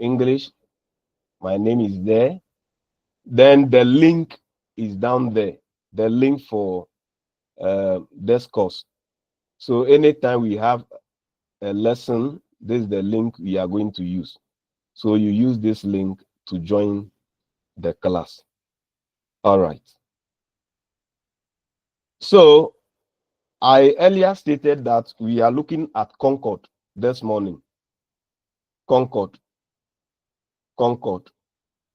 English. My name is there. Then the link is down there, the link for this course. So anytime we have a lesson, this is the link we are going to use. So you use this link to join the class. All right. So I earlier stated that we are looking at Concord this morning. Concord.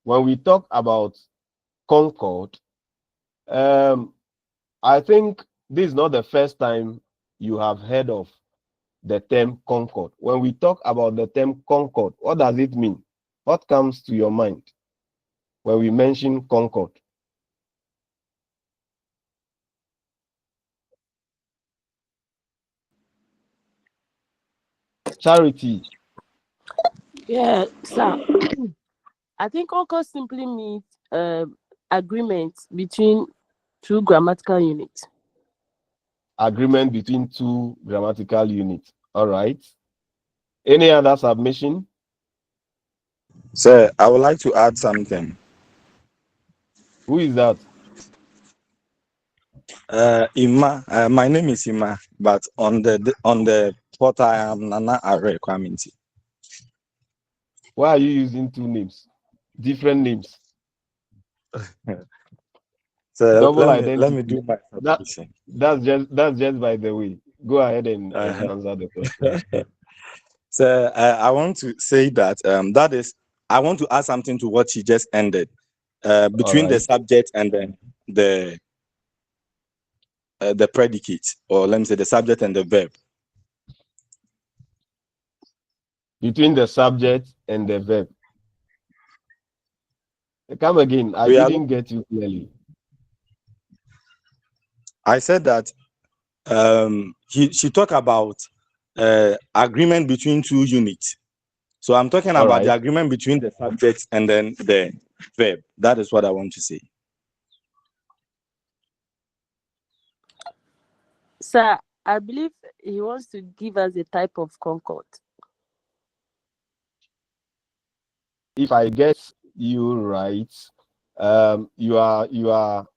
When we talk about Concord, I think this is not the first time you have heard of the term Concord. When we talk about the term Concord, what does it mean? What comes to your mind when we mention Concord? Charity. Yeah, sir. I think Concord simply means agreement between two grammatical units. Agreement between two grammatical units. All right. Any other submission? Sir, I would like to add something. Who is that? Ima. My name is Ima, but on the portal I am Nana Are Kwaminti. Why are you using two names? Different names. So Double let identity. me do my submission. That's just by the way. Go ahead and answer the question. So I want to say that that is, I want to add something to what she just ended. Between the subject and then the predicate, or let me say the subject and the verb. Between the subject and the verb. Come again. I didn't get you clearly. I said that she talked about agreement between two units. So I'm talking about the agreement between the subject and then the verb. That is what I want to say. Sir, I believe he wants to give us a type of Concord. If I get you right, you are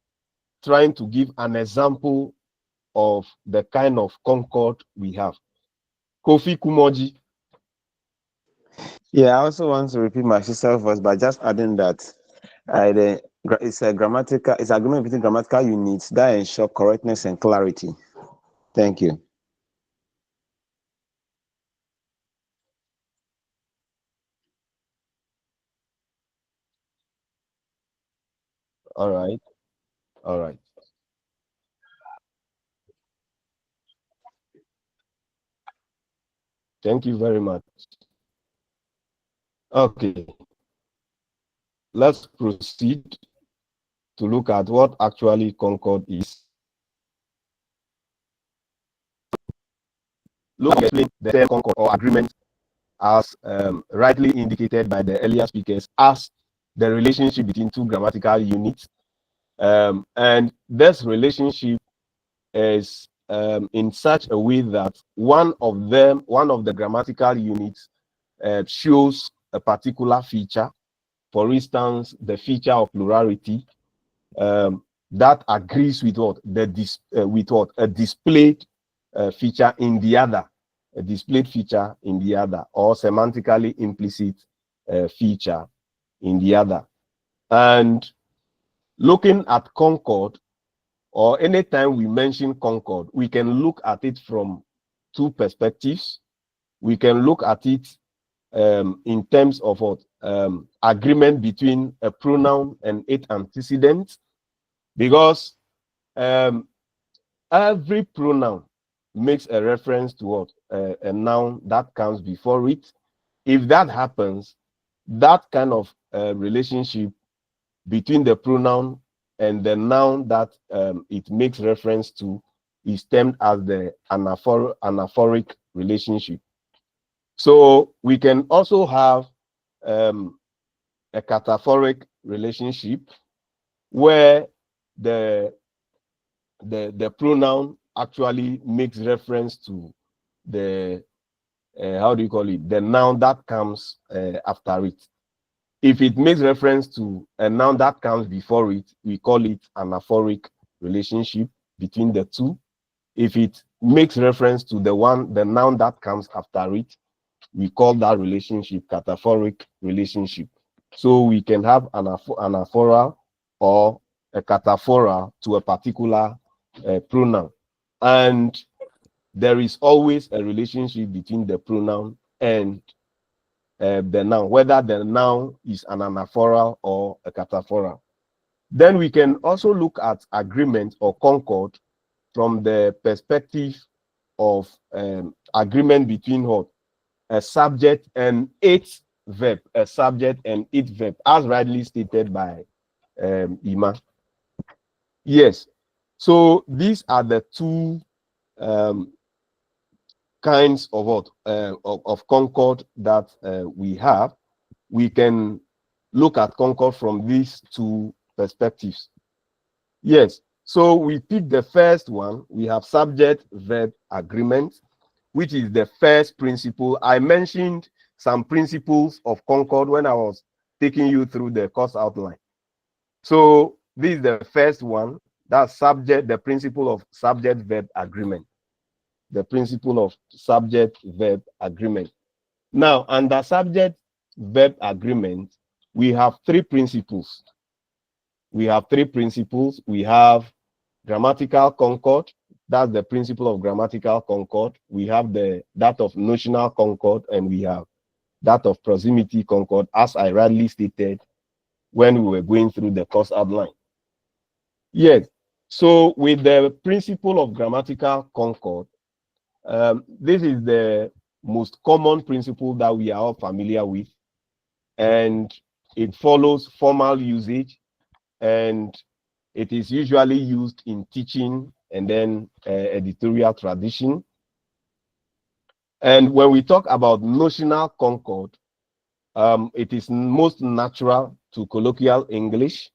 trying to give an example of the kind of Concord we have. Kofi Kumoji. Yeah, I also want to repeat my sister's voice by just adding that it's agreement between grammatical units that ensure correctness and clarity. Thank you. All right. Thank you very much. Okay. Let's proceed to look at what actually Concord is. Look at the term Concord or agreement as rightly indicated by the earlier speakers as the relationship between two grammatical units. And this relationship is in such a way that one of the grammatical units shows a particular feature. For instance, the feature of plurality that agrees with what a displayed feature in the other, a displayed feature in the other, or semantically implicit feature in the other. And looking at Concord, or anytime we mention Concord, we can look at it from two perspectives. We can look at it in terms of what agreement between a pronoun and its antecedent, because every pronoun makes a reference to what a noun that comes before it. If that happens, that kind of relationship between the pronoun and the noun that it makes reference to is termed as the anaphoric relationship. So we can also have a cataphoric relationship where the pronoun actually makes reference to the how do you call it? The noun that comes after it. If it makes reference to a noun that comes before it, we call it an anaphoric relationship between the two. If it makes reference to the noun that comes after it, we call that relationship cataphoric relationship. So we can have an anaphoral or a cataphoral to a particular pronoun. And there is always a relationship between the pronoun and the noun, whether the noun is an anaphoral or a cataphoral. Then we can also look at agreement or concord from the perspective of agreement between what? A subject and its verb, a subject and its verb, as rightly stated by Ima. Yes, so these are the two kinds of what of concord that we have. We can look at concord from these two perspectives. Yes, so we pick the first one. We have subject verb agreement, which is the first principle. I mentioned some principles of concord when I was taking you through the course outline. So this is the first one. That's subject, the principle of subject verb agreement. The principle of subject verb agreement. Now, under subject verb agreement, we have three principles. We have three principles. We have grammatical concord. That's the principle of grammatical concord. We have that of notional concord, and we have that of proximity concord, as I rightly stated when we were going through the course outline. Yes. So with the principle of grammatical concord, this is the most common principle that we are all familiar with, and it follows formal usage, and it is usually used in teaching and then editorial tradition. And when we talk about notional concord, it is most natural to colloquial English,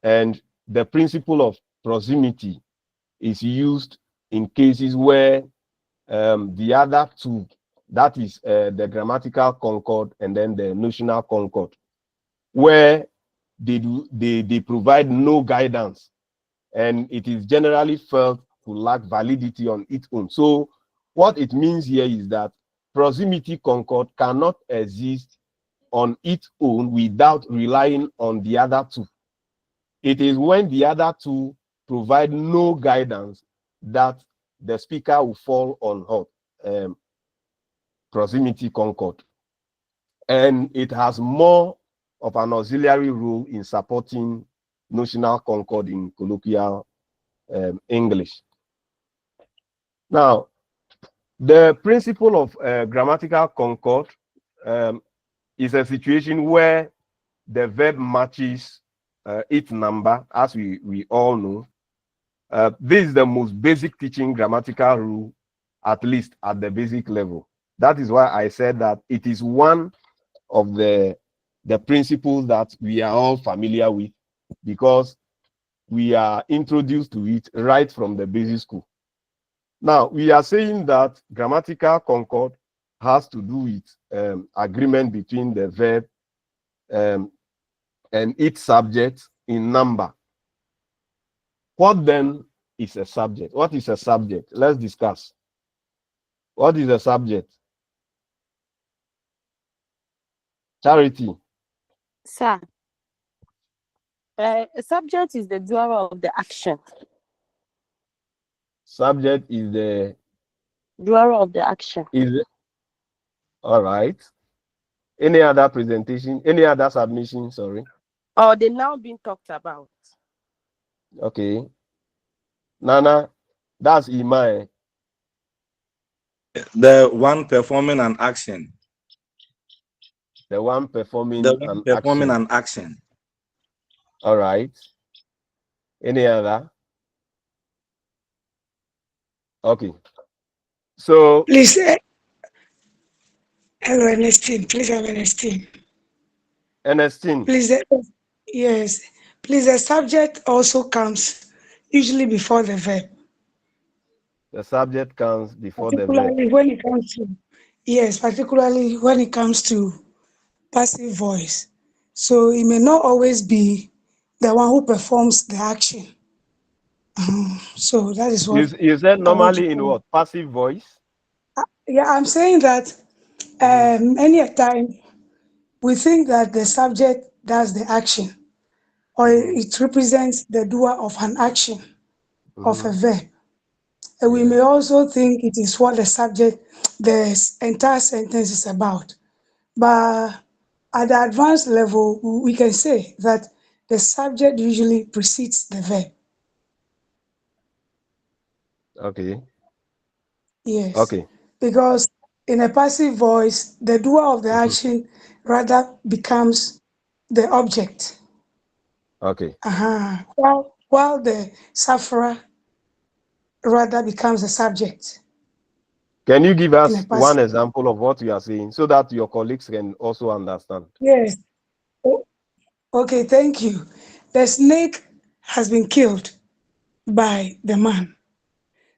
and the principle of proximity is used in cases where the other two, that is the grammatical concord and then the notional concord, where they provide no guidance, and it is generally felt to lack validity on its own. So what it means here is that proximity concord cannot exist on its own without relying on the other two. It is when the other two provide no guidance that the speaker will fall on proximity concord. And it has more of an auxiliary role in supporting notional concord in colloquial English. Now, the principle of grammatical concord is a situation where the verb matches its number, as we all know. This is the most basic teaching grammatical rule, at least at the basic level. That is why I said that it is one of the principles that we are all familiar with, because we are introduced to it right from the basic school. Now, we are saying that grammatical concord has to do with agreement between the verb and its subject in number. What then is a subject? What is a subject? Let's discuss. What is a subject? Charity. Sir, a subject is the doer of the action. Subject is the Doer of the action. All right. Any other presentation? Any other submission? Sorry. Or the noun being talked about. Okay. Nana, that's Imae. The one performing an action. The one performing an action. All right. Any other? Okay. So please, hello, Ernestine. Please, Ernestine. Ernestine. Please, yes. Please, the subject also comes usually before the verb. The subject comes before the verb. Particularly when it comes to, Yes, particularly when it comes to passive voice. So it may not always be the one who performs the action. So that is what You said I want to normally in say. what? Passive voice? Yeah, I'm saying that Mhm, any time we think that the subject does the action or mhm, it represents the doer of an action of a mhm. verb. And we Yeah. may also think it is what the subject, entire sentence is about. But at the advanced level, we can say that the subject usually precedes the verb. Okay. Yes. Okay. Because in a passive voice, the doer of the Mhm. action rather becomes the object. Okay. While the sufferer rather becomes the subject Can you give in a us one passive. example of what you are saying so that your colleagues can also understand? Yes. O- Okay, thank you. The snake has been killed by the man.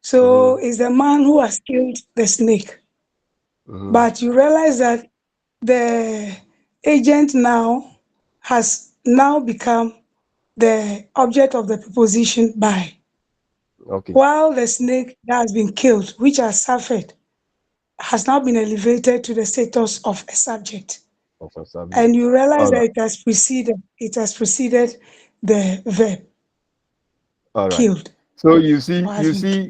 So Mhm, it's the man who has killed the snake. mhm. But you realize that the agent now has now become the object of the preposition by, Okay. while the snake that has been killed, which has suffered, has now been elevated to the status of a subject. Of a subject. And you realize All that right. it has preceded the verb All right. killed So or has been killed.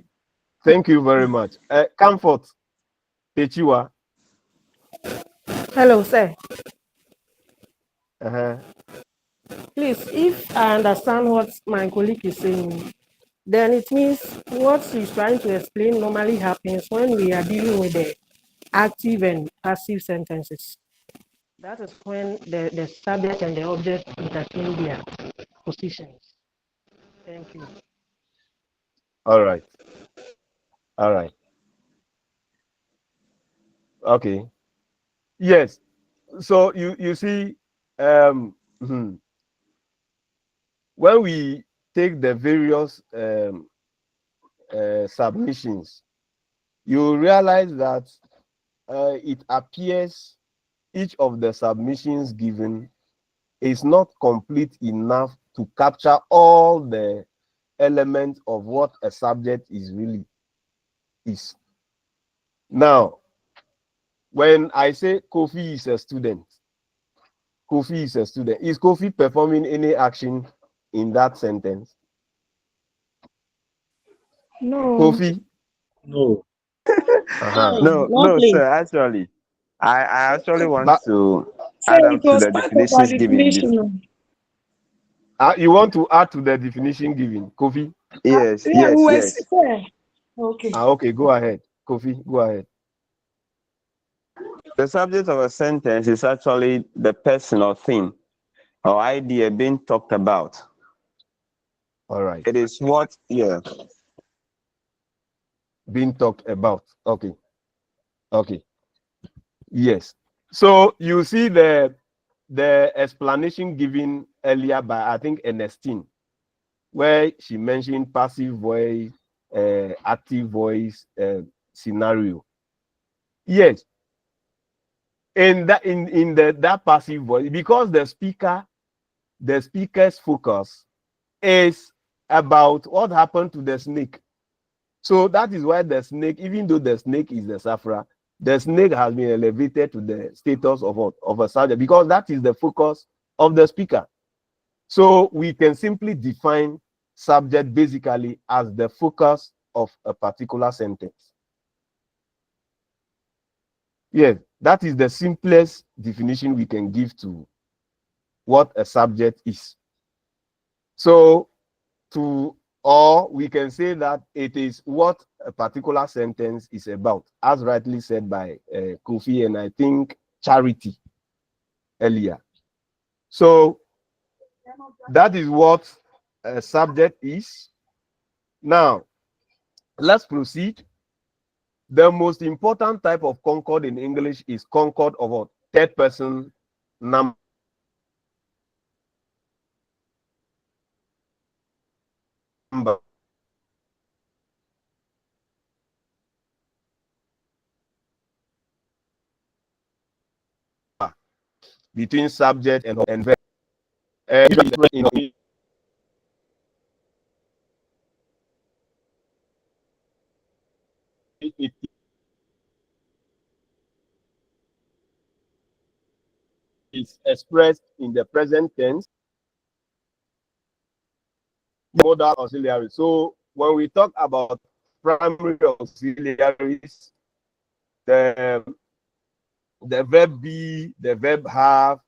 thank you very much. Comfort, Pechiwa. Hello, sir. Uh-huh. Please, if I understand what my colleague is saying, then it means what he's trying to explain normally happens when we are dealing with the active and passive sentences. That is when the subject and the object interchange their positions. Thank you. All right. All right. Okay. Yes. So you see, mhm, when we take the various submissions, you realize that it appears each of the submissions given is not complete enough to capture all the elements of what a subject is really is. Now, when I say Kofi is a student, Kofi is a student, is Kofi performing any action in that sentence? No, Kofi? No. Uh-huh. No, No, no, please. sir. Actually, I actually want But to so add it up to was the part of our definitions given. definition. you want to add to the definition given, Kofi? Yes, Yeah, we yes, were yes. yeah. Okay. Okay, go ahead. Kofi, go ahead. The subject of a sentence is actually the person or thing or idea being talked about. All right. It is what, yeah. Being talked about. Okay. Okay. Yes. So you see the explanation given earlier by I think Ernestine, where she mentioned passive voice, active voice scenario. Yes, in that passive voice, because the speaker's focus is about what happened to the snake. So that is why the snake, even though the snake is the sufferer, the snake has been elevated to the status of a subject because that is the focus of the speaker. So we can simply define subject basically as the focus of a particular sentence. Yes, that is the simplest definition we can give to what a subject is. So or we can say that it is what a particular sentence is about, as rightly said by Kofi and I think Charity earlier. So that is what a subject is. Now, let's proceed. The most important type of concord in English is concord of a third person number. between subject and verb. It is expressed in the present tense, modal auxiliary. So when we talk about primary auxiliaries, the verb be, the verb have,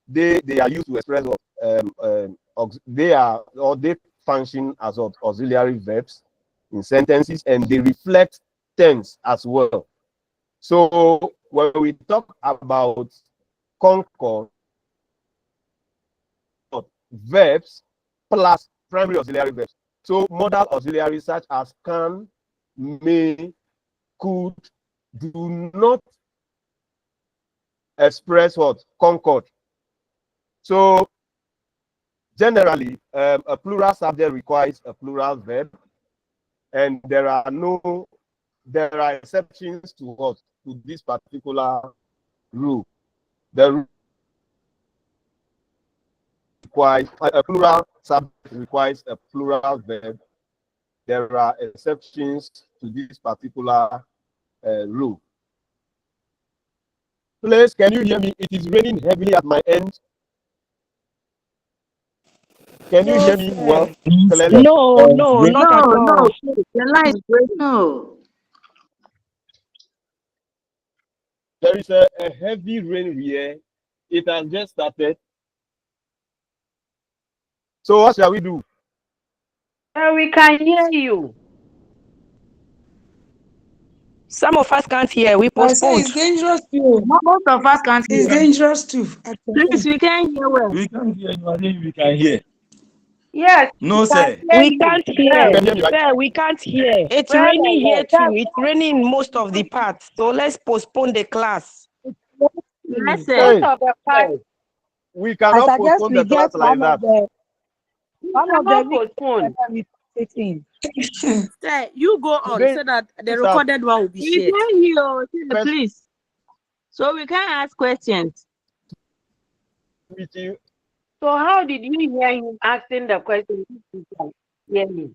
they are used to express they function as auxiliary verbs in sentences, and they reflect tense as well. So when we talk about concord, verbs plus primary auxiliary verbs. So modal auxiliaries such as can, may, could do not express what? Concord. So generally, a plural subject requires a plural verb, and there are exceptions to what? To this particular rule. The rule requires a plural subject requires a plural verb. There are exceptions to this particular rule. Please, can you hear me? It is raining heavily at my end. Can you hear me well? Clearly? No, not at all. No, the line is great. No. There is a heavy rain here. It has just started. So what shall we do? We can hear you. Some of us can't hear. We I say postponed. it's dangerous too. Most of us can't It's hear. dangerous too. Please, we can hear well. We can't hear you. I think we can hear. Yes. No, sir. We can't hear. You can hear me, right? Sir, we can't hear. It's Well, raining here well. too. It's raining in most of the parts. So let's postpone the class. Let's Hey, Most of the parts. we I cannot suggest postpone we the class get like that. one of the week postpone. we sit in. Sir, you go on Today, so that the it's recorded one will be We shared. can hear, First- please. So we can ask questions. meeting. So how did you hear him asking the question? Hear me.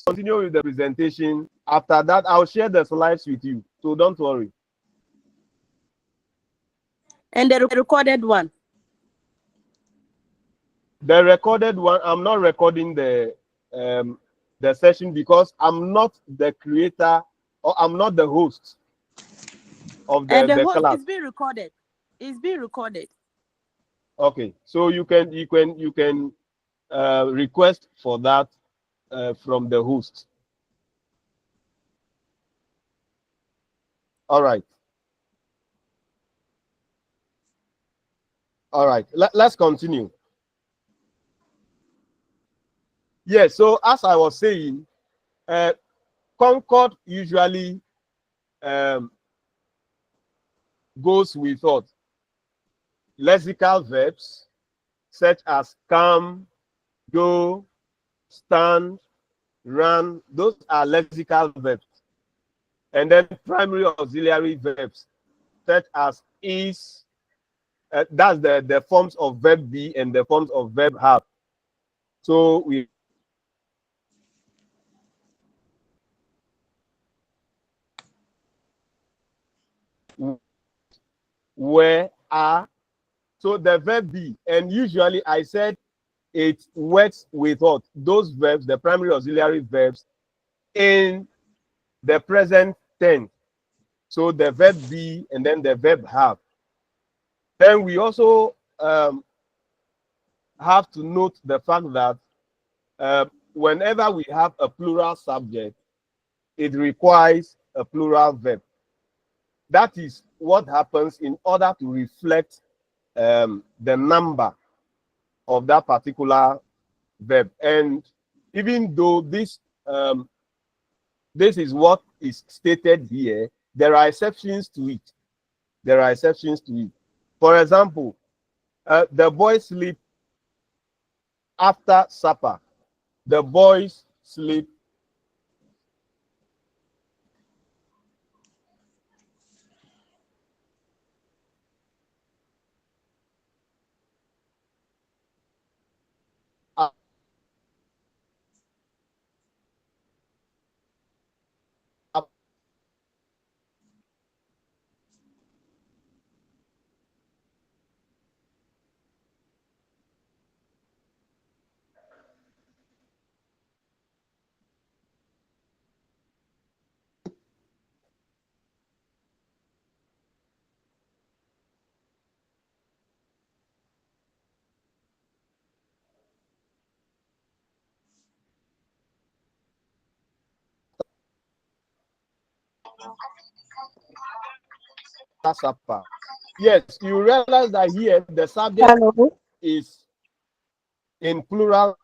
Continue with the presentation. After that, I'll share the slides with you. So don't worry. And the recorded one. The recorded one, I'm not recording the session because I'm not the creator or I'm not the host of And the the host class. is being recorded. It's being recorded. Okay, so you can request for that from the host. All right. All right. Let's continue. Yes. So as I was saying, concord usually goes with what? Lexical verbs such as come, go, stand, run. Those are lexical verbs. And then primary auxiliary verbs such as is. That's the forms of verb be and the forms of verb have. So we where are. So the verb be, and usually I said it works with what? Those verbs, the primary auxiliary verbs in the present tense. So the verb be and then the verb have. Then we also have to note the fact that whenever we have a plural subject, it requires a plural verb. That is what happens in order to reflect the number of that particular verb. And even though this is what is stated here, there are exceptions to it. There are exceptions to it. For example, the boys sleep after supper. The boys sleep Supper. Yes, you realize that here the subject Hello. is in plural.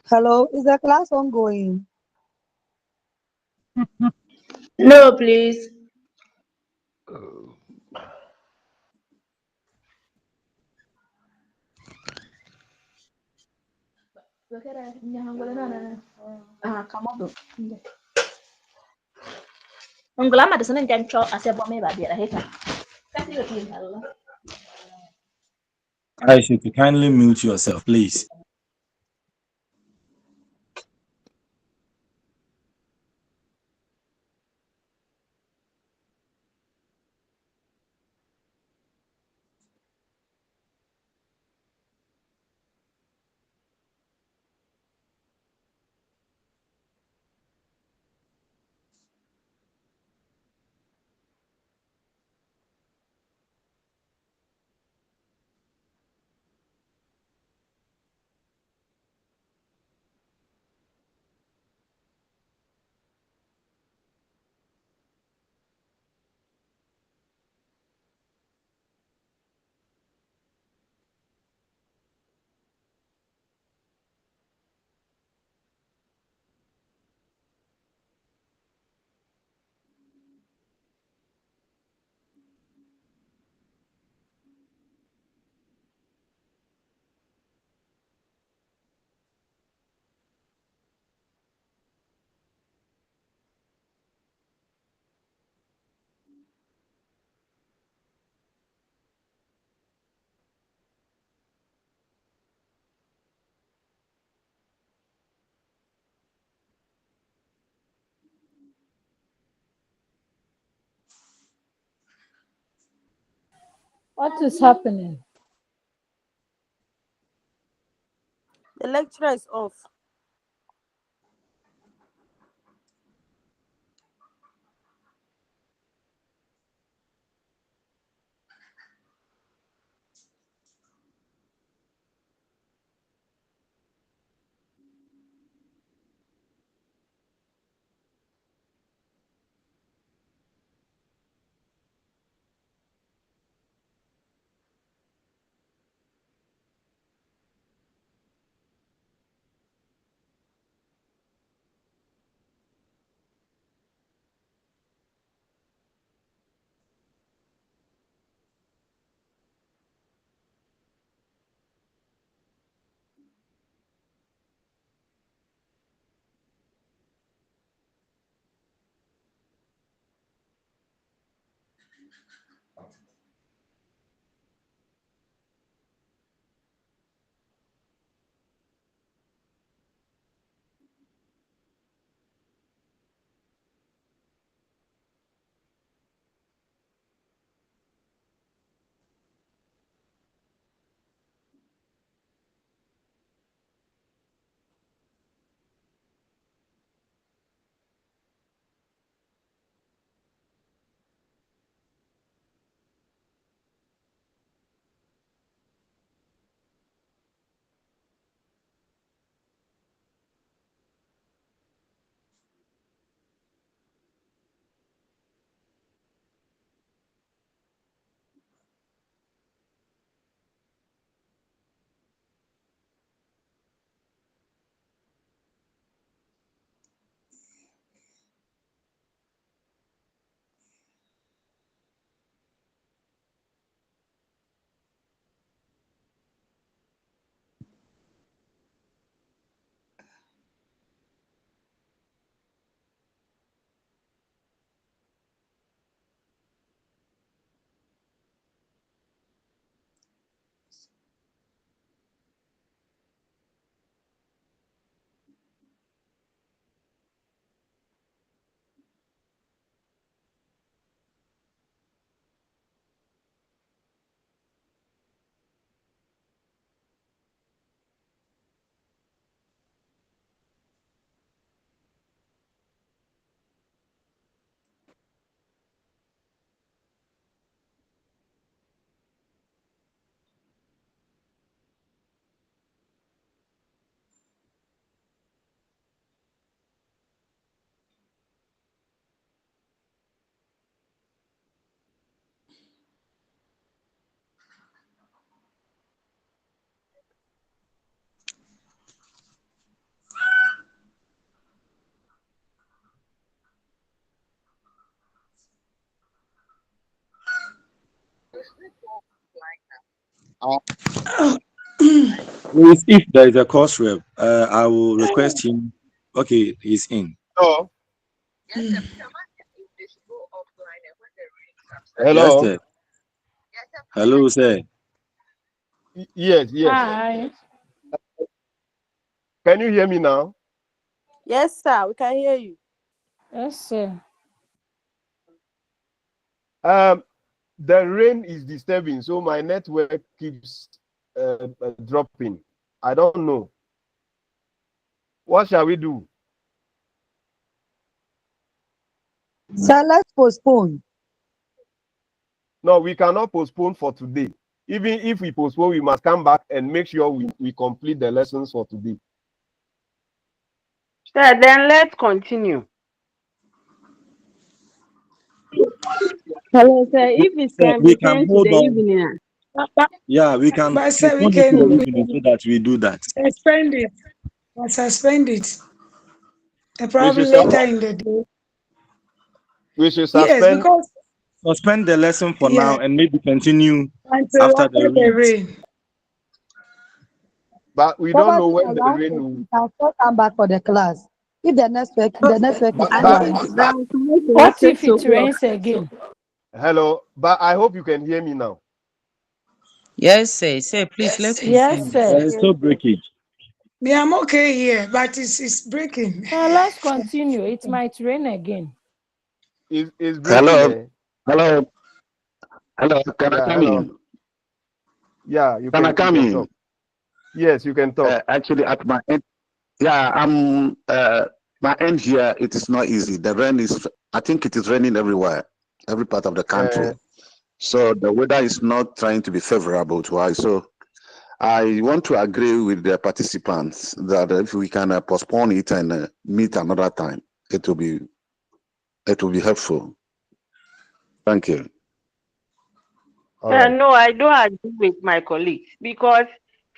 Hello. Is the class ongoing? No, please. I should kindly mute yourself, please. What is happening? The lecturer is off. Please, if there is a course rep, I will request him. Okay, he's in. Oh, Yes, hello. sir. Hello, sir. Yes. Hi. Can you hear me now? Yes, sir. We can hear you. Yes, sir. The rain is disturbing, so my network keeps dropping. I don't know. What shall we do? So let's postpone. No, we cannot postpone for today. Even if we postpone, we must come back and make sure we complete the lessons for today. Sir, then let's continue. Hello, sir. If it Sir, can we be can changed to hold the on. evening. Yeah, we can But sir, we postpone it to the can evening so that we do that. suspend it. Or suspend it. And We probably should later suspend. in the day. We should Yes, suspend. because Suspend the lesson for yeah, now and maybe continue until after the the rain. rain. But we don't know when the rain will. We can still come back for the class. If the network is But, I think alright. that was supposed to be What if 6 it o'clock. rains again? hello, but I hope you can hear me now. Yes, sir, please let's Yes, continue. sir. There is still breakage. Me, I'm okay here, but it's breaking. Let's continue. It might rain again. It's breaking. Hello. Can I Yeah, come hello. in? Yeah, you Can I can come in? talk. Yes, you can talk. Actually, at my end, yeah, I'm my end here. It is not easy. The rain is. I think it is raining everywhere, every part of the country. So the weather is not trying to be favorable to us. So I want to agree with the participants that if we can postpone it and meet another time, it will be helpful. Thank you. Sir, no, I don't agree with my colleagues because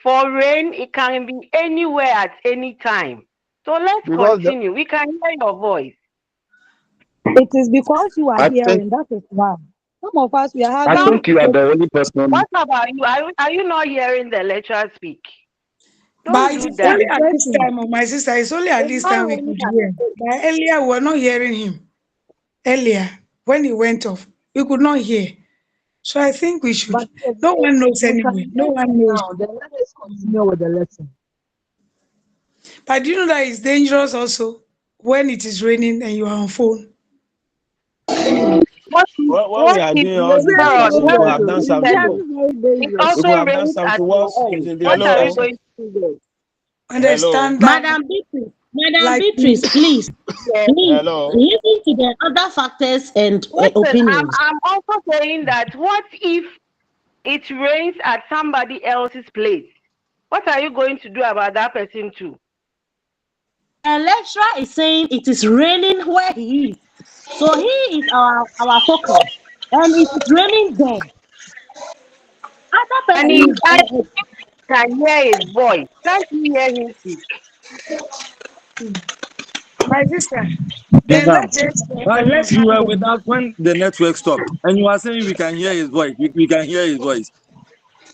for rain, it can be anywhere at any time. So let's continue. We can hear your voice. It is because you are I think hearing, that is why. Some of us, we are I having. think you are the only person. What about you? Are you not hearing the lecturer speak? But Don't do it's that. only at this time, my sister. It's only at this time we could hear. But earlier, we were not hearing him. Earlier, when he went off, we could not hear. So I think we should. But No one knows we anyway. can No hear one you knows. now. Then let us continue with the lesson. But do you know that it's dangerous also when it is raining and you are on phone? What When we are if doing all these later things, on we could have when done it's something. it We could also have done rains at something. your What's end? in the What are we Hello. going to do then? When they stand down, Madam like Beatrice, please, Yes. Hello. listen to the other factors and Listen, opinions. I'm also saying that what if it rains at somebody else's place? What are you going to do about that person too? A lecturer is saying it is raining where he is. So he is our focus. And it is raining there. Other And he person can hear his voice. Can't you hear him speak? my sister, then Madam, let's you were handle. with us when the network stopped, and you are saying we can hear his voice. We can hear his voice.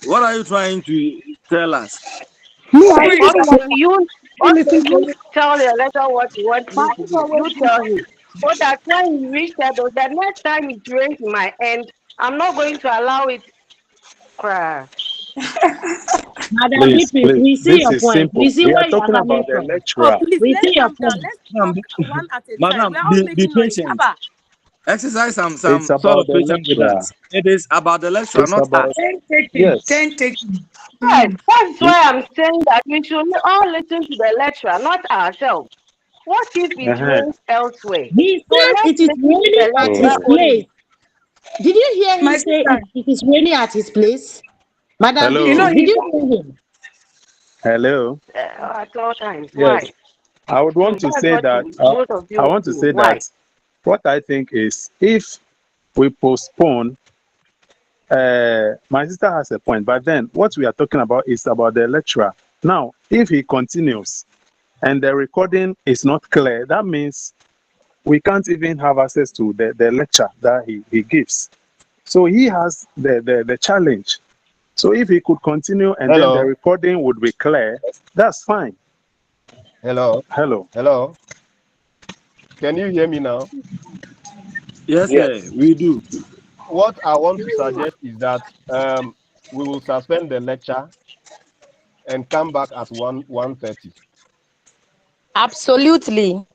What are you trying to tell us? Okay, you tell the letter what you want him to do. You tell him. So that when he reaches the next time it rains in my end, I'm not going to allow it cry. Madam Beatrice, we see This your is point. simple. We see We are where you are talking coming about the from. lecturer. Please, We let's see your calm down. point. Let's talk one at a time. Madam, We're all be making noise. patient. Abba. Exercise some It's sort about of the patience with lecturer. us. It is about the lecturer, It's not about us. 10 taking, yes. 10 taking. Yes, that's why I'm saying that we should all listen to the lecturer, not ourselves. What if it rains elsewhere? He So says let's it is listen to raining the at his lecturer place. only. Did you hear him My say sister, it is raining at his place? Madam Hello. you know, Beatrice, did you hear him? Hello. At all times. Yes. Why? I would want to That's say what that. both of you I will want to do. say Why? that what I think is if we postpone, my sister has a point, but then what we are talking about is about the lecturer. Now, if he continues and the recording is not clear, that means we can't even have access to the lecture that he gives. So he has the challenge. So if he could continue and then the recording would be clear, that's fine. Hello. Hello. Hello. Can you hear me now? Yes, sir, we do. What I want to suggest is that we will suspend the lecture and come back at 1:30. Absolutely.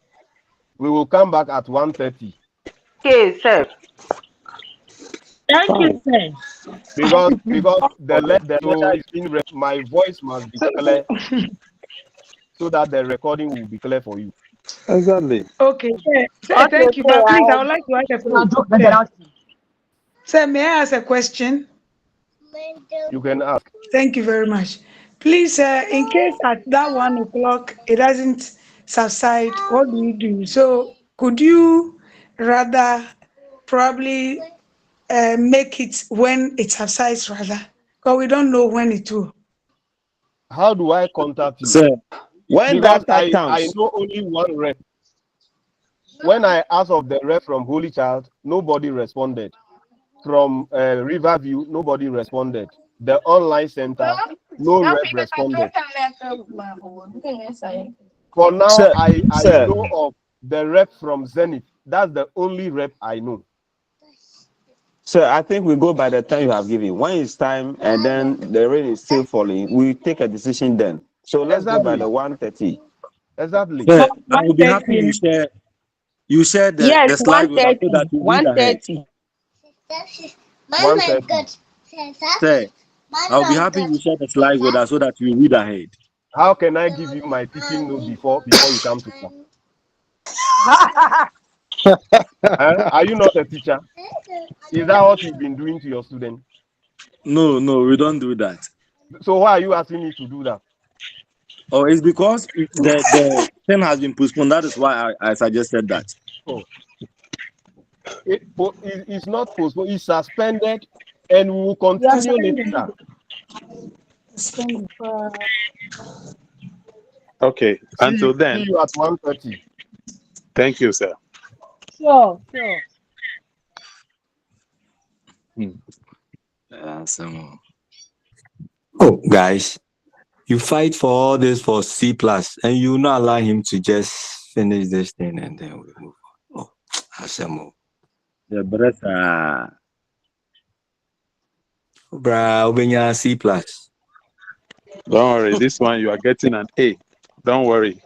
We will come back at 1:30. Okay, sir. Thank you, sir. Because the lecture is being my voice must be clear so that the recording will be clear for you. Exactly. Okay. Thank you. But please, I would like to ask a question. Sir, may I ask a question? You can ask. Thank you very much. Please, in case at that 1 o'clock it doesn't subside, what do you do? So could you rather probably make it when it subsides rather? Because we don't know when it will. How do I contact you? Sir, when because that comes, I know only one rep. When I asked of the rep from Holy Child, nobody responded. From Riverview, nobody responded. The online center, no rep responded. For now, sir, I sir, know of the rep from Zenith. That's the only rep I know. Sir, I think we go by the time you have given. When it's time and then the rain is still falling, we take a decision then. So let's go by the 1:30. Exactly. Sir, I will be happy you share the slide with us so that we read ahead. 1:30. Sir, I'll be happy you share the slide with us so that we read ahead. How can I give you my teaching note before you come to class? Are you not a teacher? Is that what you've been doing to your students? No, we don't do that. So why are you asking me to do that? Oh, it's because the thing has been postponed. That is why I suggested that. Oh. It's not postponed. It's suspended, and we will continue later. Okay. Until then. See you at 1:30. Thank you, sir. Sure. Oh, guys, you fight for all this for C+, and you not allow him to just finish this thing, and then we move on. Oh, Asemo. The breath. Bra, Obenya C+. Don't worry. This one you are getting an A. Don't worry.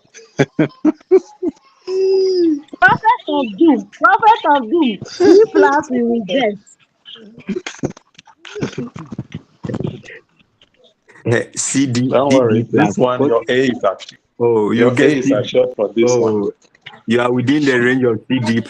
Prophet of doom. C+ we reject. CD. Don't worry. This one, your A is actually. Oh, your A is assured for this one. You are within the range of CD+.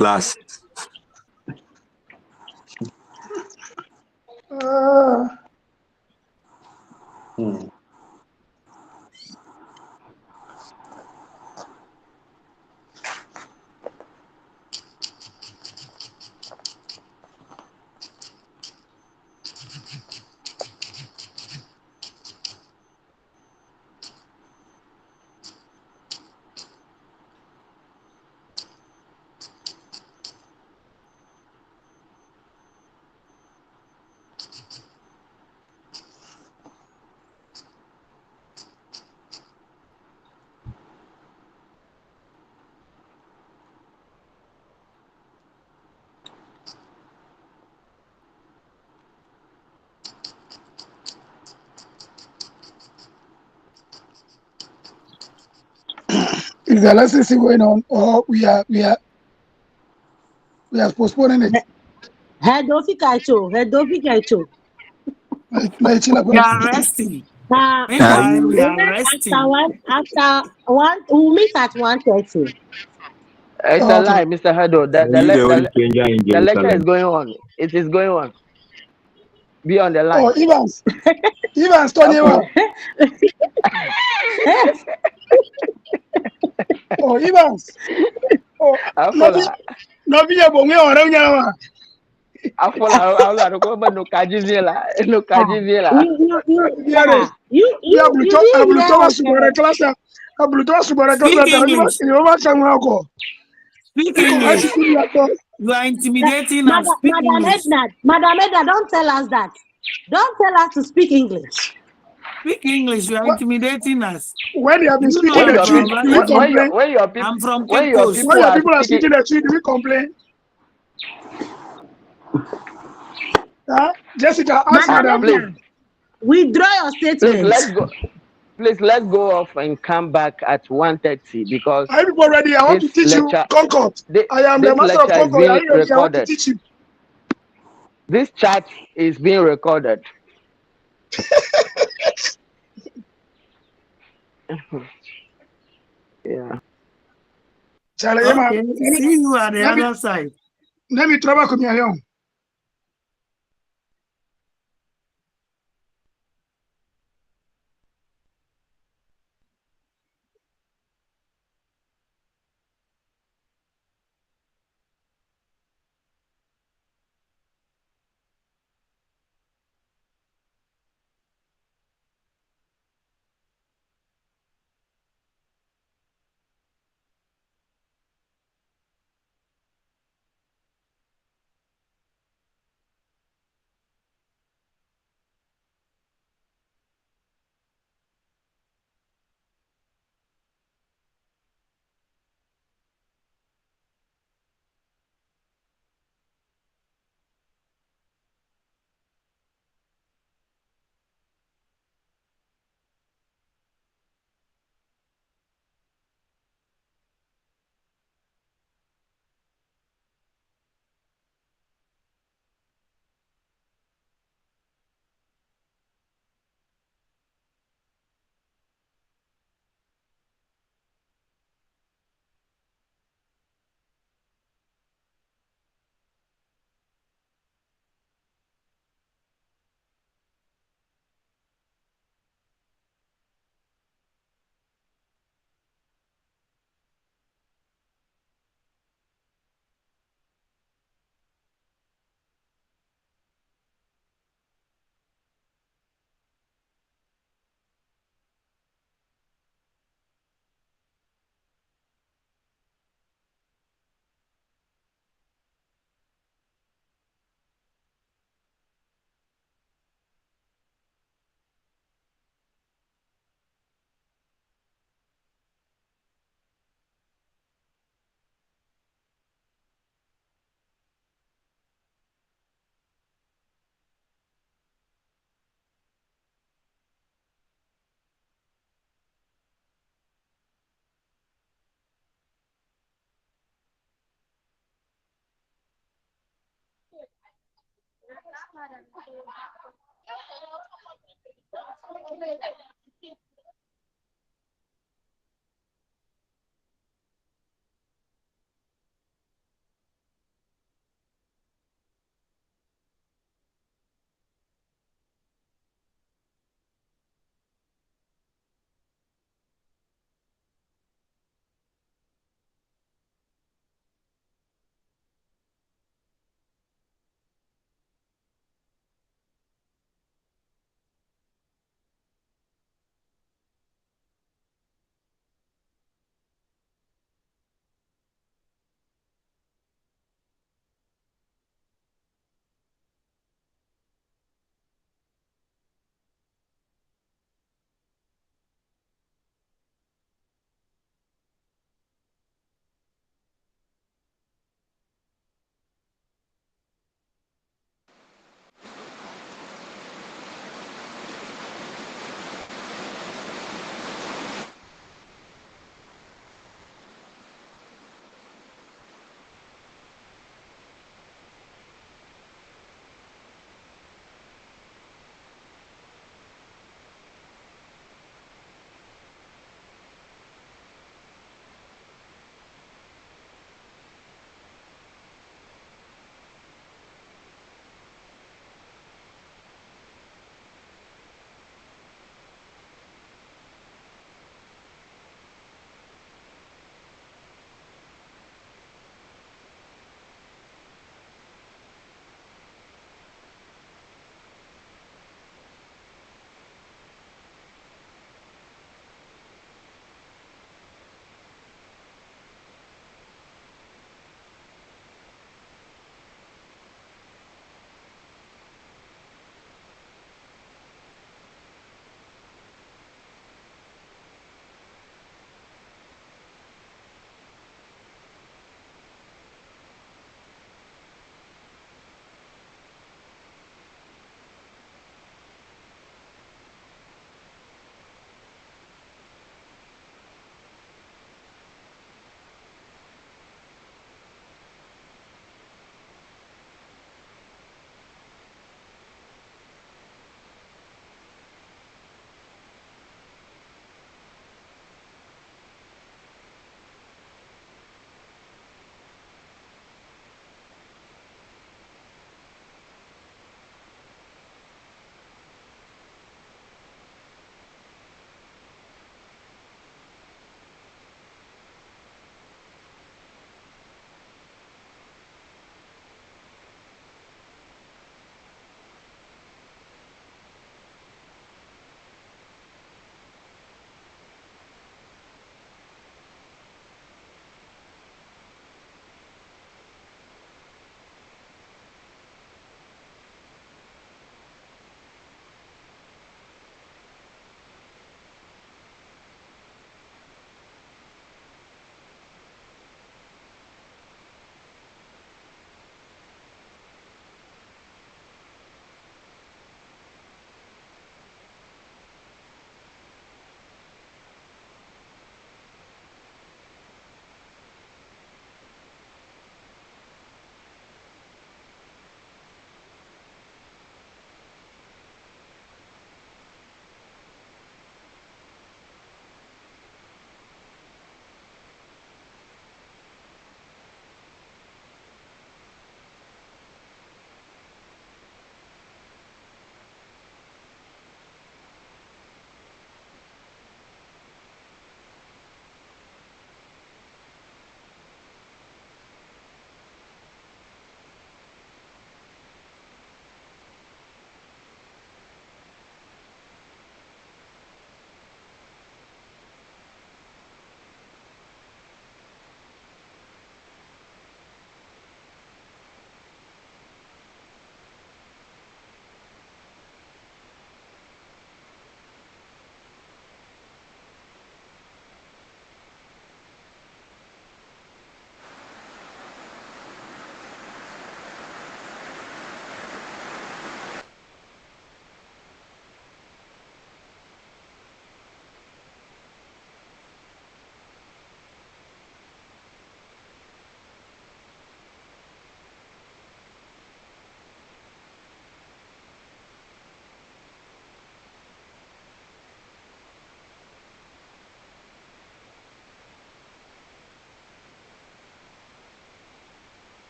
Is the lesson still going on, or we are postponing it? Hedofi Kaicho. We are resting. Meanwhile, we are resting. After one, we'll meet at 1:30. It's a lie, Mr. Hado. The lecture is going on. It is going on. Be on the line. Oh, Evans Tonyewa. Oh, Evans. Oh, Novia Bonge or Ranya. Afola, no kajivela. Speak English. You are intimidating us. Madam, Speak English. Madam Edna, don't tell us that. Don't tell us to speak English. Speak English. You are intimidating us. When you have been You know speaking I'm the truth, from. do we complain? I'm from Cape When Coast. your people are speaking the truth, do we complain? Jessica, ask Madam Madam. Edna, withdraw your statement. Please, let's go off and come back at 1:30 because Are you people ready? I want to teach you Concord. I am the master of lecture is Concord. Are being you ready? I want to recorded. teach you. This chat is being recorded. Yeah. Charlie, Okay. See you at the other side. Let me travel with me.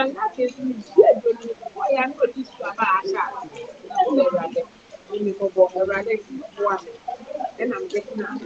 in that case, we share the why I know this about and I'm getting out.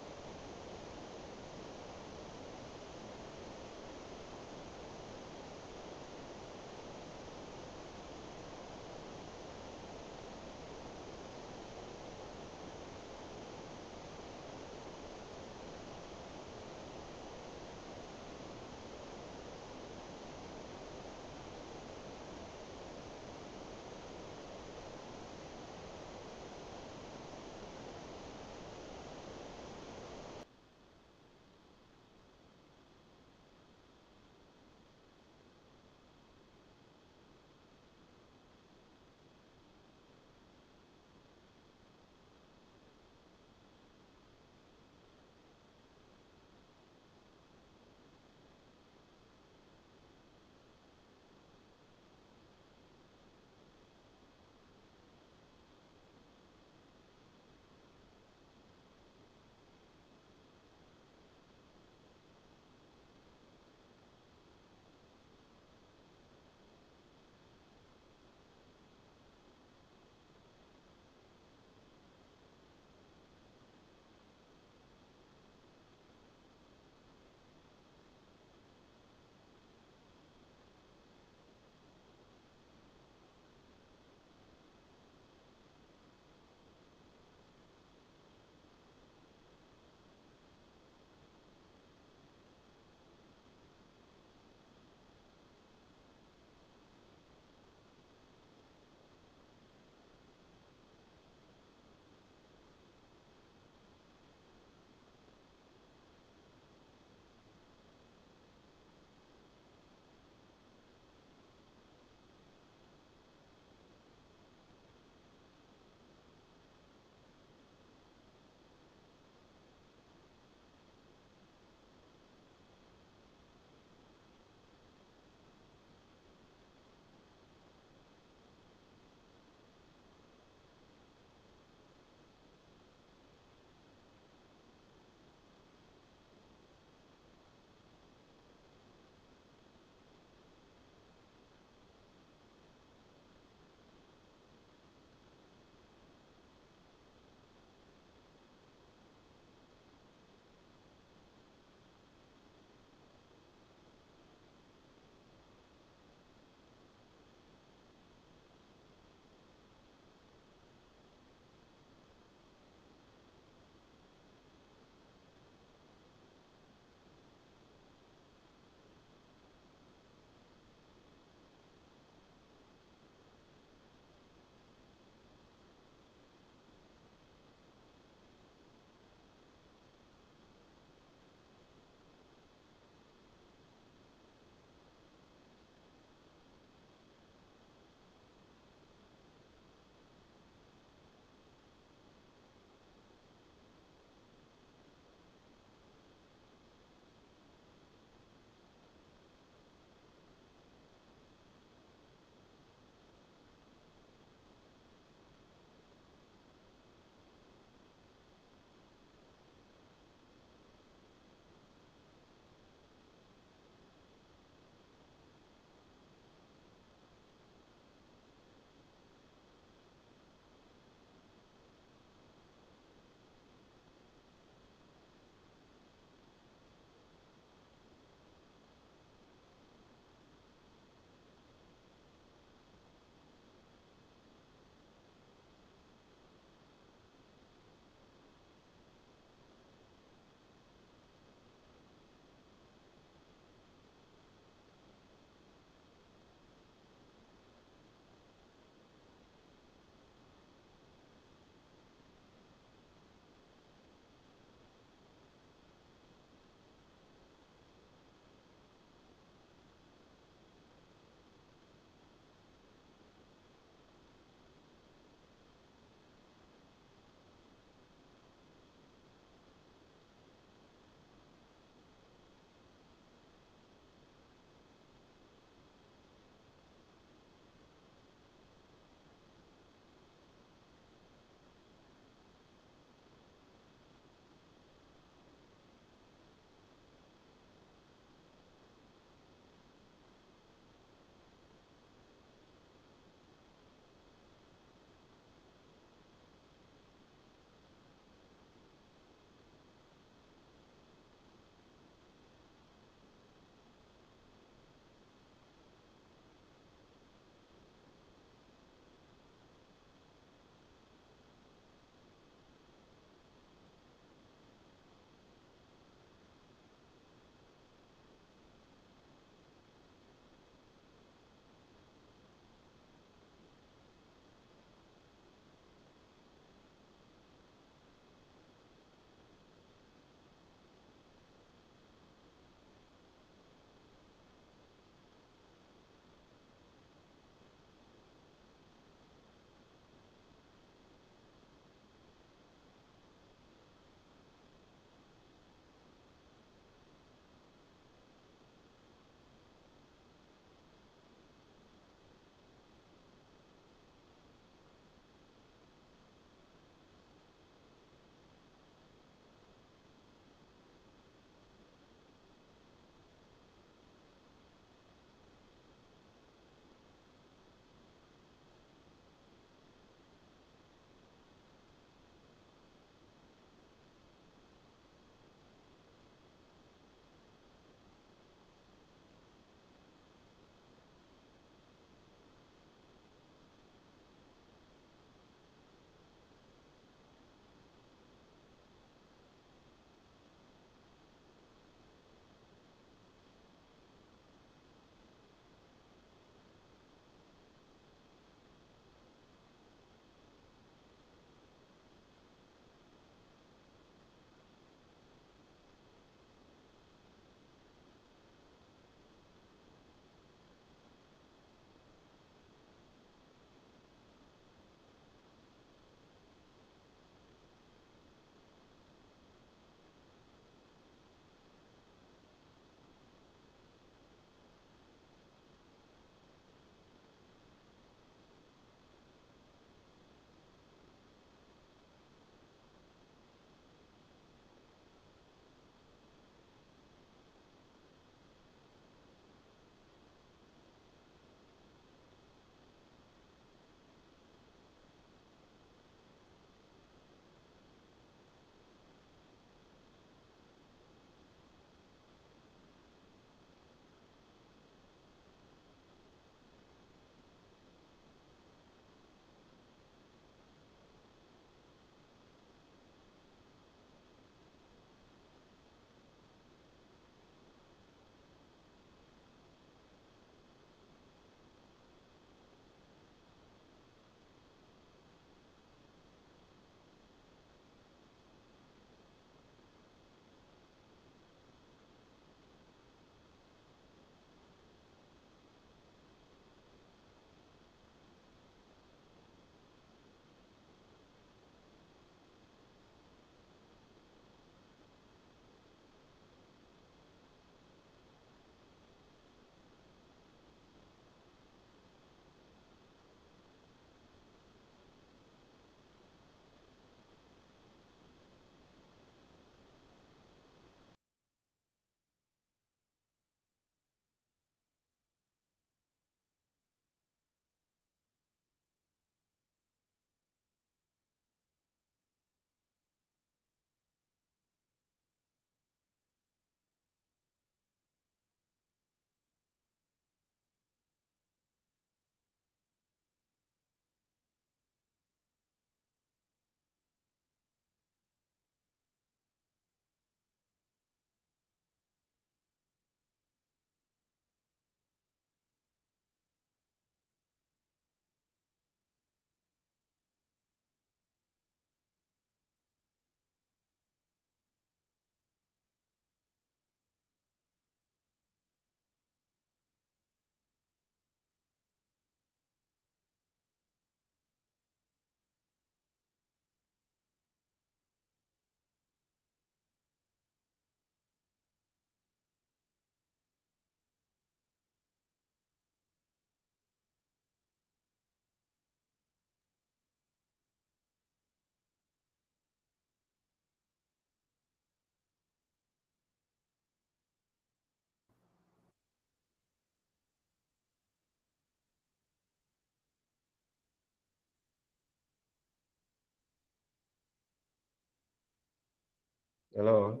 Hello.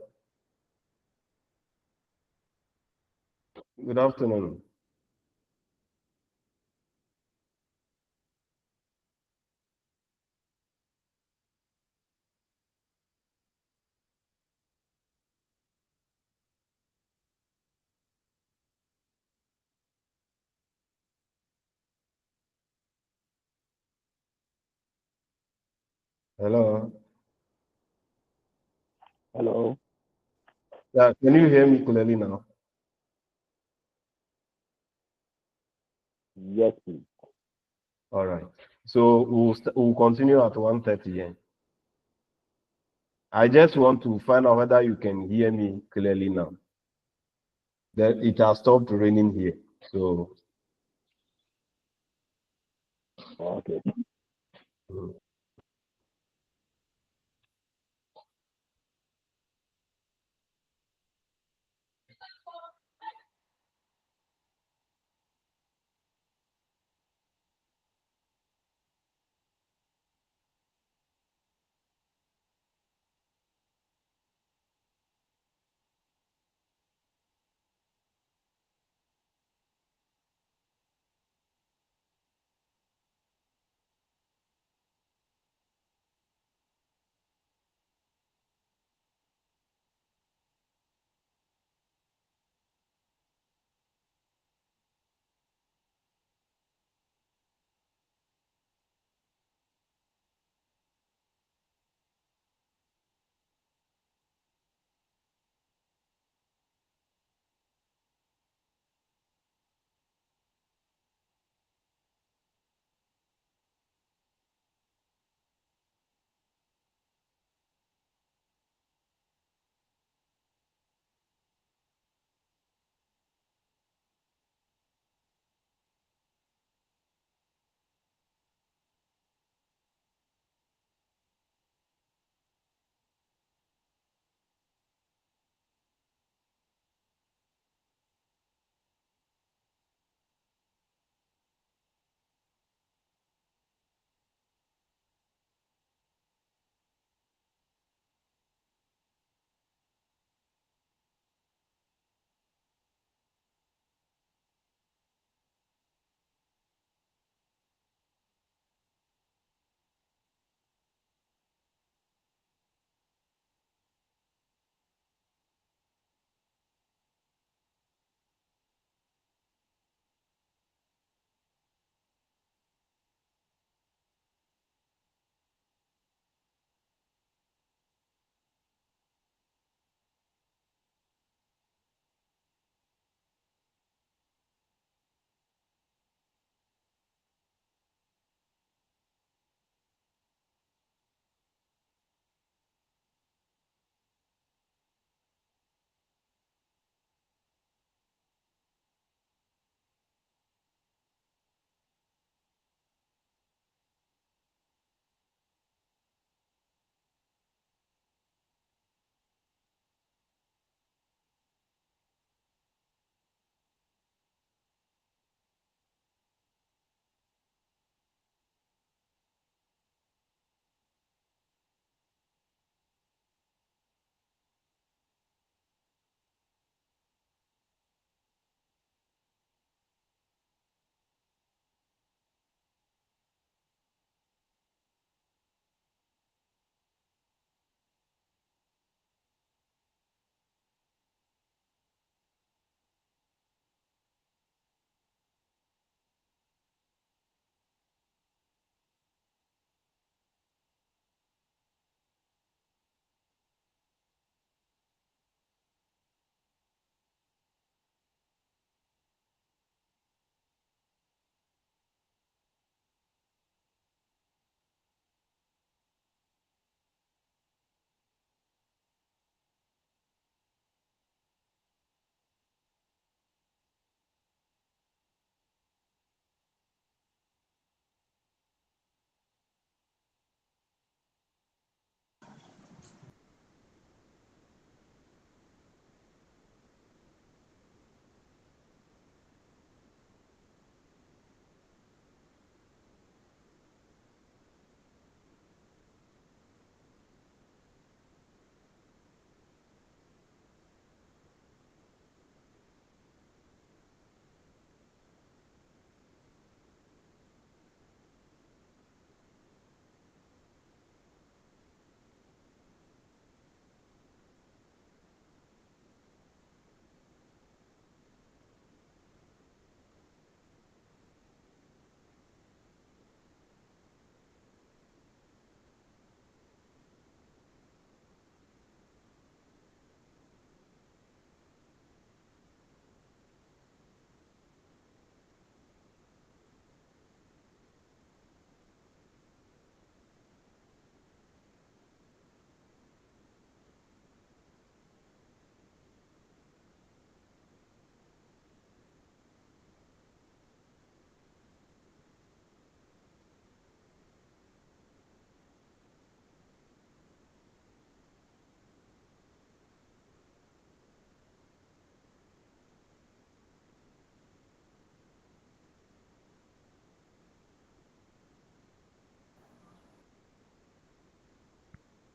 Good afternoon. Hello. Hello. Yeah, can you hear me clearly now? Yes, please. All right. So we'll continue at 1:30 then. I just want to find out whether you can hear me clearly now. That it has stopped raining here. So Okay.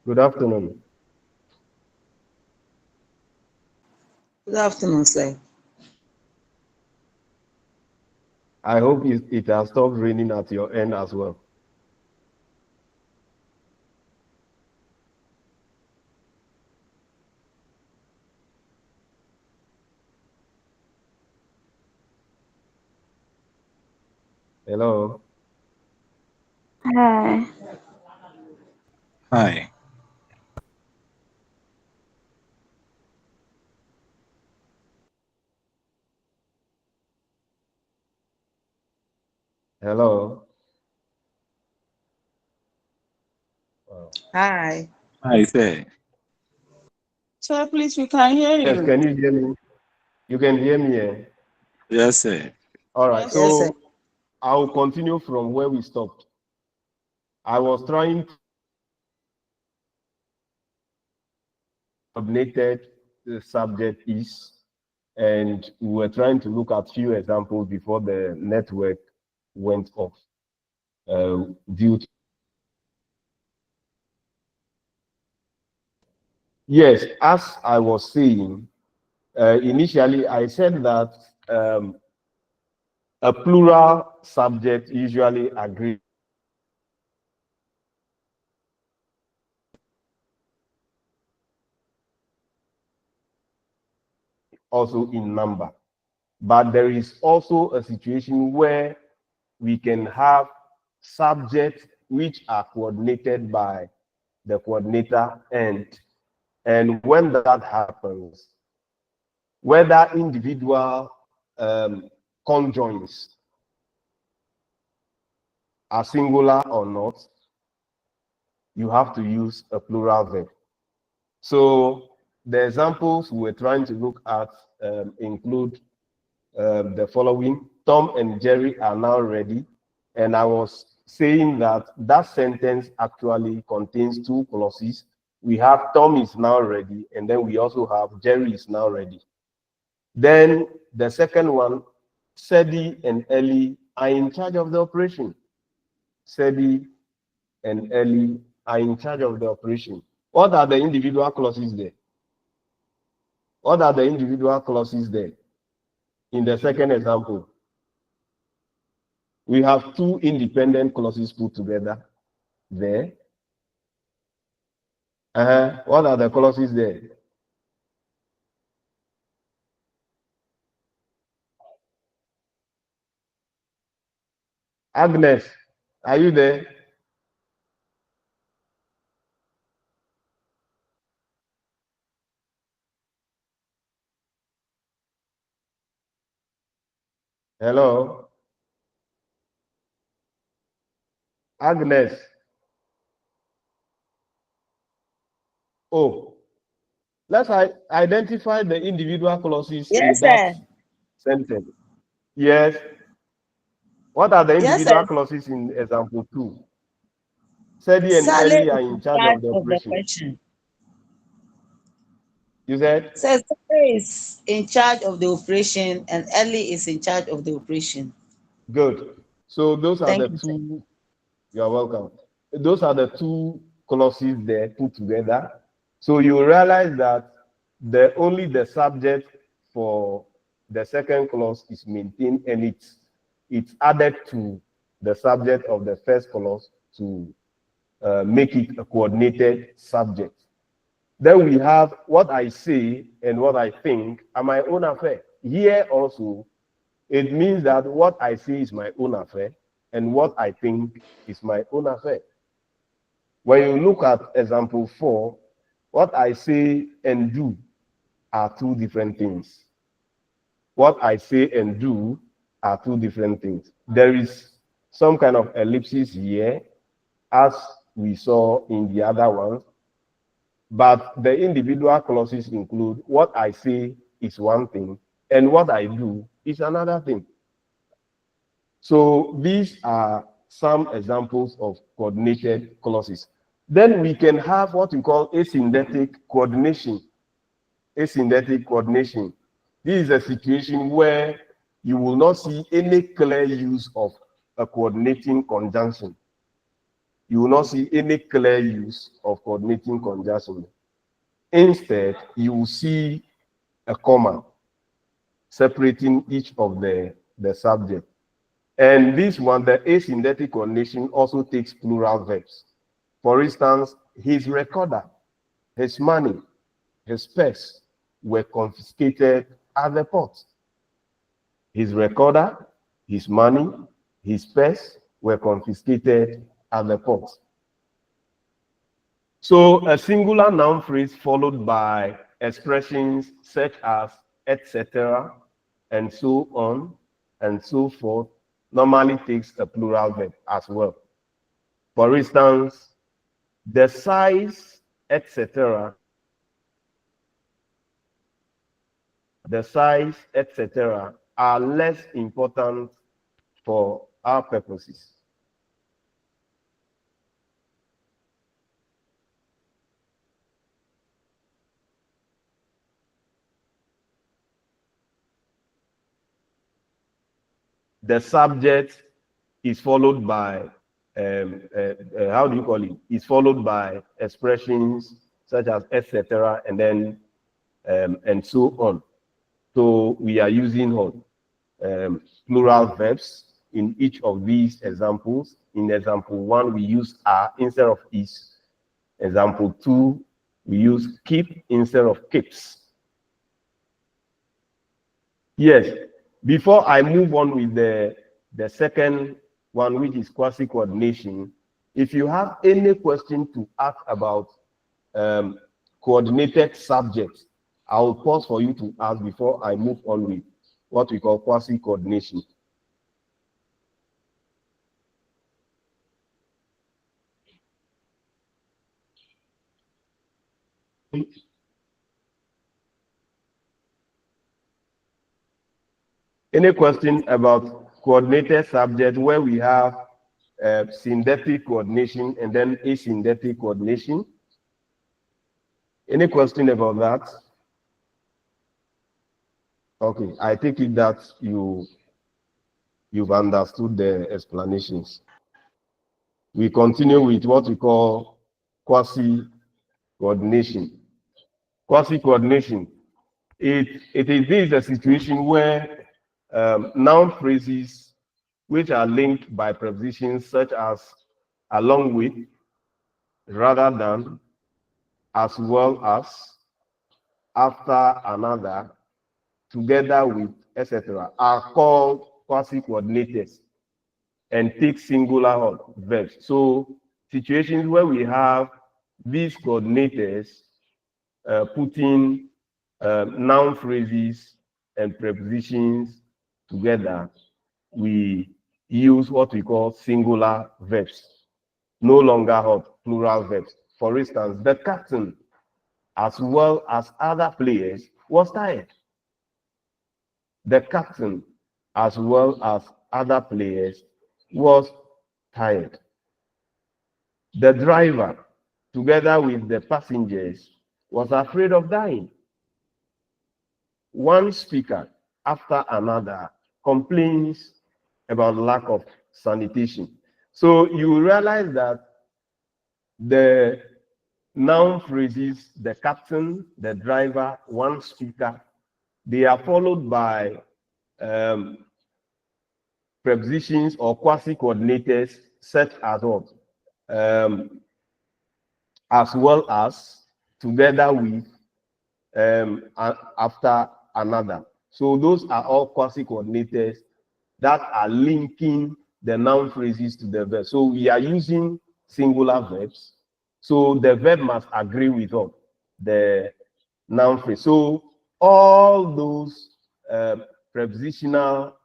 Good afternoon. Good afternoon, sir. I hope it has stopped raining at your end as well. Hello. Hi. Hi. Hello. Hi. Hi, sir. Sir, please, we can hear Yes, you. can you hear me? You can hear me, eh? Yes, sir. All right, Yes, sir. so I'll continue from where we stopped. I was trying to coordinated the subject is, and we were trying to look at few examples before the network went off. Due to yes, as I was saying, initially I said that a plural subject usually agrees also in number. But there is also a situation where we can have subjects which are coordinated by the coordinator and when that happens, whether individual conjoins are singular or not, you have to use a plural verb. So the examples we're trying to look at include the following. Tom and Jerry are now ready. And I was saying that that sentence actually contains two clauses. We have Tom is now ready, and then we also have Jerry is now ready. Then the second one, Sadie and Ellie are in charge of the operation. Sadie and Ellie are in charge of the operation. What are the individual clauses there? What are the individual clauses there? In the second example, we have two independent clauses put together there. What are the clauses there? Agnes, are you there? Hello? Agnes. Oh, let's identify the individual clauses in Yes, that sir. sentence. Yes. What are the Yes, individual sir. clauses in example 2? Sadie and Sally Ellie are is in in charge charge of the of the operation. operation. You said? Sir, Sally is in charge of the operation and Ellie is in charge of the operation. Good. So those are Thank the you, sir. two. You're welcome. Those are the two clauses there put together. So you realize that only the subject for the second clause is maintained, and it's added to the subject of the first clause to make it a coordinated subject. Then we have what I say and what I think are my own affair. Here also, it means that what I say is my own affair and what I think is my own affair. When you look at example 4, what I say and do are two different things. What I say and do are two different things. There is some kind of ellipsis here, as we saw in the other ones, but the individual clauses include what I say is one thing and what I do is another thing. So these are some examples of coordinated clauses. Then we can have what we call asynthetic coordination. Asynthetic coordination. This is a situation where you will not see any clear use of a coordinating conjunction. you will not see any clear use of coordinating conjunction. Instead, you will see a comma separating each of the subject. And this one, the asynthetic coordination, also takes plural verbs. For instance, his recorder, his money, his purse were confiscated at the port. His recorder, his money, his purse were confiscated at the port. So a singular noun phrase followed by expressions such as etc. and so on and so forth normally takes a plural verb as well. For instance, the size, etc. The size, etc. are less important for our purposes. The subject is followed by how do you call it? Is followed by expressions such as etc. and then and so on. So we are using plural verbs in each of these examples. In example 1, we use are instead of is. Example 2, we use keep instead of keeps. Yes, before I move on with the second one, which is quasi-coordination, if you have any question to ask about coordinated subjects, I will pause for you to ask before I move on with what we call quasi-coordination. Any question about coordinated subject where we have synthetic coordination and then asynthetic coordination? Any question about that? Okay, I take it that you've understood the explanations. We continue with what we call quasi-coordination. Quasi-coordination, it is a situation where noun phrases which are linked by prepositions such as along with, rather than, as well as, after another, together with, etc., are called quasi-coordinators and take singular verbs. So situations where we have these coordinators putting noun phrases and prepositions together, we use what we call singular verbs, no longer plural verbs. For instance, the captain, as well as other players, was tired. The captain, as well as other players, was tired. The driver, together with the passengers, was afraid of dying. One speaker after another complains about lack of sanitation. So you realize that the noun phrases, the captain, the driver, one speaker, they are followed by prepositions or quasi-coordinators such as what? As well as, together with, after another. So those are all quasi-coordinators that are linking the noun phrases to the verb. So we are using singular verbs. So the verb must agree with the noun phrase. So all those prepositional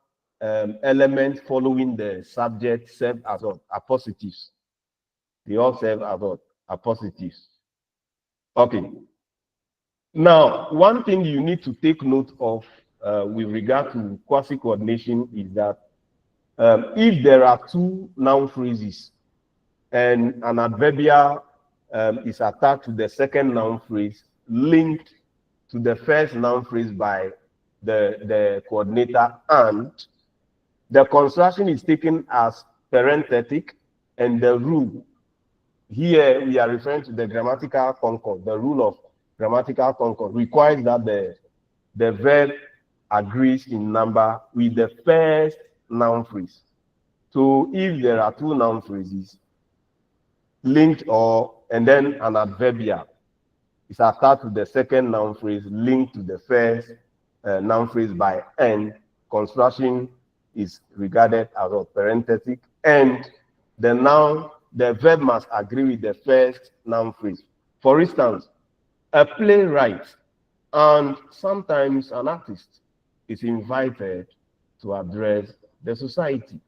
elements following the subject serve as appositives. They all serve as appositives. Okay. Now, one thing you need to take note of with regard to quasi-coordination is that if there are two noun phrases and an adverbial is attached to the second noun phrase linked to the first noun phrase by the coordinator, and the construction is taken as parenthetic and the rule here we are referring to the grammatical concord. The rule of grammatical concord requires that the verb agrees in number with the first noun phrase. So if there are two noun phrases linked and then an adverbial is attached to the second noun phrase linked to the first noun phrase by and, construction is regarded as a parenthetic, and the verb must agree with the first noun phrase. For instance, a playwright and sometimes an artist is invited to address the society.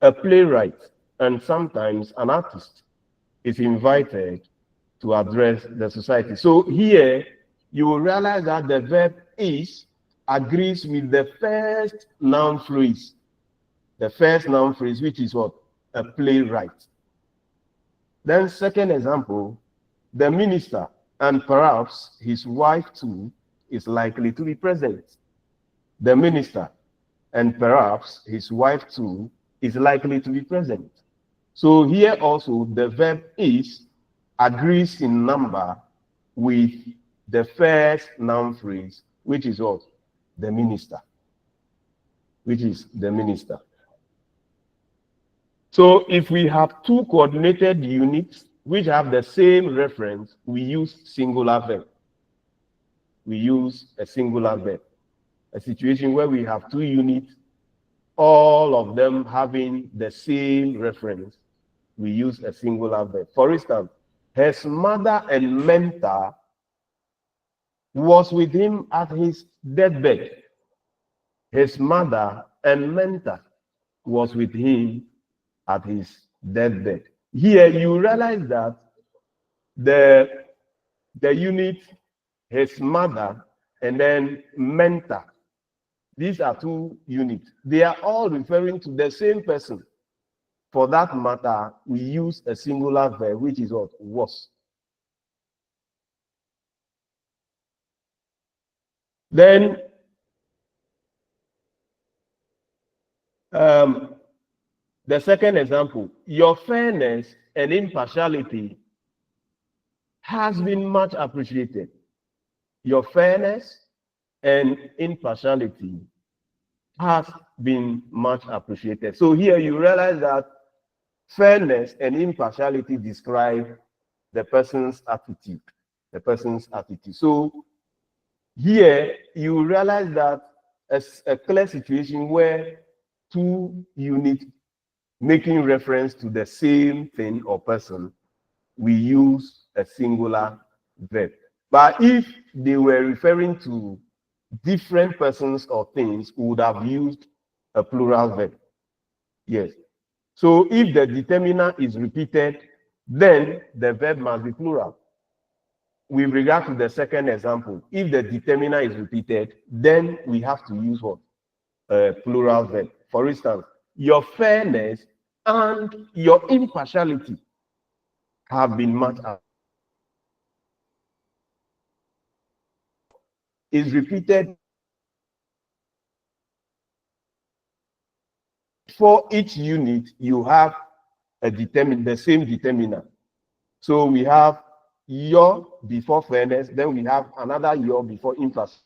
A playwright and sometimes an artist is invited to address the society. So here you will realize that the verb is agrees with the first noun phrase. The first noun phrase, which is what? A playwright. Then second example, the minister and perhaps his wife too is likely to be present. The minister and perhaps his wife too is likely to be present. So here also the verb is agrees in number with the first noun phrase, which is what? The minister. Which is the minister. So if we have two coordinated units which have the same reference, we use singular verb. We use a singular verb. A situation where we have two units, all of them having the same reference, we use a singular verb. For instance, his mother and mentor was with him at his deathbed. His mother and mentor was with him at his deathbed. Here you realize that the unit, his mother, and then mentor, these are two units. They are all referring to the same person. For that matter, we use a singular verb, which is what? Was. Then the second example, your fairness and impartiality has been much appreciated. Your fairness and impartiality has been much appreciated. So here you realize that fairness and impartiality describe the person's attitude. The person's attitude. So here you realize that a clear situation where two units making reference to the same thing or person, we use a singular verb. But if they were referring to different persons or things, we would have used a plural verb. Yes. So if the determiner is repeated, then the verb must be plural. With regard to the second example, if the determiner is repeated, then we have to use what? A plural verb. For instance, your fairness and your impartiality have been much is repeated for each unit. You have the same determiner. So we have your before fairness, then we have another your before impartiality.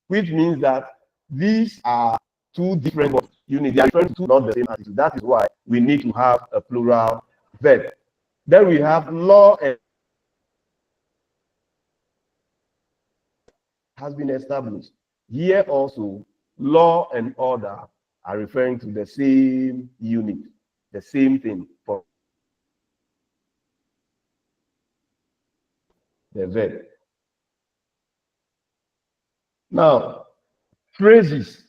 Which means that these are two different units. They are referring to not the same attitude. That is why we need to have a plural verb. Then we have law and has been established. Here also, law and order are referring to the same unit, the same thing for the verb. Now, phrases,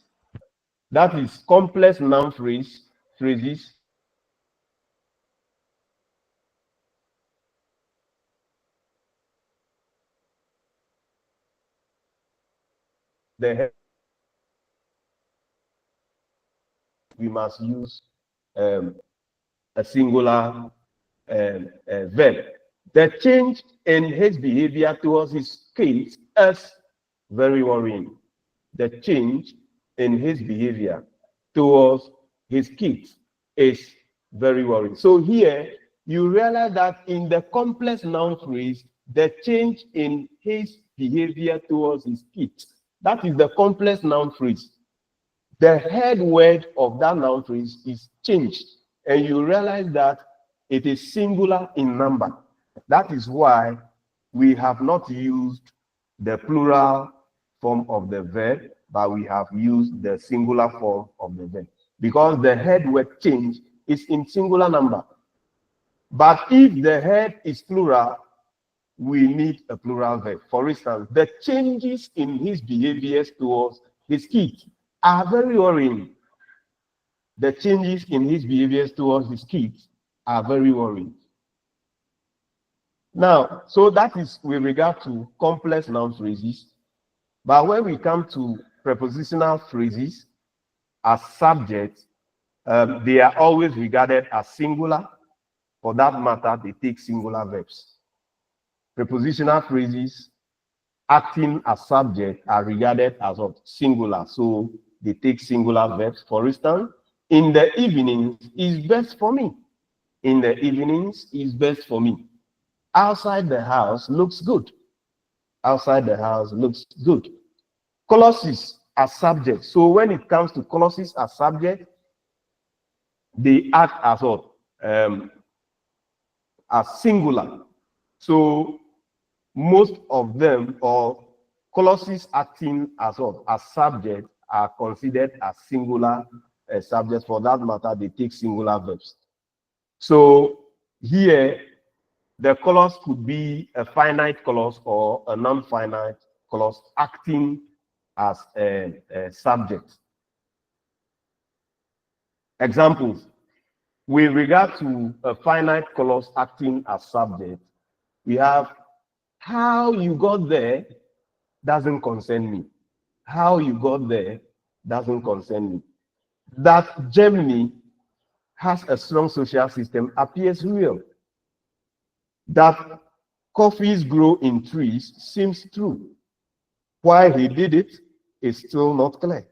that is complex noun phrases. We must use a singular verb. The change in his behavior towards his kids as very worrying. The change in his behavior towards his kids is very worrying. So here you realize that in the complex noun phrase, the change in his behavior towards his kids, that is the complex noun phrase. The head word of that noun phrase is changed, and you realize that it is singular in number. That is why we have not used the plural form of the verb, but we have used the singular form of the verb, because the head word change is in singular number. But if the head is plural, we need a plural verb. For instance, the changes in his behaviors towards his kids are very worrying. The changes in his behaviors towards his kids are very worrying. Now, so that is with regard to complex noun phrases. But when we come to prepositional phrases as subjects, they are always regarded as singular. For that matter, they take singular verbs. Prepositional phrases acting as subject are regarded as singular, so they take singular verbs. For instance, in the evenings is best for me. In the evenings is best for me. Outside the house looks good. Outside the house looks good. Clauses as subject. So when it comes to clauses as subject, they act as what? As singular. So most of them, or clauses acting as what? As subject, are considered as singular subjects. For that matter, they take singular verbs. So here, the clause could be a finite clause or a non-finite clause acting as a subject. Examples. With regard to a finite clause acting as subject, we have how you got there doesn't concern me. How you got there doesn't concern me. That Germany has a strong social system appears real. That coffees grow in trees seems true. Why he did it is still not clear.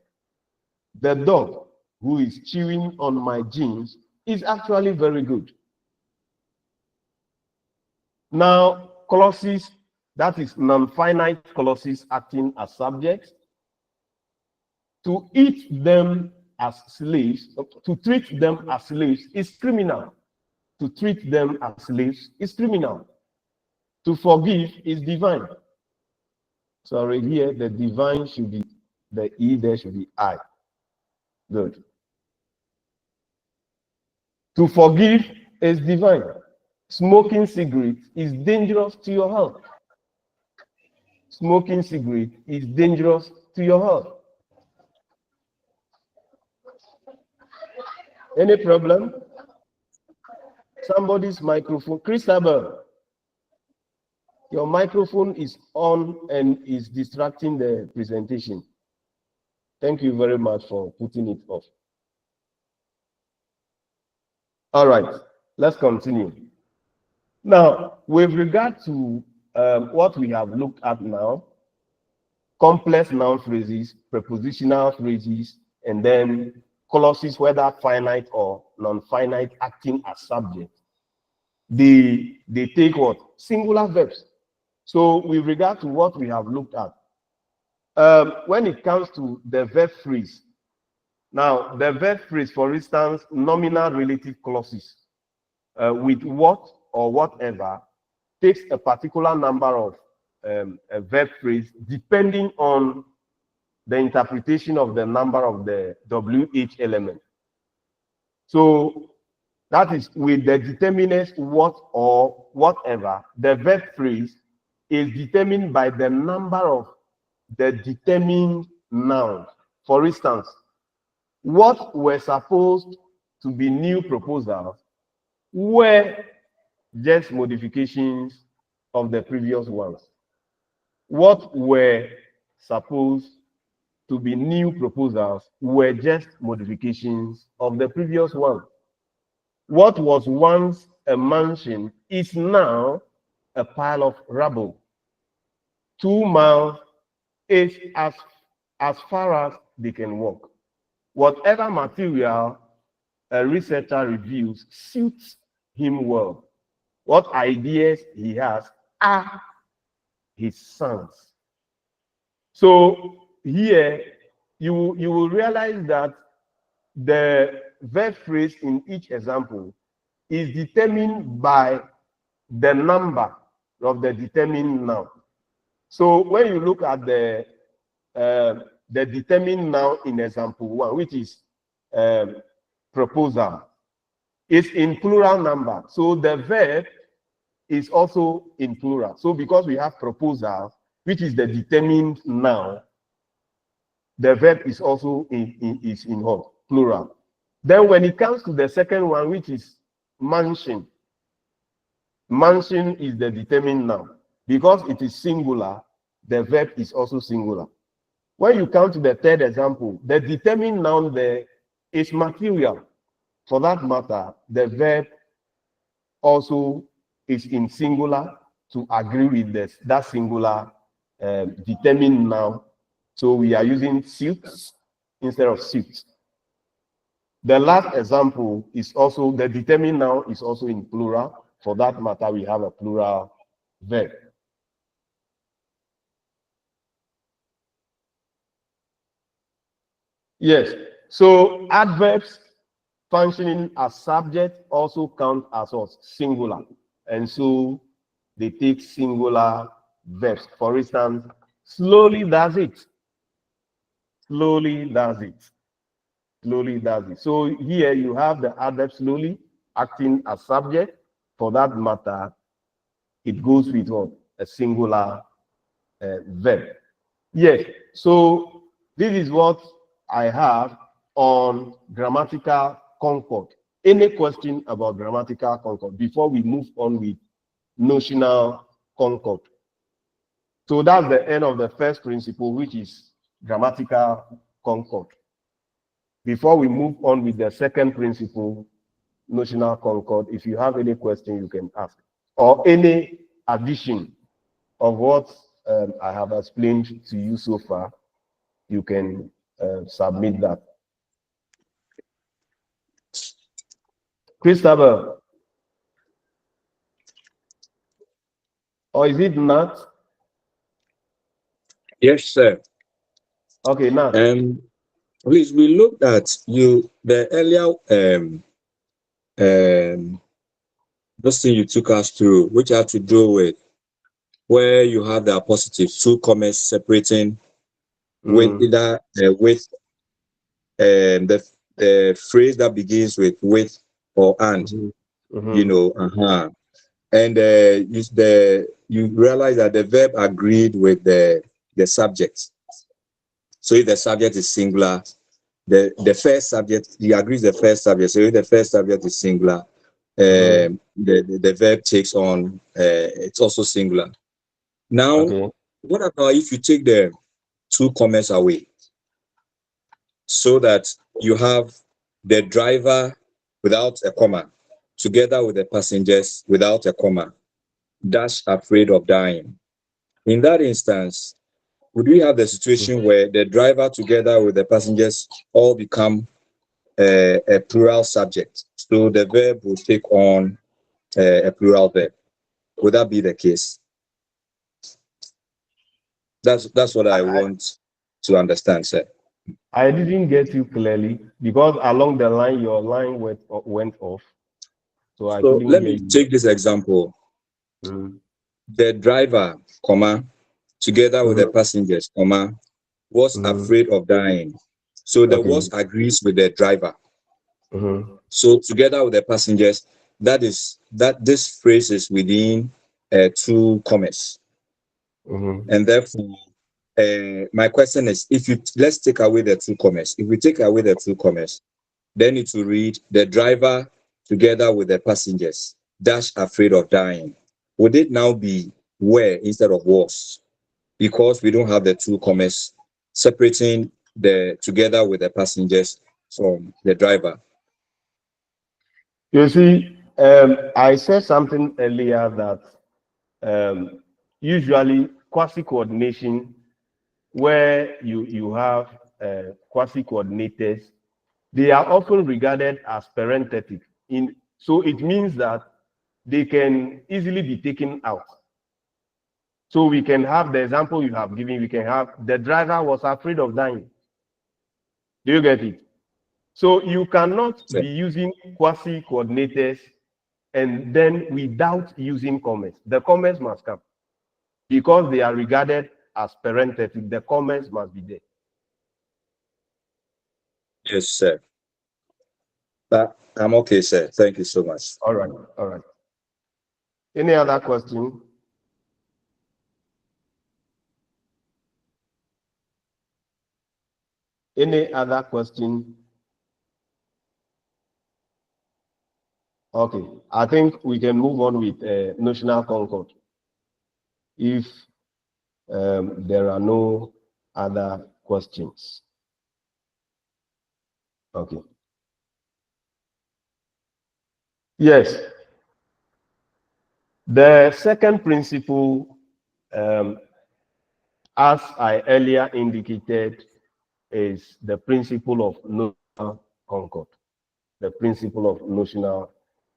The dog who is chewing on my jeans is actually very good. Now, clauses, that is non-finite clauses acting as subjects. To eat them as slaves, to treat them as slaves is criminal. To treat them as slaves is criminal. To forgive is divine. Sorry, here the divine should be the E, there should be I. Good. To forgive is divine. Smoking cigarettes is dangerous to your health. Smoking cigarette is dangerous to your health. Any problem? Somebody's microphone. Christabel, your microphone is on and is distracting the presentation. Thank you very much for putting it off. All right, let's continue. Now, with regard to what we have looked at now, complex noun phrases, prepositional phrases, and then clauses, whether finite or non-finite, acting as subject, they take what? Singular verbs. So with regard to what we have looked at, when it comes to the verb phrase, now the verb phrase, for instance, nominal relative clauses, with what or whatever, takes a particular number of a verb phrase depending on the interpretation of the number of the WH element. So that is with the determinants what or whatever, the verb phrase is determined by the number of the determined nouns. For instance, what were supposed to be new proposals were just modifications of the previous ones. What were supposed to be new proposals were just modifications of the previous one. What was once a mansion is now a pile of rubble. 2 miles is as far as they can walk. Whatever material a researcher reviews suits him well. What ideas he has are his sons. So here you will realize that the verb phrase in each example is determined by the number of the determined noun. So when you look at the determined noun in example 1, which is proposal, is in plural number. So the verb is also in plural. So because we have proposal, which is the determined noun, the verb is also in what? Plural. Then when it comes to the second one, which is mansion, mansion is the determined noun. Because it is singular, the verb is also singular. When you come to the third example, the determined noun there is material. For that matter, the verb also is in singular to agree with this, that singular determined noun. So we are using suits instead of suits. The last example is also, the determined noun is also in plural. For that matter, we have a plural verb. Yes, so adverbs functioning as subject also count as singular. And so they take singular verbs. For instance, slowly does it. Slowly does it. Slowly does it. So here you have the adverb slowly acting as subject. For that matter, it goes with what? A singular verb. Yes, so this is what I have on grammatical concord. Any question about grammatical concord before we move on with notional concord? So that's the end of the first principle, which is grammatical concord. Before we move on with the second principle, notional concord, if you have any question, you can ask, or any addition of what I have explained to you so far, you can submit that. Christopher, or is it not? Yes, sir. Okay, now. Please, we looked at the earlier this thing you took us through, which had to do with where you have the appositive, two commas separating with either with the phrase that begins with or and, you know, and you realize that the verb agreed with the subject. So if the subject is singular, the first subject, he agrees the first subject. So if the first subject is singular, the verb takes on, it's also singular. Now, what about if you take the two commas away, so that you have the driver without a comma together with the passengers without a comma, dash afraid of dying? In that instance, would we have the situation where the driver together with the passengers all become a plural subject? So the verb will take on a plural verb. Would that be the case? That's what I want to understand, sir. I didn't get you clearly because along the line, your line went off. So I couldn't let hear me you. take this example. The driver, comma, together with the passengers, comma, was afraid of dying. So the was agrees with the driver. So together with the passengers, that this phrase is within two commas. And therefore, my question is, let's take away the two commas. If we take away the two commas, then it will read the driver together with the passengers, dash afraid of dying. Would it now be were instead of was? Because we don't have the two commas separating the together with the passengers from the driver. You see, I said something earlier that usually quasi-coordination where you have quasi-coordinators, they are often regarded as parenthetic. So it means that they can easily be taken out. So we can have the example you have given, we can have the driver was afraid of dying. Do you get it? So you cannot be using quasi-coordinators and then without using commas. The commas must come. Because they are regarded as parenthetic, the commas must be there. Yes, sir. But I'm okay, sir. Thank you so much. All right, all right. Any other question? Any other question? Okay, I think we can move on with notional concord. If there are no other questions. Okay. Yes. The second principle, as I earlier indicated, is the principle of notional concord. The principle of notional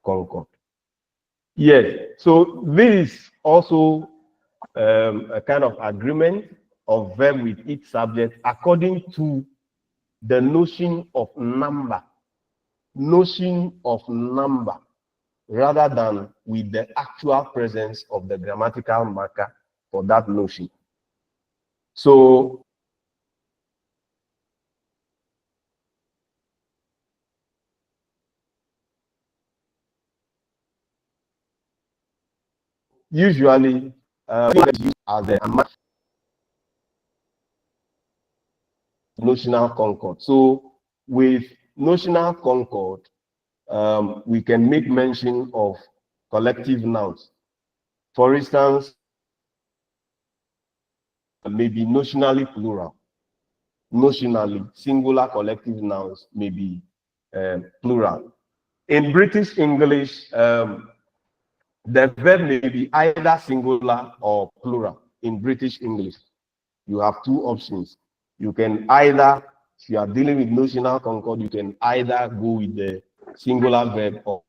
concord. Yes, so this is also a kind of agreement of verb with each subject according to the notion of number. Notion of number, rather than with the actual presence of the grammatical marker for that notion. So usually used as the notional concord. So with notional concord, we can make mention of collective nouns. For instance, maybe notionally plural. Notionally, singular collective nouns may be plural. In British English, the verb may be either singular or plural. In British English, you have two options. You can either, if you are dealing with notional concord, you can either go with the singular verb or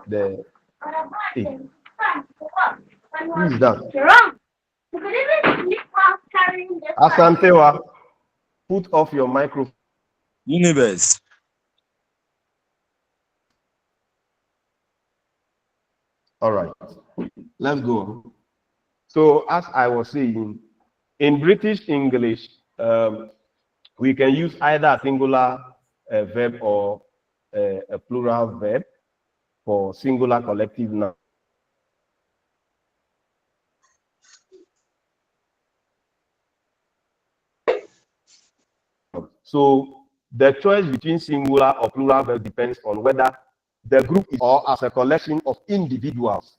the who is that? Asantewa, put off your microphone. Universe. All right, let's go. So as I was saying, in British English, we can use either a singular verb or a plural verb for singular collective noun. So the choice between singular or plural verb depends on whether the group is or as a collection of individuals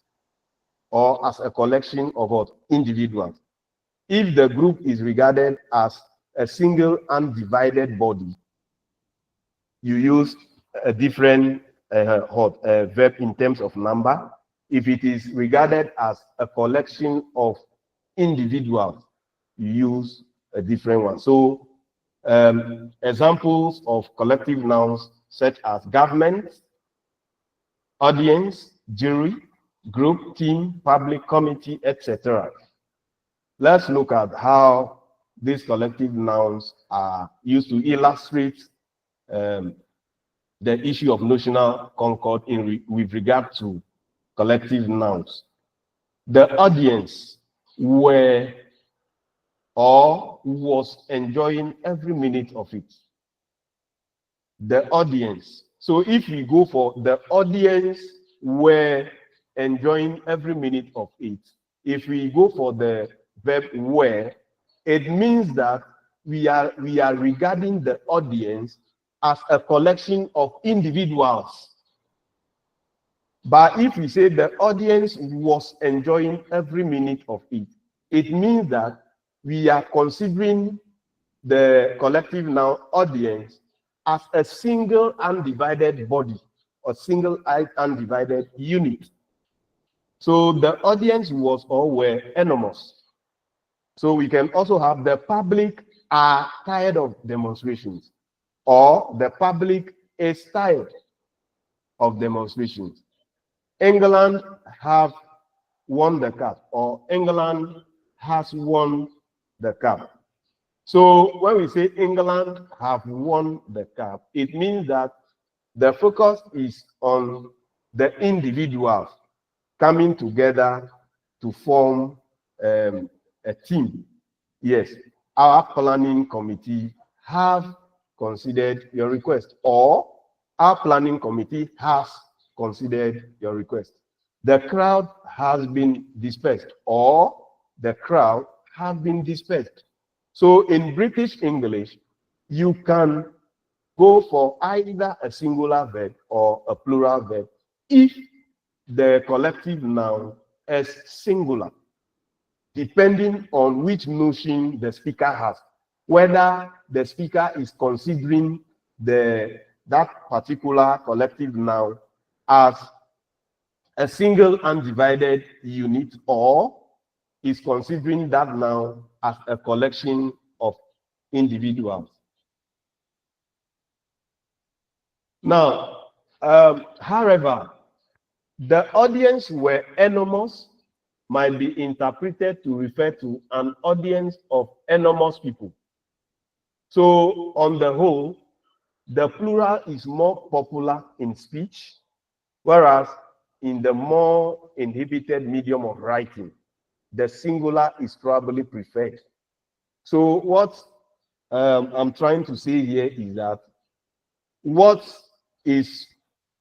or as a collection of what? Individuals. If the group is regarded as a single undivided body, you use a different verb in terms of number. If it is regarded as a collection of individuals, you use a different one. So examples of collective nouns such as government, audience, jury, group, team, public, committee, etc. Let's look at how these collective nouns are used to illustrate the issue of notional concord with regard to collective nouns. The audience were or was enjoying every minute of it. The audience. So if we go for the audience were enjoying every minute of it, if we go for the verb were, it means that we are regarding the audience as a collection of individuals. But if we say the audience was enjoying every minute of it, it means that we are considering the collective noun audience as a single undivided body or single undivided unit. So the audience was or were anonymous. So we can also have the public are tired of demonstrations, or the public is tired of demonstrations. England have won the cup, or England has won the cup. So when we say England have won the cup, it means that the focus is on the individuals coming together to form a team. Yes, our planning committee have considered your request, or our planning committee has considered your request. The crowd has been dispersed, or the crowd have been dispersed. So in British English, you can go for either a singular verb or a plural verb if the collective noun is singular, depending on which notion the speaker has, whether the speaker is considering that particular collective noun as a single undivided unit, or is considering that noun as a collection of individuals. Now, however, the audience were anonymous might be interpreted to refer to an audience of anonymous people. So, on the whole, the plural is more popular in speech, whereas in the more inhibited medium of writing, the singular is probably preferred. So, what I'm trying to say here is that what is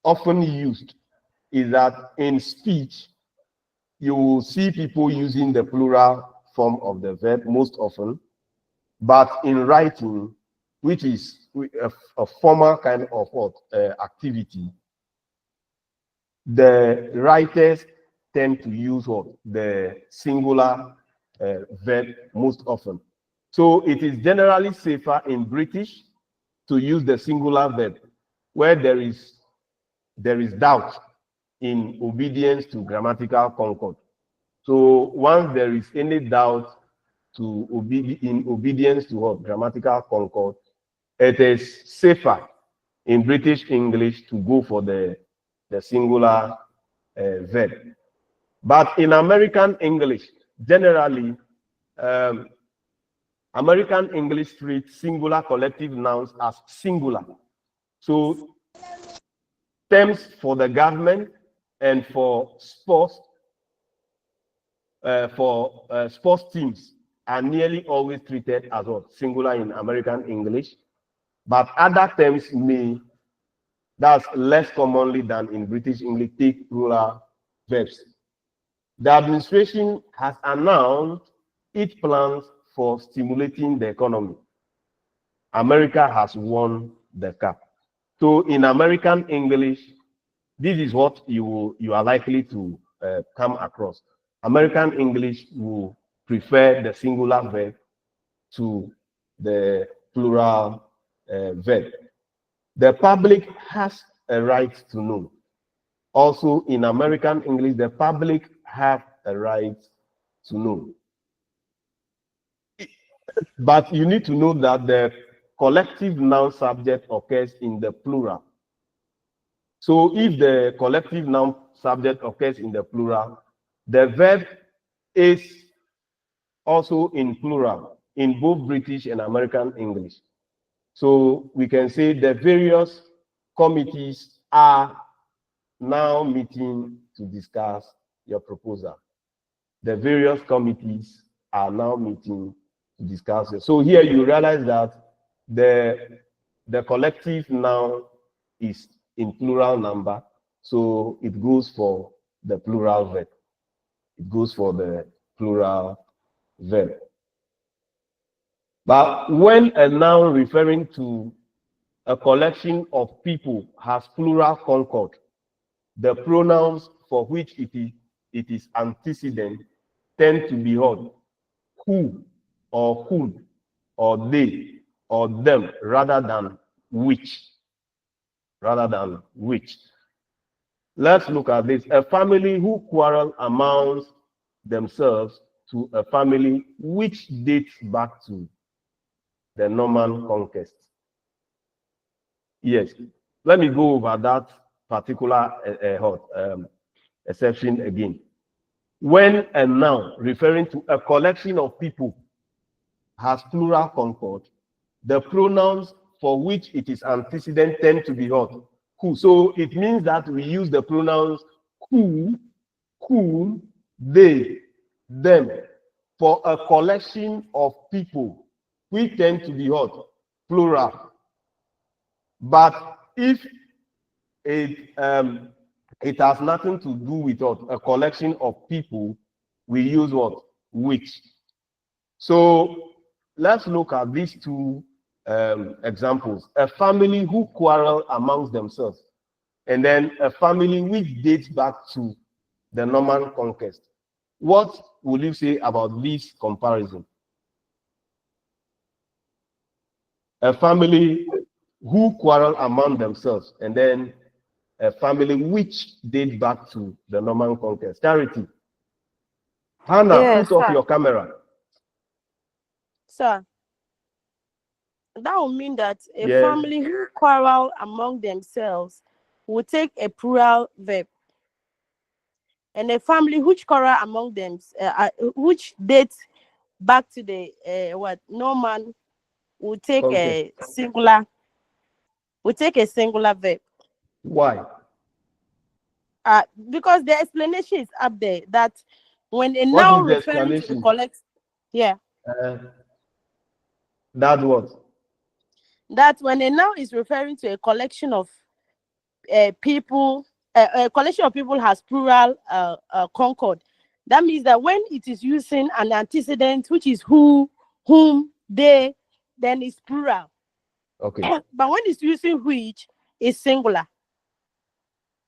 often used is that in speech, you will see people using the plural form of the verb most often, but in writing, which is a formal kind of activity, the writers tend to use the singular verb most often. So it is generally safer in British to use the singular verb where there is doubt in obedience to grammatical concord. So once there is any doubt in obedience to what grammatical concord, it is safer in British English to go for the singular verb. But in American English, generally, American English treats singular collective nouns as singular. So terms for the government and for sports teams are nearly always treated as singular in American English, but other terms that's less commonly than in British English, take plural verbs. The administration has announced its plans for stimulating the economy. America has won the cup. So in American English, this is what you are likely to come across. American English will prefer the singular verb to the plural verb. The public has a right to know. Also, in American English, the public have a right to know. But you need to know that the collective noun subject occurs in the plural. So if the collective noun subject occurs in the plural, the verb is also in plural in both British and American English. So we can say the various committees are now meeting to discuss your proposal. The various committees are now meeting to discuss it. So here you realize that the collective noun is in plural number, so it goes for the plural verb. It goes for the plural verb. But when a noun referring to a collection of people has plural concord, the pronouns for which it is antecedent tend to be heard who or whom or they or them rather than which. Let's look at this. A family who quarrel amongst themselves to a family which dates back to the Norman conquest. Yes, let me go over that particular exception again. When a noun referring to a collection of people has plural concord, the pronouns for which it is antecedent tend to be what? Who. So it means that we use the pronouns who, whom, they, them for a collection of people which tend to be what? Plural. But if it has nothing to do with what? A collection of people, we use what? Which. So let's look at these two examples. A family who quarrel amongst themselves, and then a family which dates back to the Norman conquest. What would you say about this comparison? A family who quarrel among themselves, and then a family which date back to the Norman conquest. Charity. Hannah, Yes, put off sir. your camera. Sir, that would mean that a Yes. family who quarrel among themselves will take a plural verb, and a family which quarrel among them, which dates back to the Norman, will take a singular. Will take a singular verb. Why? Because the explanation is up there that when a What noun is the referring to a explanation? collect, yeah, That what? that when a noun is referring to a collection of people, a collection of people has plural concord. That means that when it is using an antecedent, which is who, whom, they, then it's plural. Okay. But when it's using which, it's singular.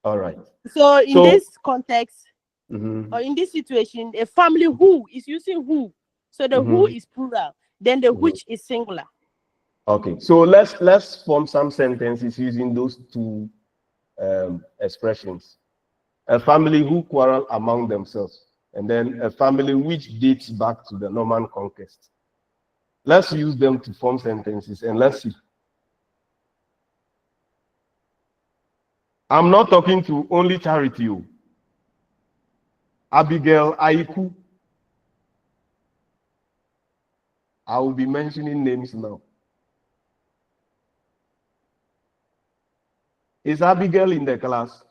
All right. So in this context, or in this situation, a family who is using who. So the who is plural, then the which is singular. Okay. So let's form some sentences using those two expressions. A family who quarrel among themselves, and then a family which dates back to the Norman conquest. Let's use them to form sentences, and let's see. I'm not talking to only Charity. Abigail Aiku. I will be mentioning names now. Is Abigail in the class?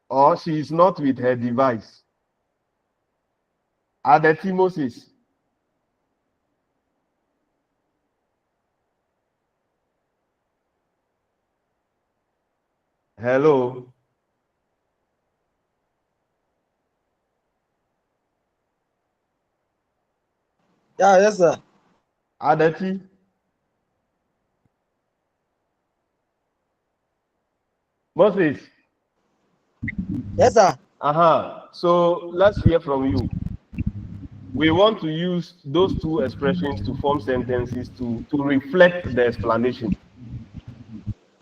Or she is not with her device? Adeti Moses. Hello. Yeah, yes, sir. Adeti. Moses. Yes, sir. So let's hear from you. We want to use those two expressions to form sentences to reflect the explanation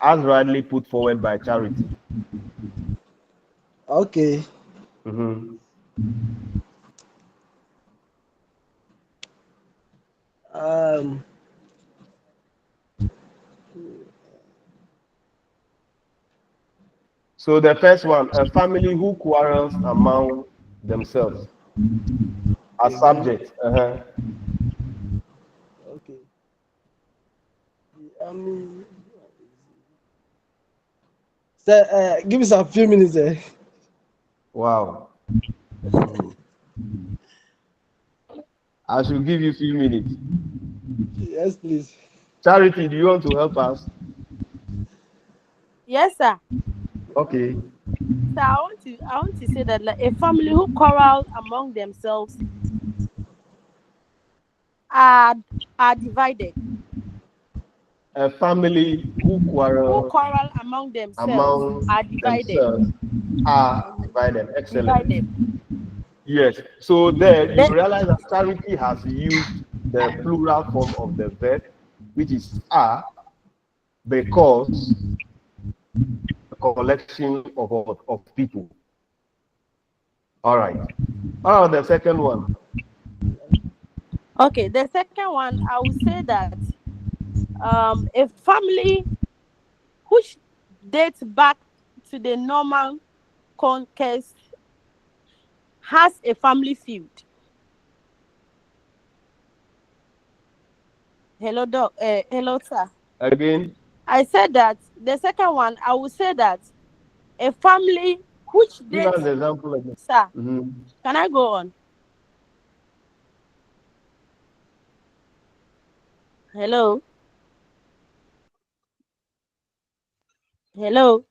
as rightly put forward by Charity. Okay. So the first one, a family who quarrels among themselves. A subject. Okay. Sir, give us a few minutes. Wow. I should give you a few minutes. Yes, please. Charity, do you want to help us? Yes, sir. Okay. So I want to say that like, a family who quarrel among themselves are divided. A family who quarrel among themselves are divided. Excellent. Divided. Yes. So there you realize that Charity has used the plural form of the verb, which is are, because a collection of people. All right. Oh, the second one. Okay, the second one, I would say that a family which dates back to the Norman conquest has a family feud. Hello, doc. Hello, sir. Again. I said that the second one, I would say that a family which Give dates. us an example again. Sir, Mm-hmm. can I go on? Hello. Hello.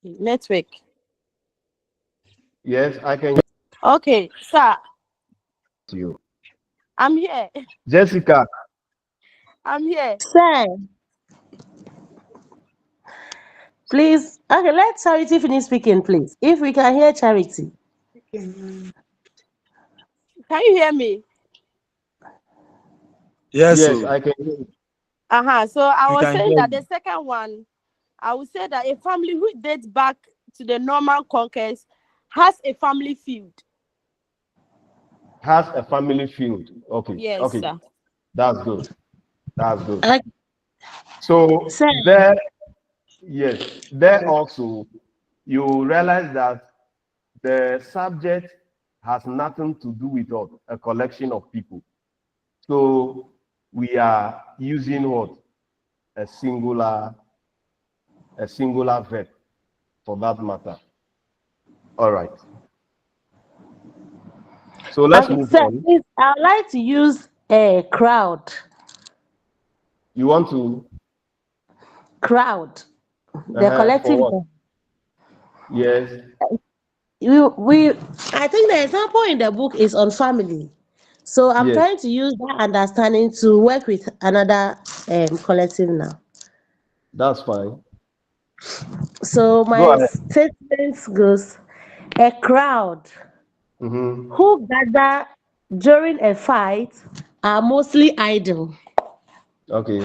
Network. Yes, I can. Okay, sir. You. I'm here. Jessica. I'm here. Sir, please, okay, let Charity finish speaking, please. If we can hear Charity. Can you hear me? Yes, Yes, sir. I can hear you. So I We was can saying hear that you. the second one, I would say that a family who dates back to the Norman conquest has a family feud. Has a family feud. Okay. Yes, Okay. sir. That's good. That's good. Okay. So Sir, there, yes, there also you realize that the subject has nothing to do with what? A collection of people. So we are using what? A singular verb for that matter. All right. So let's okay, move sir, on. please, I'd like to use a crowd. You want to Crowd. The for collective. what? Yes. I think the example in the book is on family. So I'm Yes. trying to use that understanding to work with another collective now. That's fine. So Go my ahead. statement goes: a crowd Mm-hmm. who gather during a fight are mostly idle. Okay.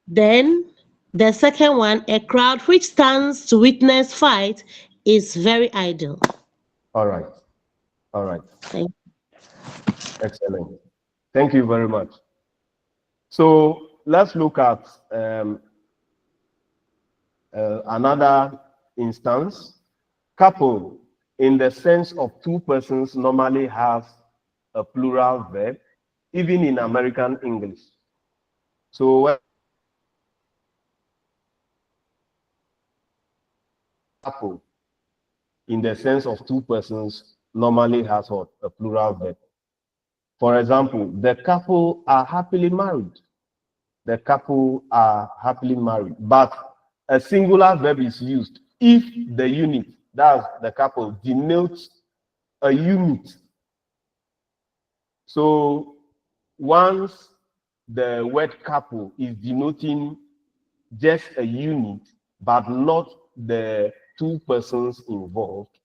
Then the second one, a crowd which stands to witness fight is very idle. All right. All right. Thank Excellent. Thank you very much. So let's look at another instance. Couple, in the sense of two persons, normally has a plural verb, even in American English. So when couple, in the sense of two persons, normally has what? A plural verb. For example, the couple are happily married. The couple are happily married. But a singular verb is used if the unit, that's the couple, denotes a unit. So once the word couple is denoting just a unit, but not the two persons involved,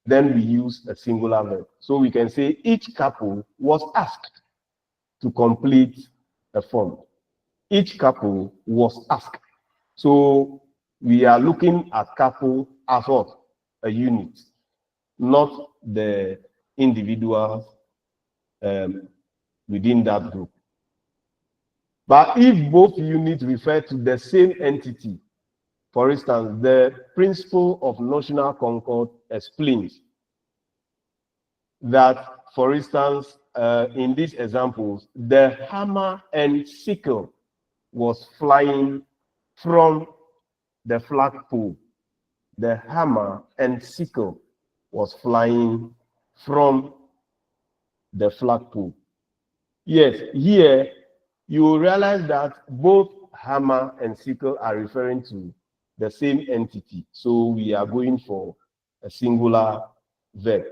then we use a singular verb. So we can say each couple was asked to complete a form. Each couple was asked. So we are looking at couple as what? A unit, not the individuals within that group. But if both units refer to the same entity, for instance, the principle of notional concord explains that, for instance, in these examples, the hammer and sickle was flying from the flagpole. The hammer and sickle was flying from the flagpole. Yes, here you will realize that both hammer and sickle are referring to the same entity. So we are going for a singular verb.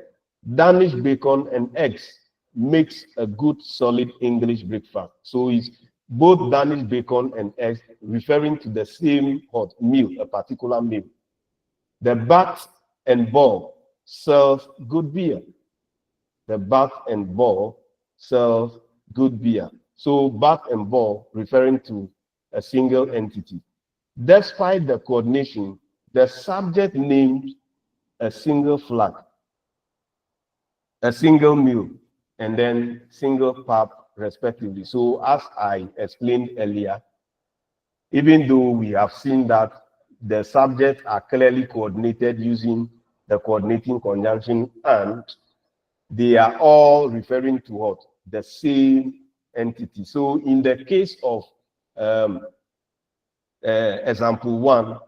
Danish bacon and eggs makes a good solid English breakfast. So it's both Danish bacon and eggs referring to the same hot meal, a particular meal. The bat and ball sells good beer. The bat and ball sells good beer. So bat and ball referring to a single entity. Despite the coordination, the subject named a single flag, a single meal, and then single pub respectively. So as I explained earlier, even though we have seen that the subjects are clearly coordinated using the coordinating conjunction and, they are all referring to what? The same entity. So in the case of example 1,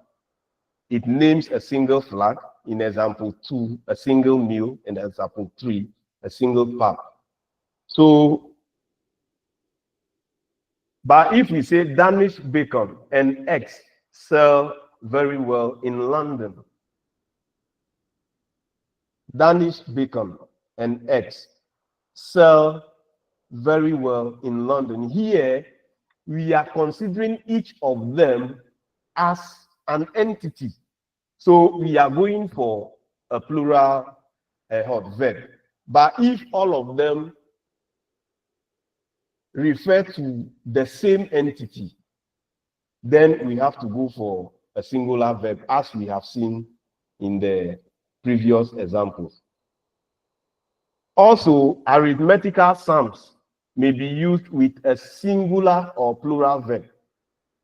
it names a single flag. In example 2, a single meal. In example 3, a single pub. So, but if we say Danish bacon and eggs sell very well in London, Danish bacon and eggs sell very well in London. Here, we are considering each of them as an entity. So we are going for a plural verb. But if all of them refer to the same entity, then we have to go for a singular verb, as we have seen in the previous examples. Also, arithmetical sums may be used with a singular or plural verb.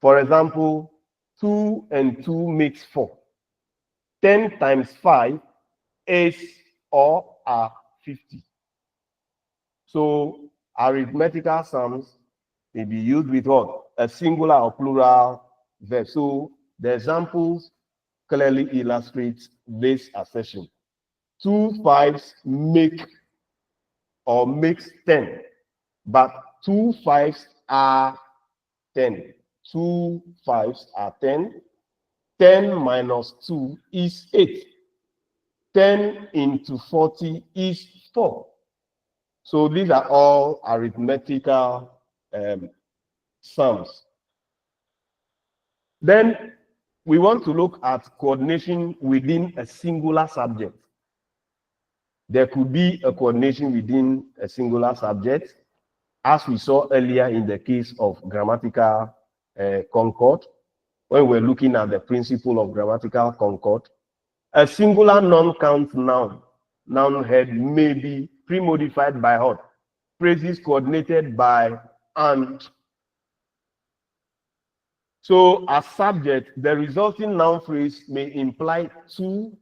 For example, 2 and 2 makes 4. 10 times 5 is or are 50. So arithmetical sums may be used with what? A singular or plural verb. So the examples clearly illustrate this assertion. 2 5s make or makes 10, but 2 5s are 10. 2 5s are 10. 10 minus 2 is 8. 10 into 40 is 4. So these are all arithmetical sums. Then we want to look at coordination within a singular subject. There could be a coordination within a singular subject, as we saw earlier in the case of grammatical concord, when we're looking at the principle of grammatical concord. A singular non-count noun head may be pre-modified by what? Phrases coordinated by and. So as subject, the resulting noun phrase may imply 2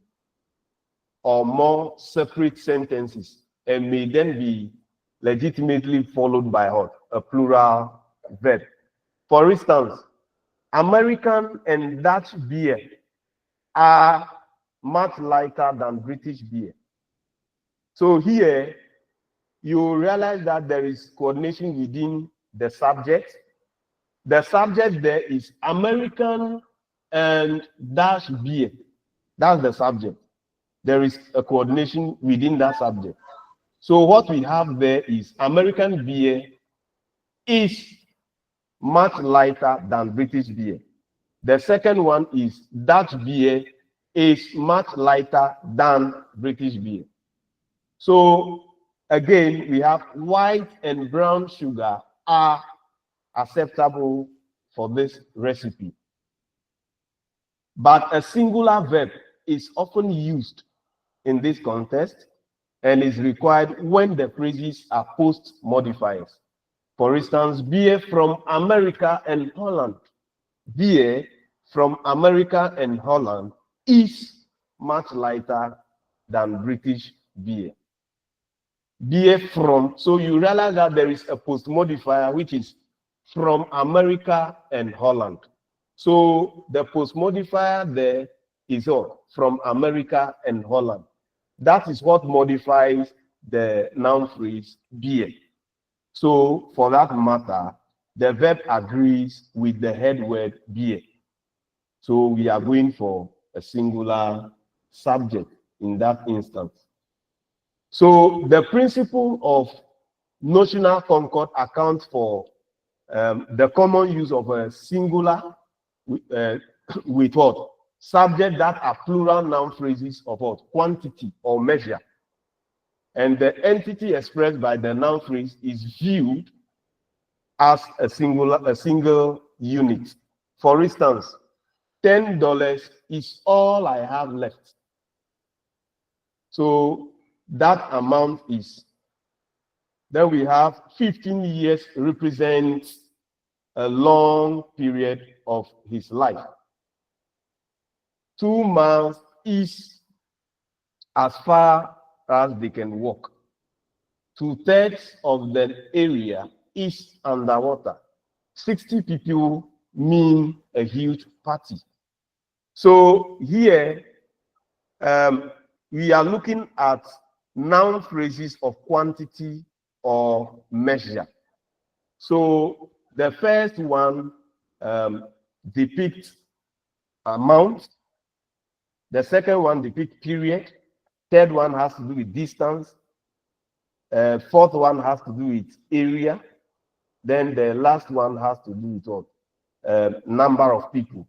or more separate sentences and may then be legitimately followed by what? A plural verb. For instance, American and Dutch beer are much lighter than British beer. So here, you realize that there is coordination within the subject. The subject there is American and Dutch beer. That's the subject. There is a coordination within that subject. So what we have there is American beer is much lighter than British beer. The second one is Dutch beer is much lighter than British beer. So again, we have white and brown sugar are acceptable for this recipe. But a singular verb is often used in this context and is required when the phrases are post modifiers. For instance, beer from America and Holland. Beer from America and Holland is much lighter than British beer. Beer from, so you realize that there is a post modifier which is from America and Holland. So the post modifier there is what? From America and Holland. That is what modifies the noun phrase beer. So for that matter, the verb agrees with the head word beer. So we are going for a singular subject in that instance. So the principle of notional concord accounts for the common use of a singular with what? Subject that are plural noun phrases of what? Quantity or measure. And the entity expressed by the noun phrase is viewed as a single unit. For instance, $10 is all I have left. So that amount is, then we have 15 years represents a long period of his life. 2 miles is as far as they can walk. 2/3 of the area is underwater. 60 people mean a huge party. So here, we are looking at noun phrases of quantity or measure. So the first one depicts amount. The second one depicts period. Third one has to do with distance. Fourth one has to do with area. Then the last one has to do with what? Number of people.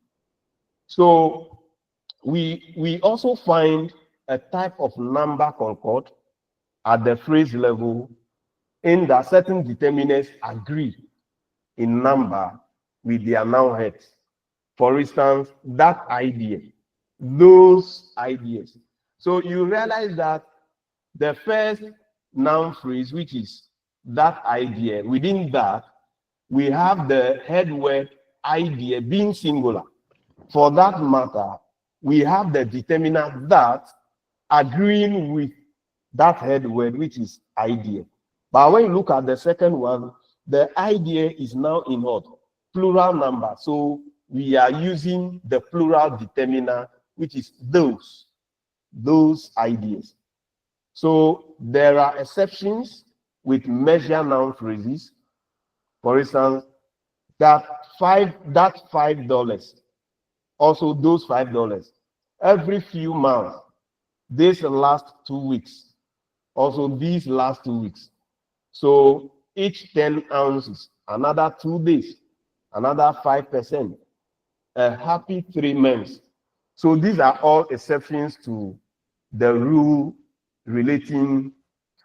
So we also find a type of number concord at the phrase level in that certain determinants agree in number with their noun heads. For instance, that idea, those ideas. So you realize that the first noun phrase, which is that idea, within that, we have the head word idea being singular. For that matter, we have the determinant that agreeing with that head word, which is idea. But when you look at the second one, the idea is now in what? Plural number. So we are using the plural determiner, which is those ideas. So there are exceptions with measure noun phrases. For instance, that $5, also those $5. Every few months, this last 2 weeks, also these last 2 weeks. So each 10 ounces, another 2 days, another 5%, a happy 3 months. So these are all exceptions to the rule relating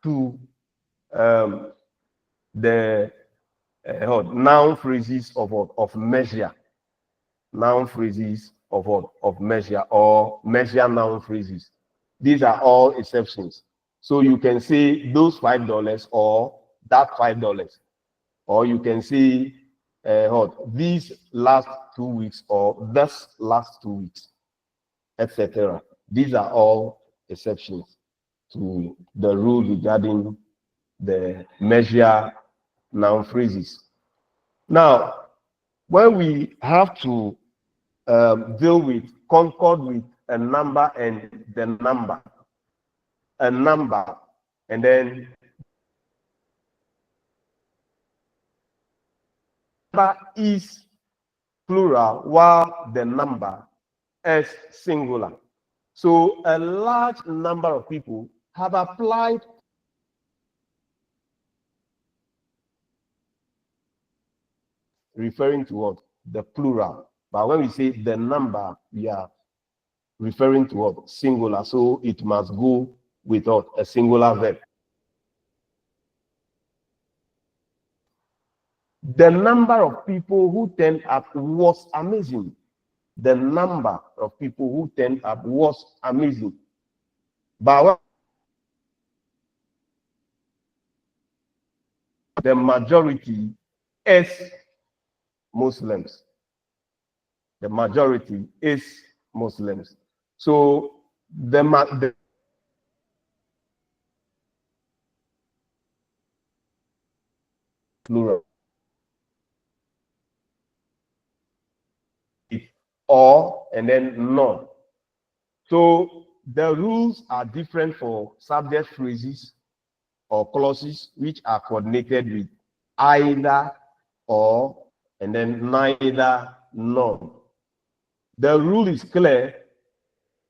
to the noun phrases of measure. Noun phrases of measure or measure noun phrases. These are all exceptions. So you can say those $5 or that $5, or you can say these last 2 weeks or this last 2 weeks, etc. These are all exceptions to the rule regarding the measure noun phrases. Now, when we have to deal with, concord with a number and the number, a number, and then number is plural while the number is singular. So a large number of people have applied referring to what? The plural. But when we say the number, we are referring to what? Singular. So it must go with what? A singular verb. The number of people who turned up was amazing. The number of people who turned up was amazing. But the majority is Muslims. The majority is Muslims. So the plural. Or and then none. So the rules are different for subject phrases or clauses which are coordinated with either or and then neither none. The rule is clear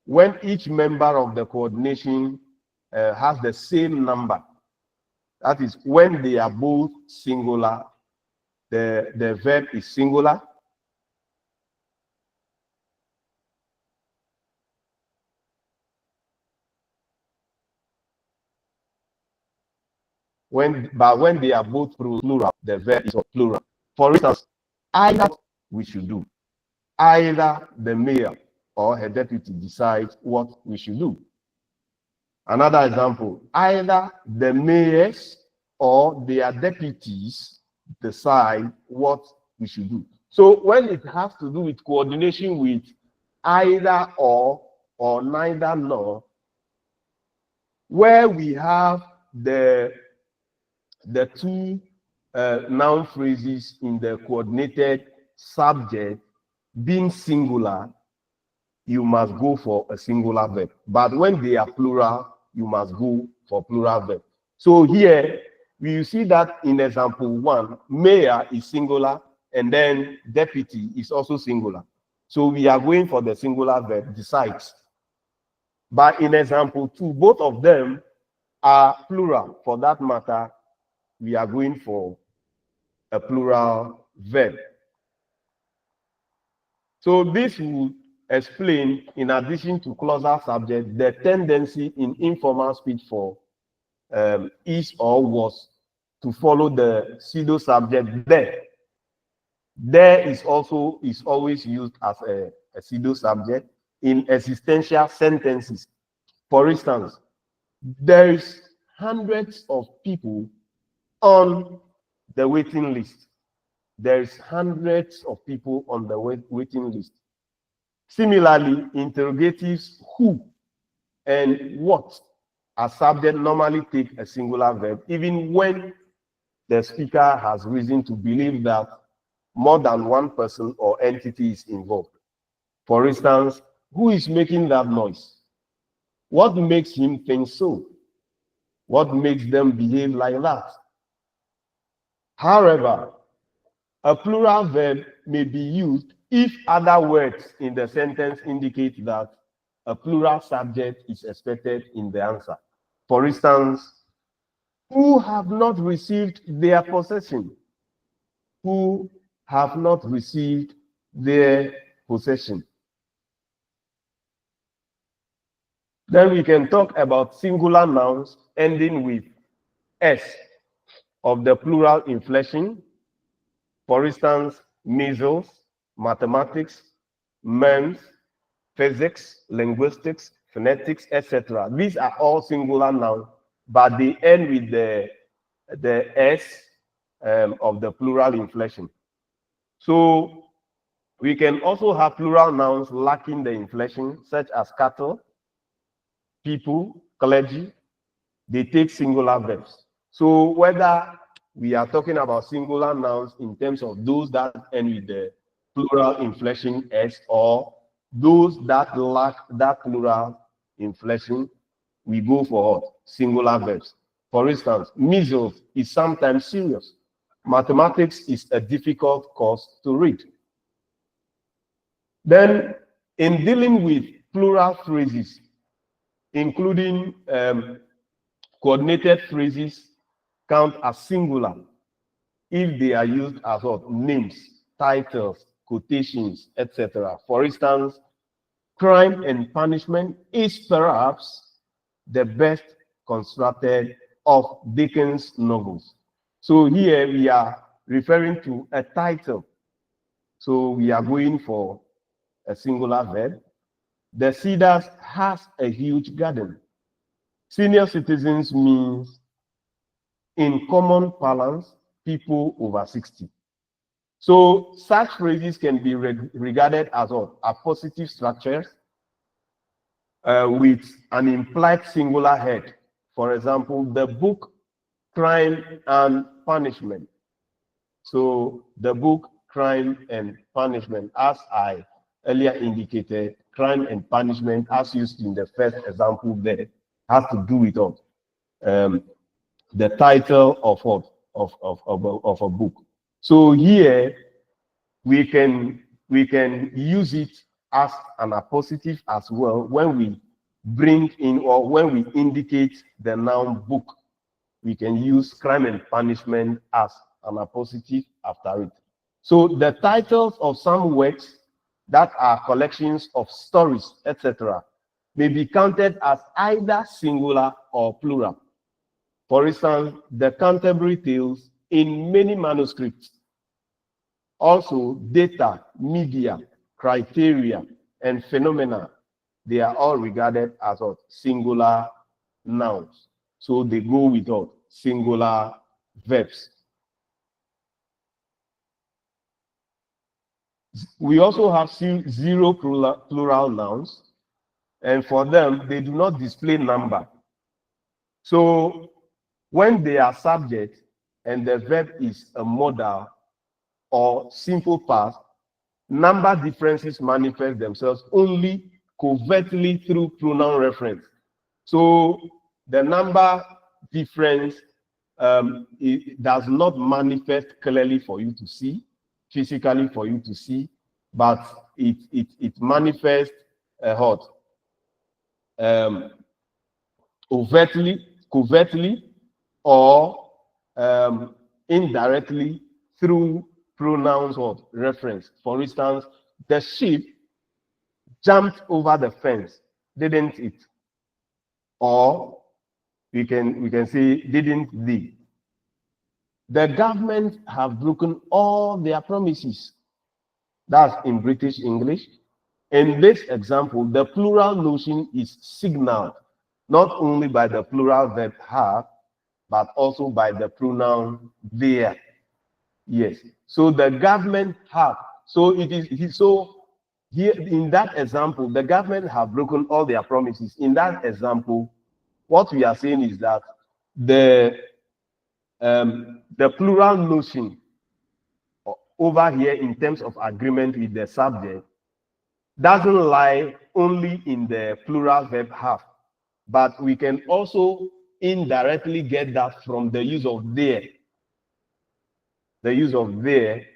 when each member of the coordination has the same number. That is, when they are both singular, the verb is singular. But when they are both plural, the verb is plural. For instance, either we should do, either the mayor or her deputy decides what we should do. Another example, either the mayors or their deputies decide what we should do. So when it has to do with coordination with either or neither nor, where we have the two noun phrases in the coordinated subject being singular, you must go for a singular verb. But when they are plural, you must go for plural verb. So here we see that in example 1, mayor is singular and then deputy is also singular. So we are going for the singular verb, decides. But in example 2, both of them are plural. For that matter, we are going for a plural verb. So this will explain, in addition to clausal subject, the tendency in informal speech for is or was to follow the pseudo subject there. There is always used as a pseudo subject in existential sentences. For instance, there is hundreds of people on the waiting list. There is hundreds of people on the waiting list. Similarly, interrogatives who and what as subject normally take a singular verb, even when the speaker has reason to believe that more than one person or entity is involved. For instance, who is making that noise? What makes him think so? What makes them behave like that? However, a plural verb may be used if other words in the sentence indicate that a plural subject is expected in the answer. For instance, who have not received their possession? Who have not received their possession? Then we can talk about singular nouns ending with S of the plural inflection. For instance, measles, mathematics, MEMS, physics, linguistics, phonetics, etc. These are all singular nouns, but they end with the S of the plural inflection. So we can also have plural nouns lacking the inflection, such as cattle, people, clergy. They take singular verbs. So whether we are talking about singular nouns in terms of those that end with the plural inflection S, or those that lack that plural inflection, we go for singular verbs. For instance, measles is sometimes serious. Mathematics is a difficult course to read. Then, in dealing with plural phrases, including coordinated phrases, count as singular if they are used as what? Names, titles, quotations, etc. For instance, crime and punishment is perhaps the best constructed of Dickens' novels. So here we are referring to a title. So we are going for a singular verb. The Cedars has a huge garden. Senior citizens means, in common parlance, people over 60. So such phrases can be regarded as appositive structures with an implied singular head. For example, the book Crime and Punishment. So the book Crime and Punishment, as I earlier indicated, crime and punishment, as used in the first example there, has to do with the title of a book. So here we can use it as an appositive as well when we bring in or when we indicate the noun book. We can use crime and punishment as an appositive after it. So the titles of some works that are collections of stories, etc., may be counted as either singular or plural. For instance, the Canterbury Tales in many manuscripts Also, data, media, criteria, and phenomena, they are all regarded as what? Singular nouns. So they go with what? Singular verbs. We also have zero plural nouns, and for them, they do not display number. So when they are subject and the verb is a modal or simple past, number differences manifest themselves only covertly through pronoun reference. So the number difference it does not manifest clearly for you to see, physically for you to see, but it manifests overtly, covertly, or indirectly through pronouns of reference. For instance, the sheep jumped over the fence, didn't it? Or we can say, didn't they? The government have broken all their promises. That's in British English. In this example, the plural notion is signaled not only by the plural verb have, but also by the pronoun there. Yes. So the government have. So it is so here in that example, the government have broken all their promises. In that example, what we are saying is that the plural notion over here in terms of agreement with the subject doesn't lie only in the plural verb have, but we can also indirectly get that from the use of there. The use of there,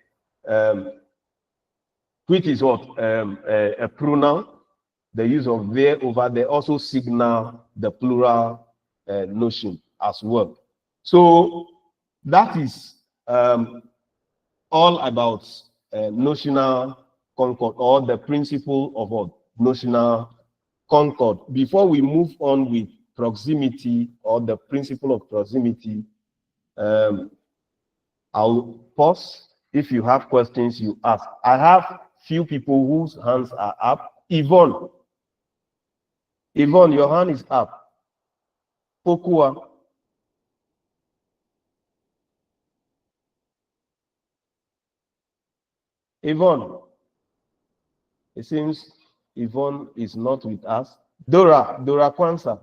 which is what? A pronoun. The use of there over there also signal the plural notion as well. So that is all about notional concord, or the principle of what? Notional concord. Before we move on with proximity, or the principle of proximity, I'll pause. If you have questions, you ask. I have few people whose hands are up. Yvonne, your hand is up. Pokua. Yvonne. It seems Yvonne is not with us. Dora Kwanzaa.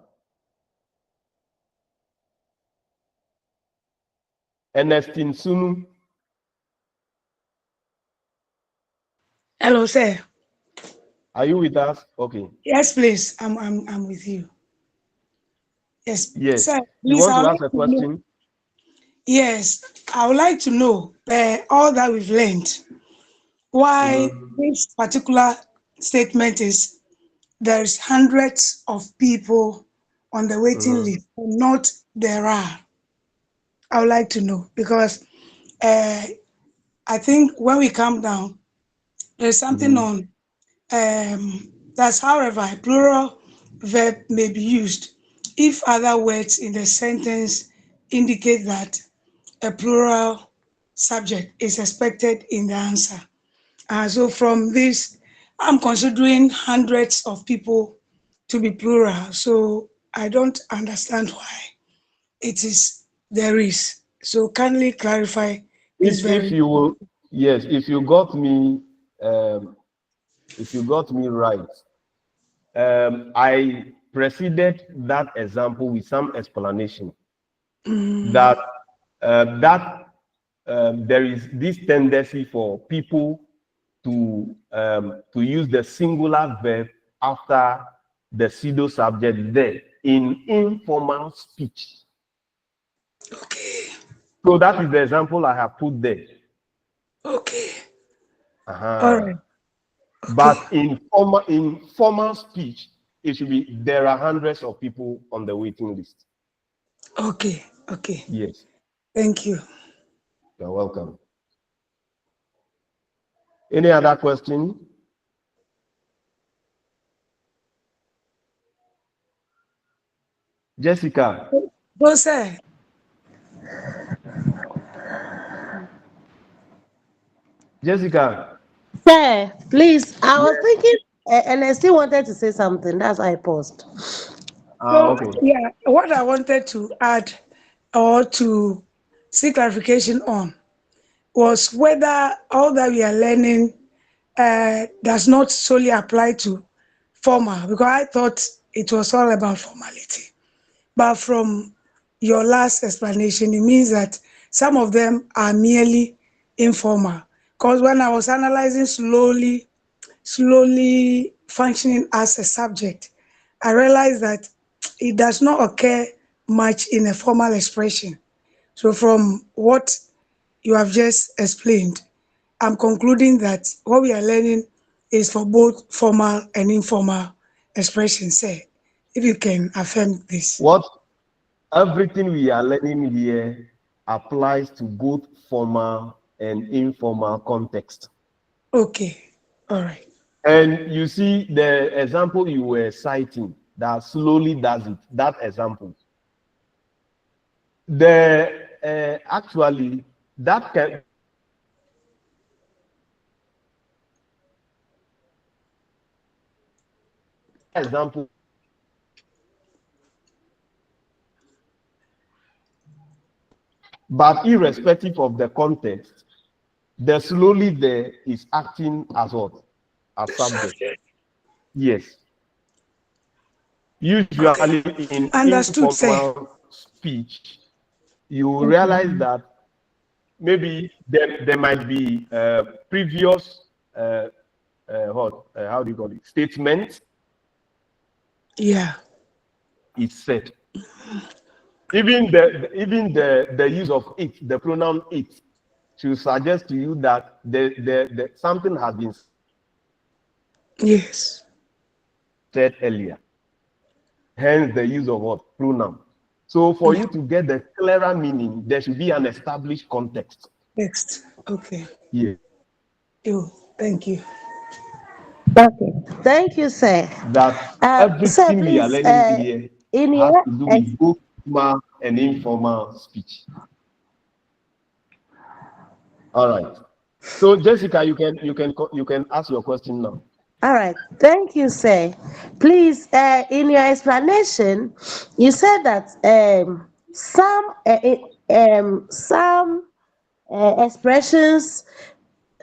Ernestine Sunu. Hello, sir. Are you with us? Okay. Yes, please. I'm with you. Yes. Yes. Sir, You please, want to ask a question? Yes, I would like to know all that we've learned. Why this particular statement is there's hundreds of people on the waiting list, not there are. I would like to know, because I think when we come down, there's something on that's however a plural verb may be used if other words in the sentence indicate that a plural subject is expected in the answer. So from this, I'm considering hundreds of people to be plural. So I don't understand why it is there is. So kindly clarify this If you will, yes, if you got me right, I preceded that example with some explanation that there is this tendency for people to use the singular verb after the pseudo subject there in informal speech. Okay. So that is the example I have put there. Okay. All right. Okay. But in formal speech, it should be there are hundreds of people on the waiting list. Okay. Okay. Yes. Thank you. You're welcome. Any other question? Jessica. Go, sir. Jessica. Sir, please. I was thinking, and I still wanted to say something. That's why I paused. Ah, So, okay. yeah, what I wanted to add or to seek clarification on was whether all that we are learning does not solely apply to formal, because I thought it was all about formality. But from your last explanation, it means that some of them are merely informal. Because when I was analyzing slowly functioning as a subject, I realized that it does not occur much in a formal expression. So from what you have just explained, I'm concluding that what we are learning is for both formal and informal expressions. Say, if you can affirm this. What everything we are learning here applies to both formal and informal context. Okay, all right. And you see the example you were citing that slowly does it, that example. Actually, that can example but irrespective of the context, the slowly there is acting as what? As subject. Yes. Usually in Understood, sir. informal speech, you will realize that maybe there might be previous how do you call it, statement. Yeah. It's said. Even the use of it, the pronoun it, should suggest to you that the something has been said earlier. Hence the use of what? Pronoun. So for you to get the clearer meaning, there should be an established context. Next. Okay. Yeah. Thank you. Okay. Thank you, sir. That everything Sir, we are please, learning here in has your to do with both formal and informal speech. All right. So Jessica, you can ask your question now. all right. Thank you, sir. Please, in your explanation, you said that some expressions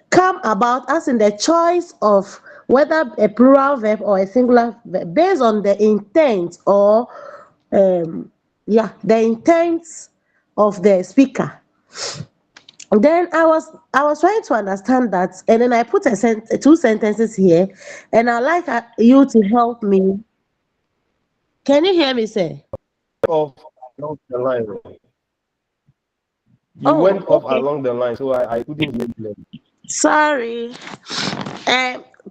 come about as in the choice of whether a plural verb or a singular verb based on the intent or the intent of the speaker. Then I was trying to understand that, and then I put two sentences here, and I'd like you to help me. Can you hear me, sir? Off along the line. You Oh, went off okay. along the line, so I couldn't hear you. Sorry.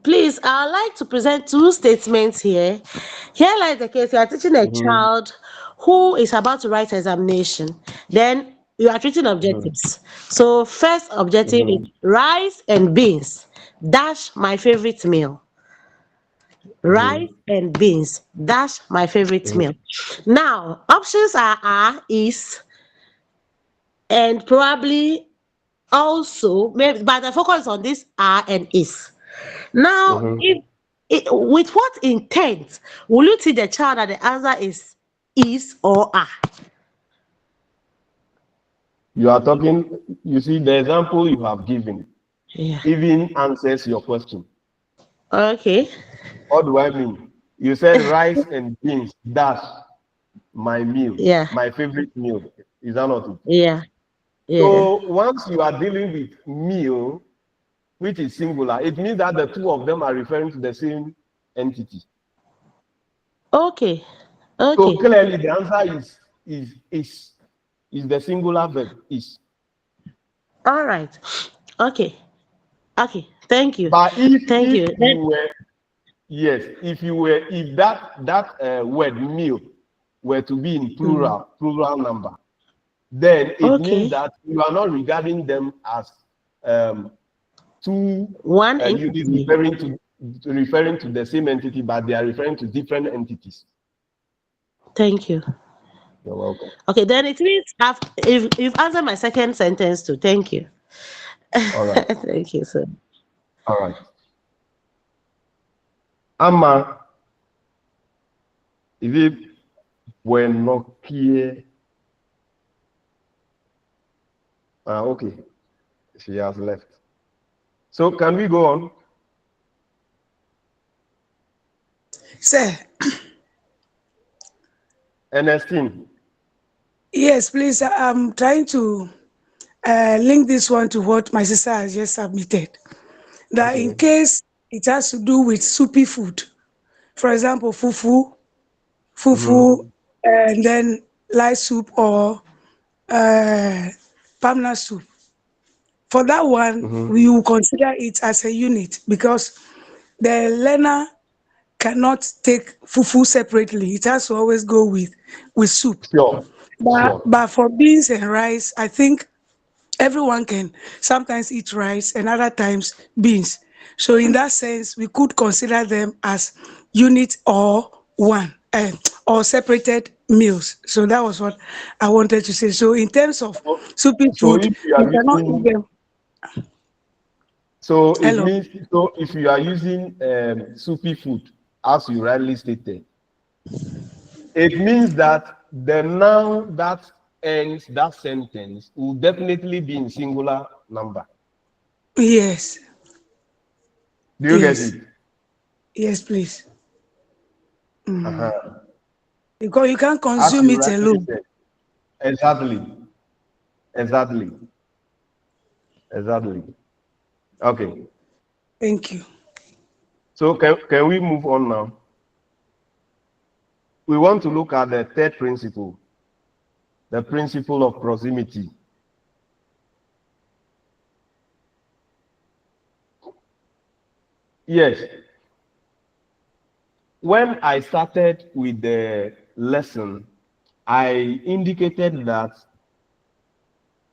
Please, I'd like to present two statements here. Here lies the case: you are teaching a child who is about to write examination. Then you are treating objectives. So first objective is rice and beans. Dash my favorite meal. Rice and beans. Dash my favorite meal. Now options are is, and probably also maybe, but the focus on this are and is. Now, with what intent will you teach the child that the answer is or are? You are talking, you see, the example you have given even answers your question. Okay. What do I mean? You said rice and beans, dash my meal, my favorite meal. Is that not it? Yeah. So once you are dealing with meal, which is singular, it means that the two of them are referring to the same entity. Okay. So clearly the answer is the singular verb is. All right. Okay. Thank you. But if that word meal were to be in plural number, then it means that you are not regarding them as two units referring to the same entity, but they are referring to different entities. Thank you. You're welcome. Okay, then it means if you've answered my second sentence too. Thank you. All right. Thank you, sir. All right. Ama, if it were not clear, okay, she has left. So can we go on? Sir. Ernestine. Yes, please. I'm trying to link this one to what my sister has just submitted. That in case it has to do with soupy food, for example, fufu, and then light soup or permanent soup. For that one, we will consider it as a unit because the learner cannot take fufu separately. It has to always go with soup. Sure. But for beans and rice, I think everyone can sometimes eat rice and other times beans. So in that sense, we could consider them as unit or one or separated meals. So that was what I wanted to say. So in terms of soupy food, you cannot eat them. So it means, so if you are using soupy food, as you rightly stated, it means that the noun that ends that sentence will definitely be in singular number. Yes. Do you get it? Yes, please. Because you can't As consume you it rightly alone. said. Exactly. Okay. Thank you. So can we move on now? We want to look at the third principle, the principle of proximity. Yes. When I started with the lesson, I indicated that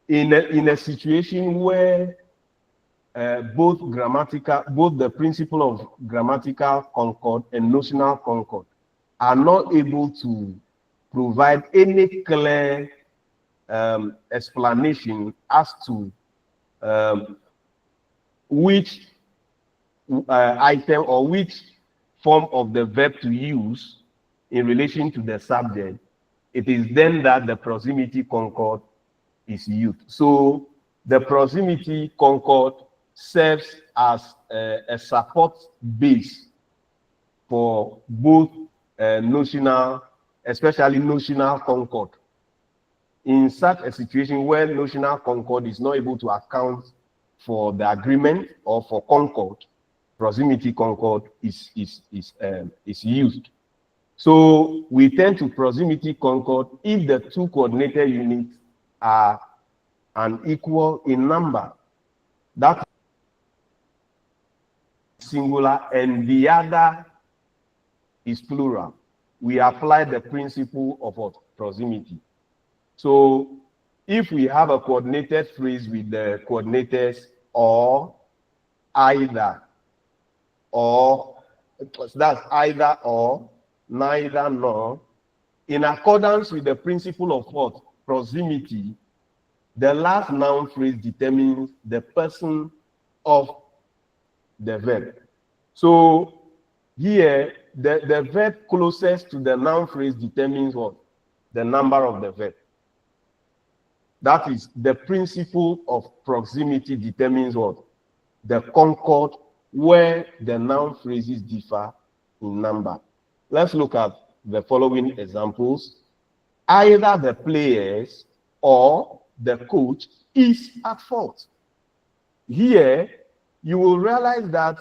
in a situation where both the principle of grammatical concord and notional concord are not able to provide any clear explanation as to which item or which form of the verb to use in relation to the subject, it is then that the proximity concord is used. So the proximity concord serves as a support base for both notional, especially notional concord. In such a situation where notional concord is not able to account for the agreement or for concord, proximity concord is used. So we tend to proximity concord if the two coordinated units are unequal in number. That is singular and the other is plural. We apply the principle of proximity. So if we have a coordinated phrase with the coordinators or either, or that's either or, neither nor, in accordance with the principle of what? Proximity, the last noun phrase determines the person of the verb. So here, the verb closest to the noun phrase determines what? The number of the verb. That is, the principle of proximity determines what? The concord where the noun phrases differ in number. Let's look at the following examples. Either the players or the coach is at fault. Here, you will realize that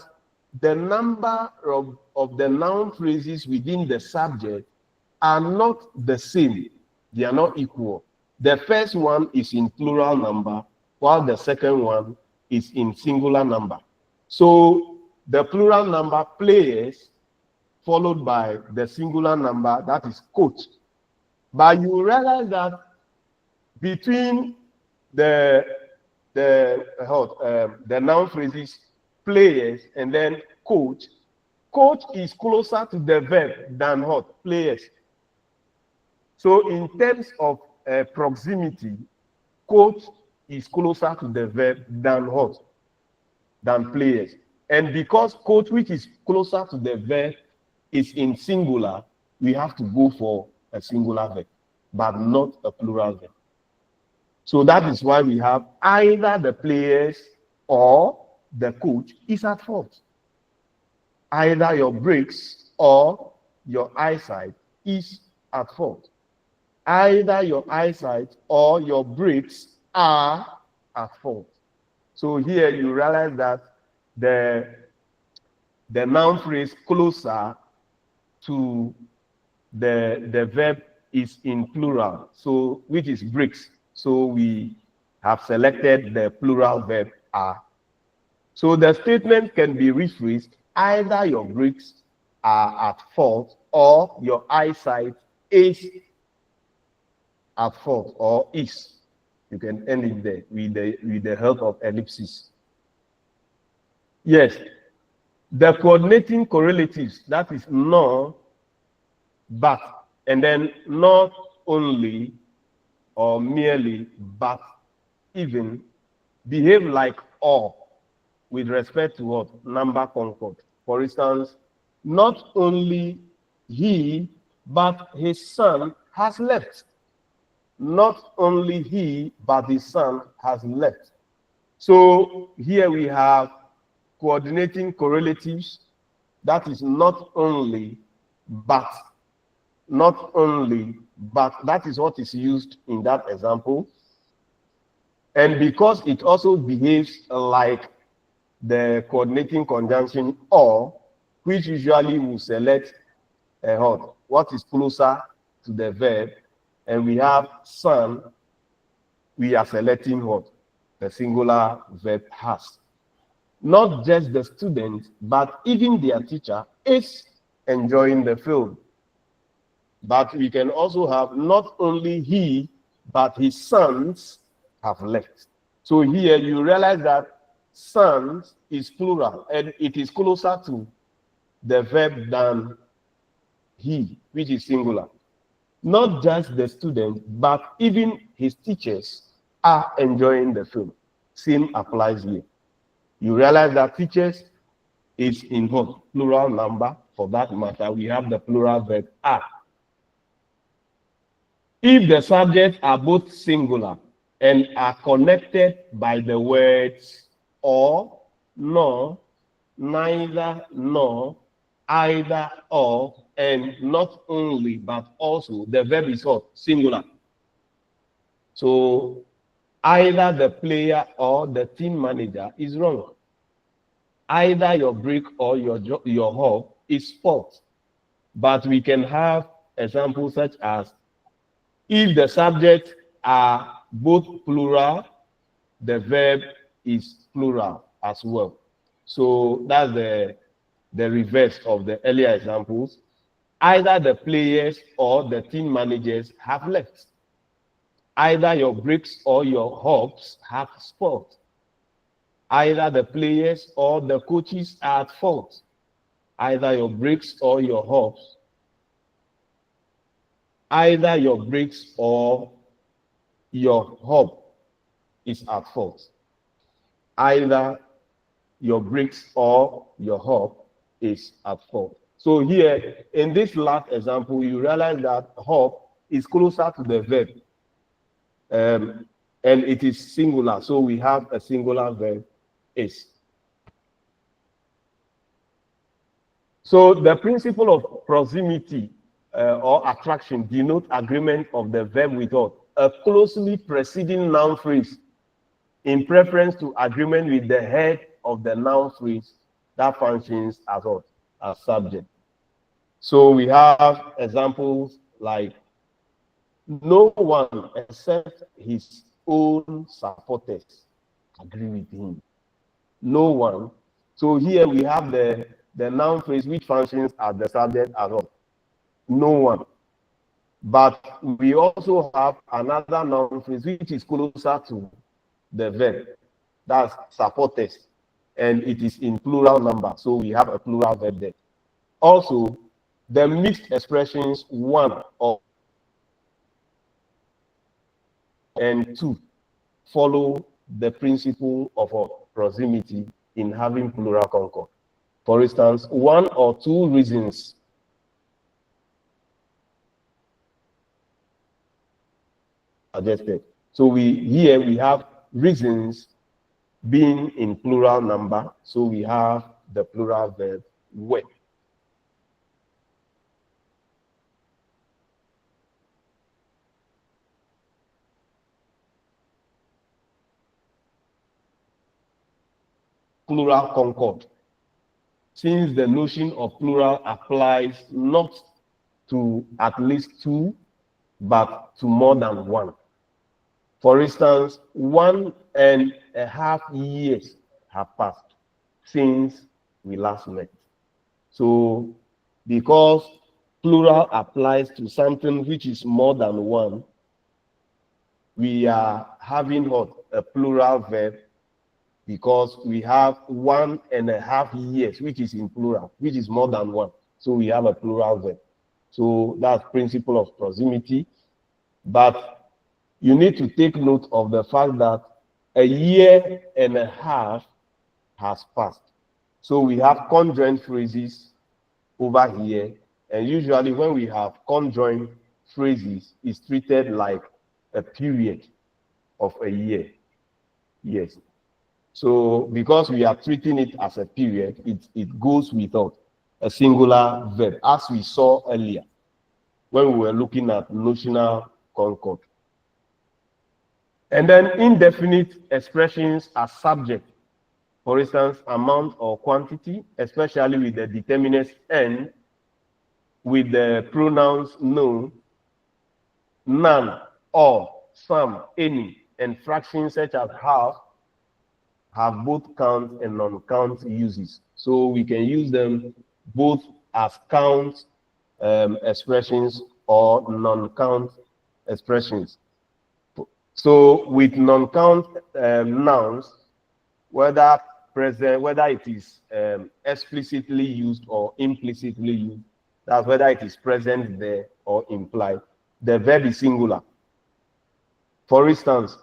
the number of the noun phrases within the subject are not the same. They are not equal. The first one is in plural number, while the second one is in singular number. So the plural number players, followed by the singular number, that is coach. But you realize that between the noun phrases players and then coach is closer to the verb than what? Players. So in terms of proximity, coach is closer to the verb than what? Than players. And because coach, which is closer to the verb, is in singular, we have to go for a singular verb, but not a plural verb. So that is why we have either the players or the coach is at fault. Either your brakes or your eyesight is at fault. Either your eyesight or your brakes are at fault. So here you realize that the noun phrase closer to the verb is in plural, so which is bricks. So we have selected the plural verb are. So the statement can be rephrased: either your bricks are at fault or your eyesight is at fault or is. You can end it there with the help of ellipses. Yes, the coordinating correlatives, that is no, but, and then not only or merely, but even, behave like or with respect to what? Number concord. For instance, not only he, but his son has left. Not only he, but his son has left. So here we have coordinating correlatives. That is not only, but. Not only, but that is what is used in that example. And because it also behaves like the coordinating conjunction or, which usually will select what is closer to the verb, and we have son, we are selecting what? The singular verb has. Not just the student, but even their teacher is enjoying the film. But we can also have not only he, but his sons have left. So here you realize that sons is plural, and it is closer to the verb than he, which is singular. Not just the student, but even his teachers are enjoying the film. Same applies here. You realize that teachers is in what? Plural number. For that matter, we have the plural verb are. If the subjects are both singular and are connected by the words or, nor, neither, nor, either, or, and not only, but also, the verb is what? Singular. So either the player or the team manager is wrong. Either your brick or your hub is false. But we can have examples such as, if the subjects are both plural, the verb is plural as well. So that's the reverse of the earlier examples. Either the players or the team managers have left. Either your bricks or your hubs have spoiled. Either the players or the coaches are at fault. Either your bricks or your hubs. Either your bricks or your hub is at fault. Either your bricks or your hub is at fault. So here, in this last example, you realize that hub is closer to the verb. And it is singular. So we have a singular verb is. So the principle of proximity or attraction denote agreement of the verb with what? A closely preceding noun phrase in preference to agreement with the head of the noun phrase that functions as what? As subject. So we have examples like, no one except his own supporters agree with him. No one. So here we have the noun phrase which functions as the subject as well. No one. But we also have another noun phrase which is closer to the verb. That's supporters. And it is in plural number. So we have a plural verb there. Also, the mixed expressions one or and two follow the principle of proximity in having plural concord. For instance, one or two reasons suggested. So here we have reasons being in plural number. So we have the plural verb were. Plural concord, since the notion of plural applies not to at least two, but to more than one. For instance, 1.5 years have passed since we last met. So because plural applies to something which is more than one, we are having what? A plural verb, because we have 1.5 years, which is in plural, which is more than one. So we have a plural verb. So that's principle of proximity. But you need to take note of the fact that 1.5 years has passed. So we have conjoined phrases over here. And usually when we have conjoined phrases, it's treated like a period of a year. Yes. So because we are treating it as a period, it goes without a singular verb, as we saw earlier when we were looking at notional concord. And then indefinite expressions are subject. For instance, amount or quantity, especially with the determinate n, with the pronouns no, none, all, some, any, and fractions such as half have both count and non-count uses. So we can use them both as count expressions or non-count expressions. So with non-count nouns, whether it is explicitly used or implicitly used, that's whether it is present there or implied, the verb is singular. For instance,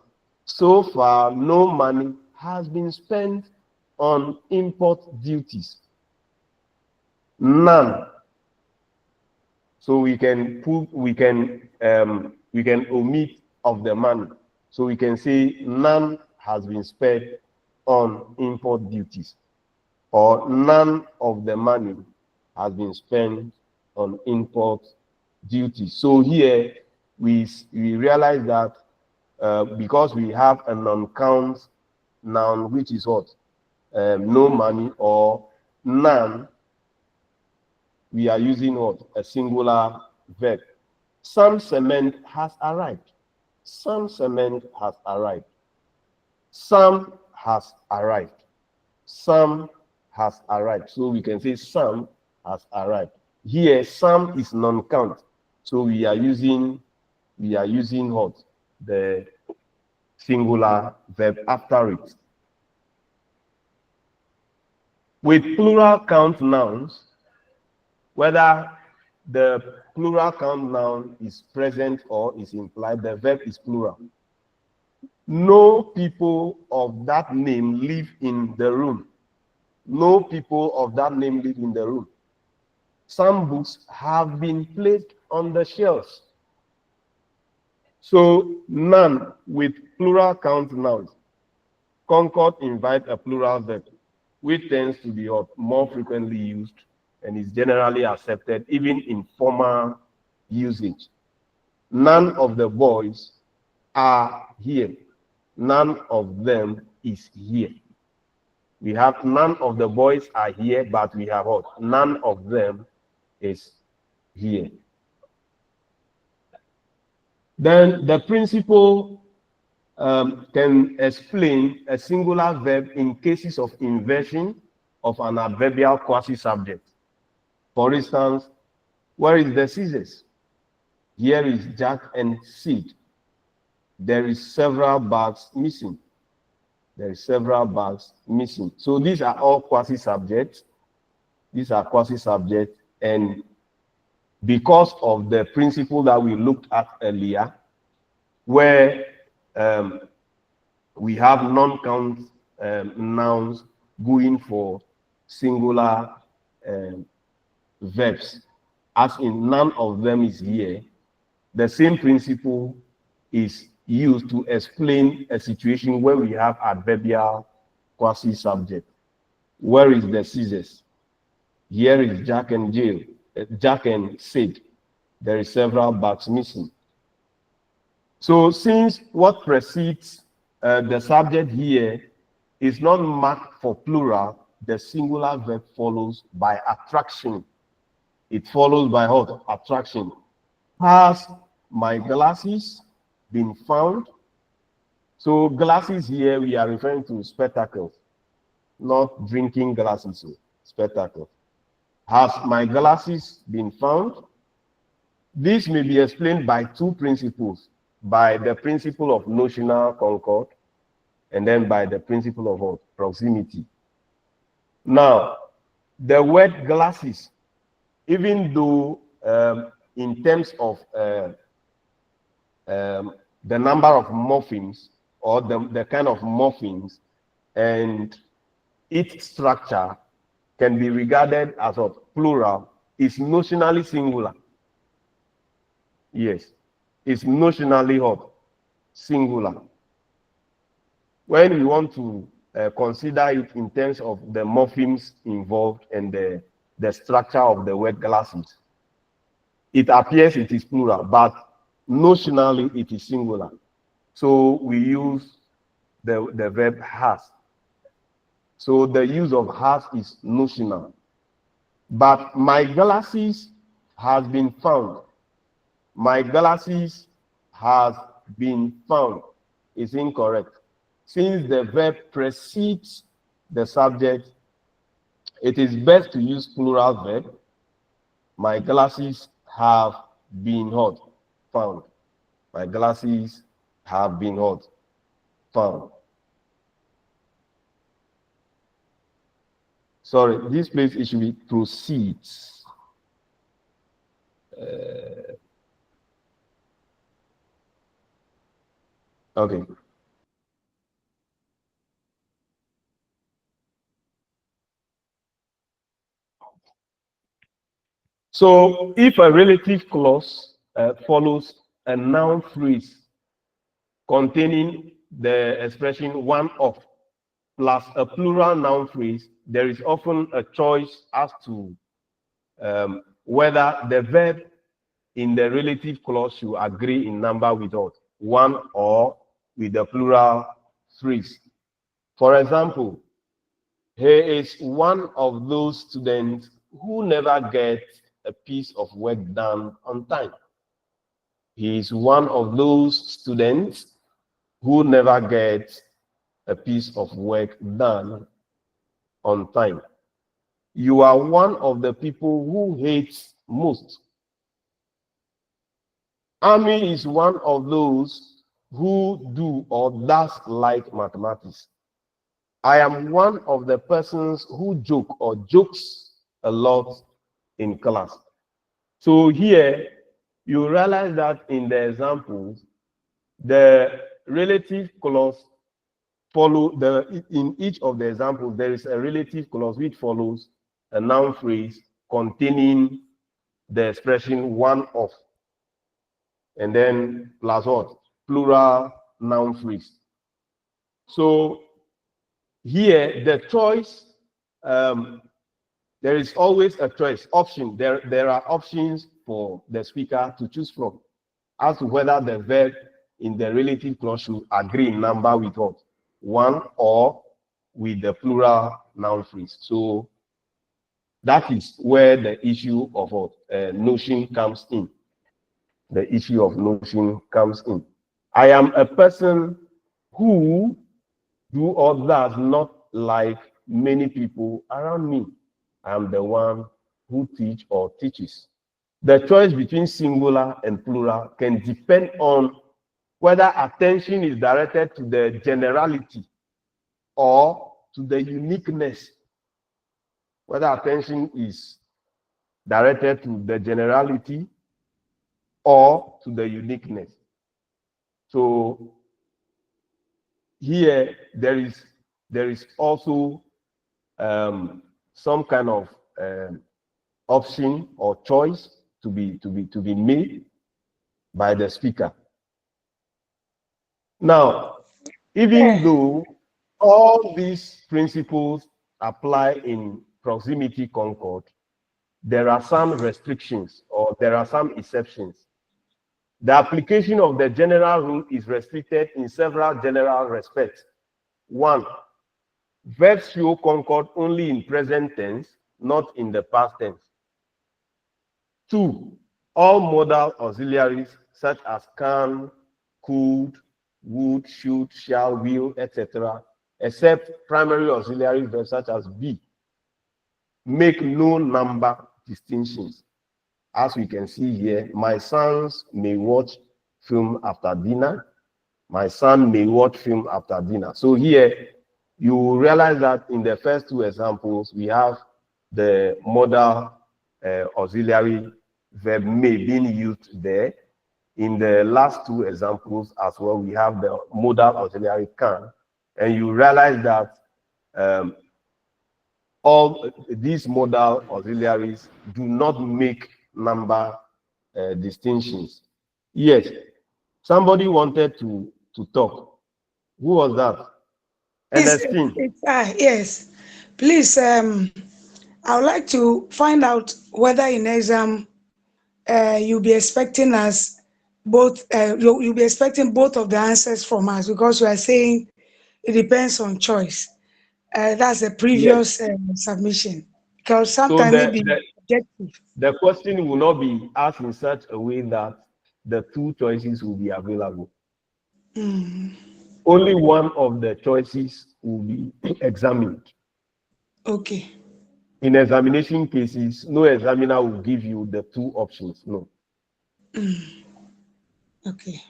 so far no money has been spent on import duties. None. So we can omit of the money. So we can say none has been spent on import duties, or none of the money has been spent on import duties. So here we realize that because we have a non-count noun, which is what? No money or none, we are using what? A singular verb. Some cement has arrived. Some cement has arrived. Some has arrived. Some has arrived. So we can say some has arrived. Here, some is non-count. So we are using what? The singular verb after it. With plural count nouns, whether the plural count noun is present or is implied, the verb is plural. No people of that name live in the room. No people of that name live in the room. Some books have been placed on the shelves. So none with plural count nouns. Concord invite a plural verb, which tends to be more frequently used and is generally accepted even in formal usage. None of the boys are here. None of them is here. We have none of the boys are here, but we have what? None of them is here. Then the principle can explain a singular verb in cases of inversion of an adverbial quasi-subject. For instance, where is the scissors? Here is Jack and Sid. There is several bags missing. There is several bags missing. So these are all quasi-subjects. These are quasi-subjects, and because of the principle that we looked at earlier, where we have non-count nouns going for singular verbs, as in none of them is here. The same principle is used to explain a situation where we have adverbial quasi-subject. Where is the scissors? Here is Jack and Jill. Jack and Sid. There is several buts missing. So since what precedes the subject here is not marked for plural, the singular verb follows by attraction. It follows by what? Attraction. Has my glasses been found? So glasses here, we are referring to spectacles, not drinking glasses, so spectacles. Has my glasses been found? This may be explained by two principles, by the principle of notional concord and then by the principle of proximity. Now, the word glasses, even though in terms of the number of morphemes or the kind of morphemes and its structure can be regarded as a plural, is notionally singular. Yes, it's notionally singular. When we want to consider it in terms of the morphemes involved and the structure of the word glasses, it appears it is plural, but notionally it is singular. So we use the verb has. So the use of has is notional. But my glasses has been found. My glasses has been found is incorrect. Since the verb precedes the subject, it is best to use plural verb. My glasses have been found. My glasses have been found. Sorry, this place it should be proceeds. Okay. So if a relative clause follows a noun phrase containing the expression one of plus a plural noun phrase, there is often a choice as to whether the verb in the relative clause should agree in number with one or with the plural phrase. For example, he is one of those students who never get a piece of work done on time. He is one of those students who never get a piece of work done on time. You are one of the people who hates most. Ami is one of those who do or does like mathematics. I am one of the persons who joke or jokes a lot in class. So here you realize that in the examples, the relative clause in each of the examples, there is a relative clause which follows a noun phrase containing the expression one of, and then plus what? Plural noun phrase. So here the choice, there is always a choice option. There are options for the speaker to choose from as to whether the verb in the relative clause should agree in number with what? One or with the plural noun phrase. So that is where the issue of notion comes in. The issue of notion comes in. I am a person who do or does not like many people around me. I am the one who teach or teaches. The choice between singular and plural can depend on whether attention is directed to the generality or to the uniqueness. Whether attention is directed to the generality or to the uniqueness. So here there is also some kind of option or choice to be made by the speaker. Now, even though all these principles apply in proximity concord, there are some restrictions or there are some exceptions. The application of the general rule is restricted in several general respects. One, verbs show concord only in present tense, not in the past tense. Two, all modal auxiliaries such as can, could, would, should, shall, will, etc., except primary auxiliary verbs such as be, make no number distinctions. As we can see here, my sons may watch film after dinner. My son may watch film after dinner. So here, you will realize that in the first two examples, we have the modal auxiliary verb may being used there. In the last two examples as well, we have the modal auxiliary can. And you realize that all these modal auxiliaries do not make number distinctions. Yes, somebody wanted to talk. Who was that? Ernestine. Yes. Please, I would like to find out whether in exam you'll be expecting us both, you'll be expecting both of the answers from us, because you are saying it depends on choice. That's a previous submission. Because sometimes maybe objective. The question will not be asked in such a way that the two choices will be available. Only one of the choices will be examined. Okay. In examination cases, no examiner will give you the two options. No. Okay.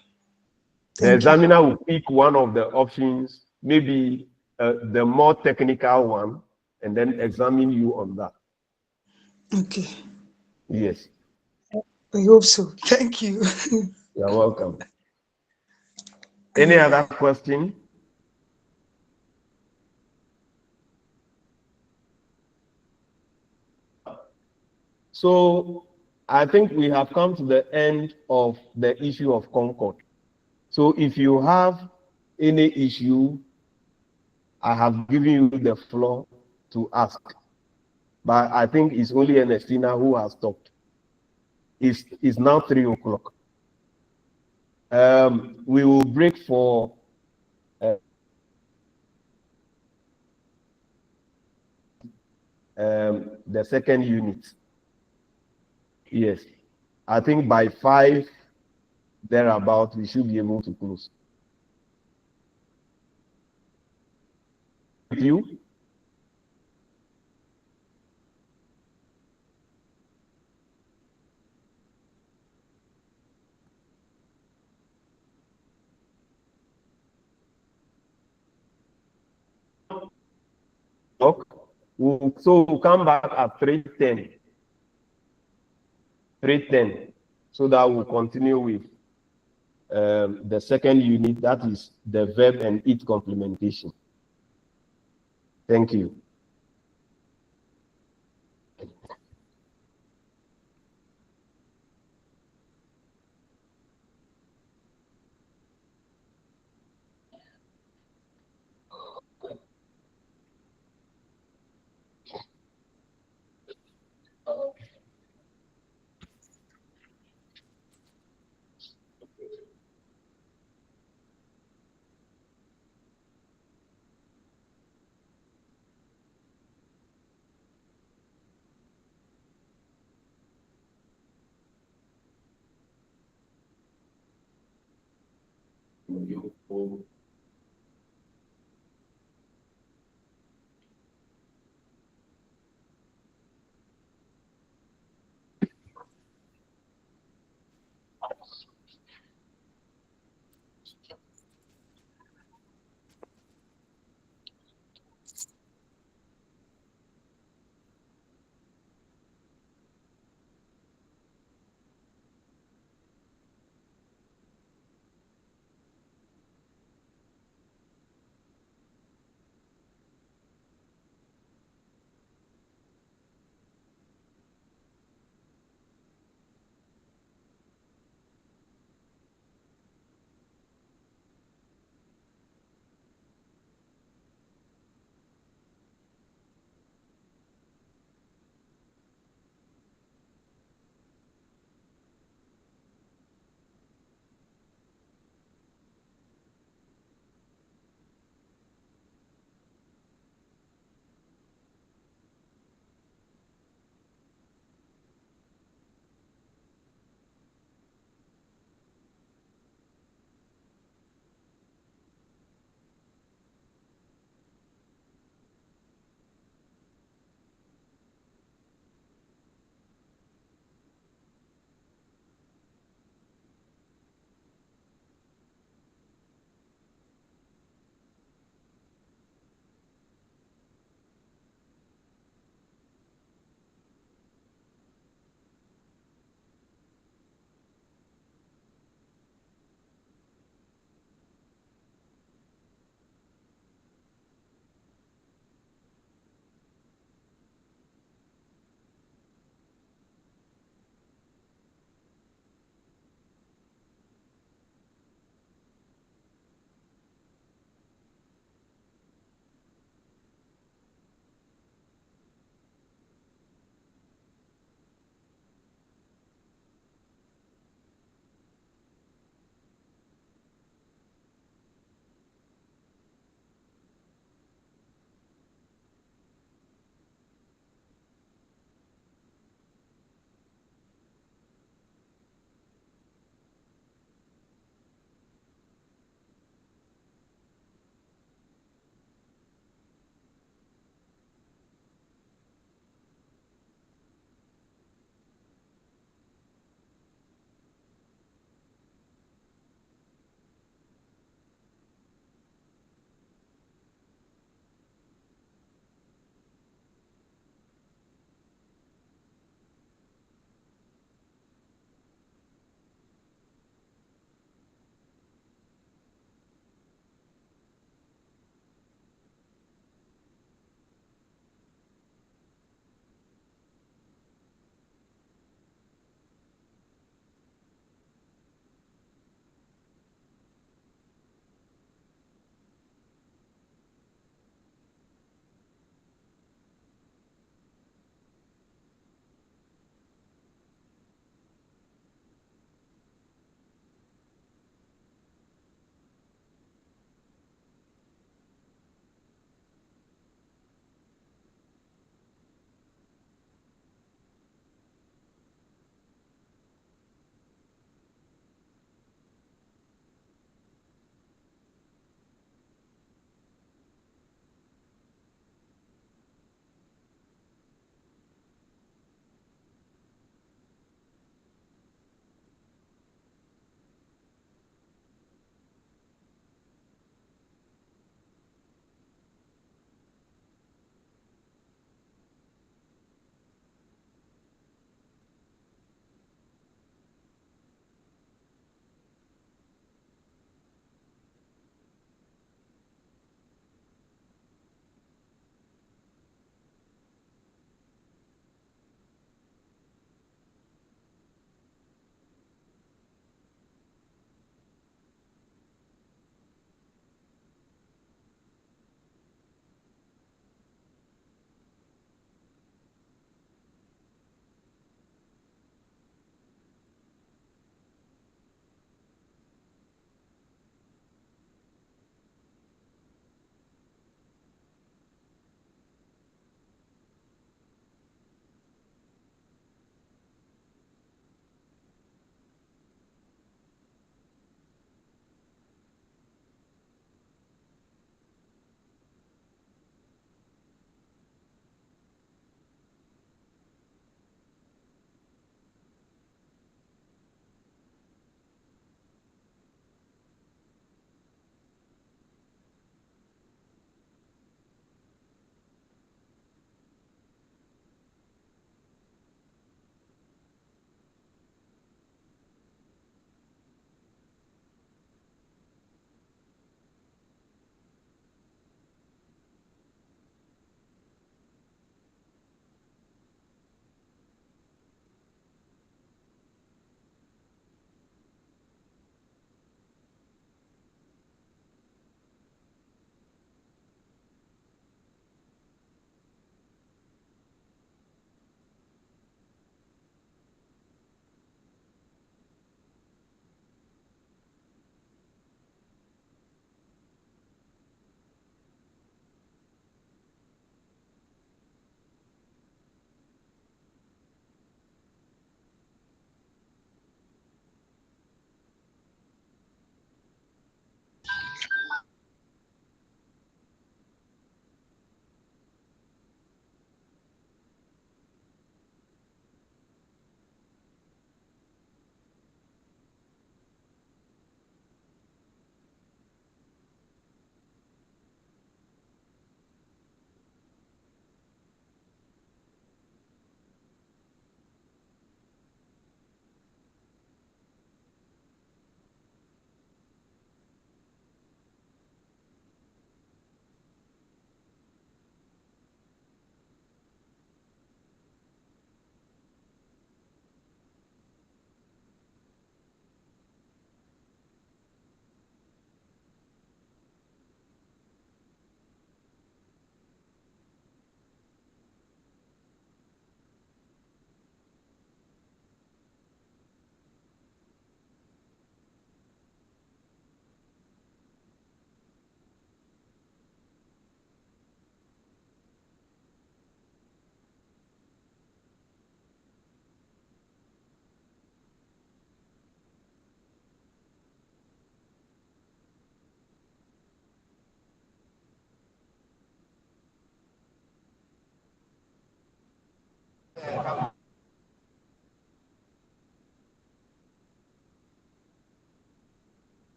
The examiner will pick one of the options, maybe the more technical one, and then examine you on that. Okay. Yes. I hope so. Thank you. You're welcome. Any other question? So I think we have come to the end of the issue of concord. So if you have any issue, I have given you the floor to ask. But I think it's only Ernestina who has talked. It's now 3 o'clock. We will break for the second unit. Yes. I think by 5 thereabout, we should be able to close. With you? So we'll come back at 3:10. 3:10, so that we'll continue with the second unit, that is the verb and its complementation. Thank you.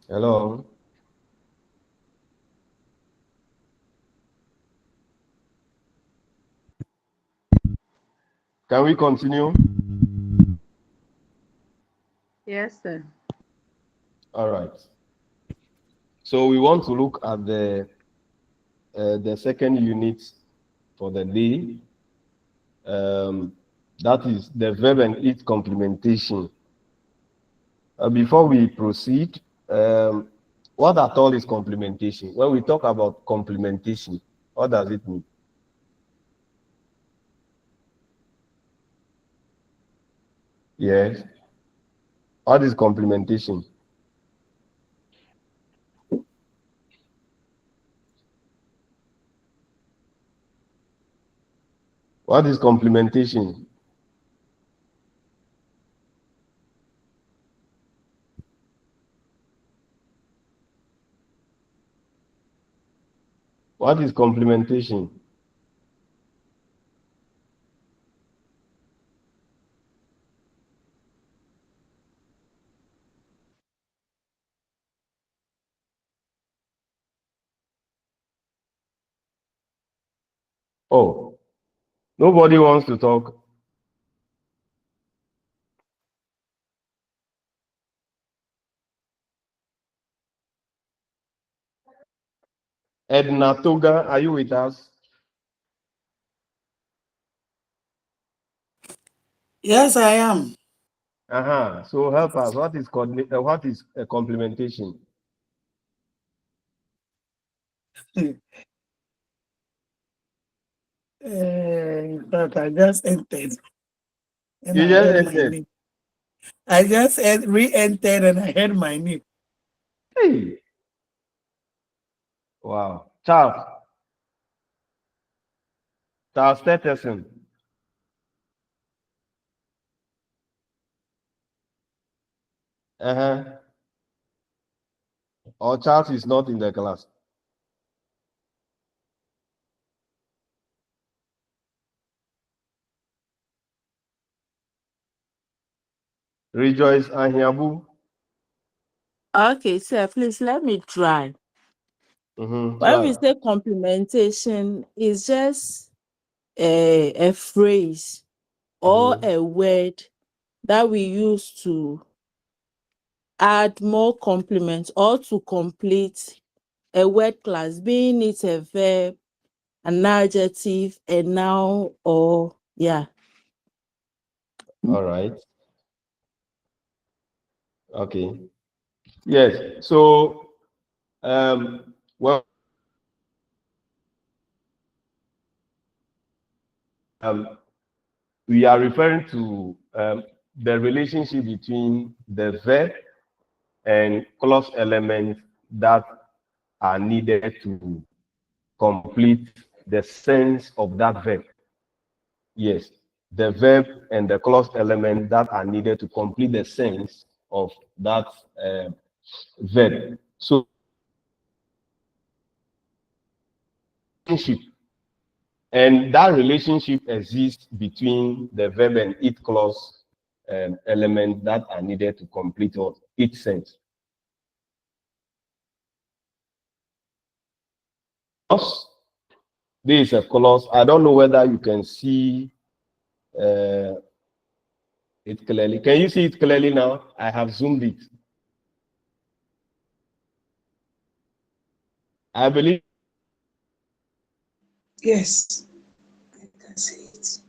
Hello. Can we continue? Yes, sir. All right. So we want to look at the second unit for the day. That is the verb and its complementation. Before we proceed, what at all is complementation? When we talk about complementation, what does it mean? Yes. What is complementation? What is complementation? What is complementation? Oh, nobody wants to talk. Edna Toga, are you with us? Yes, I am. So help us. What is complementation? But I just entered. And You I just heard my entered. name. I just re-entered and I heard my name. Hey. Wow. Charles Tetterson. Or Charles is not in the class. Rejoice Ahiabu. Okay, sir, please let me try. When we say complementation, it's just a phrase or a word that we use to add more complements or to complete a word class, being it a verb, an adjective, a noun, or yeah. All right. Okay. Yes. So, well, we are referring to the relationship between the verb and clause elements that are needed to complete the sense of that verb. Yes, the verb and the clause element that are needed to complete the sense of that verb. So, and that relationship exists between the verb and its clause element that are needed to complete its sense. This is a clause. I don't know whether you can see it clearly. Can you see it clearly now? I have zoomed it. I believe. Yes, I can see it.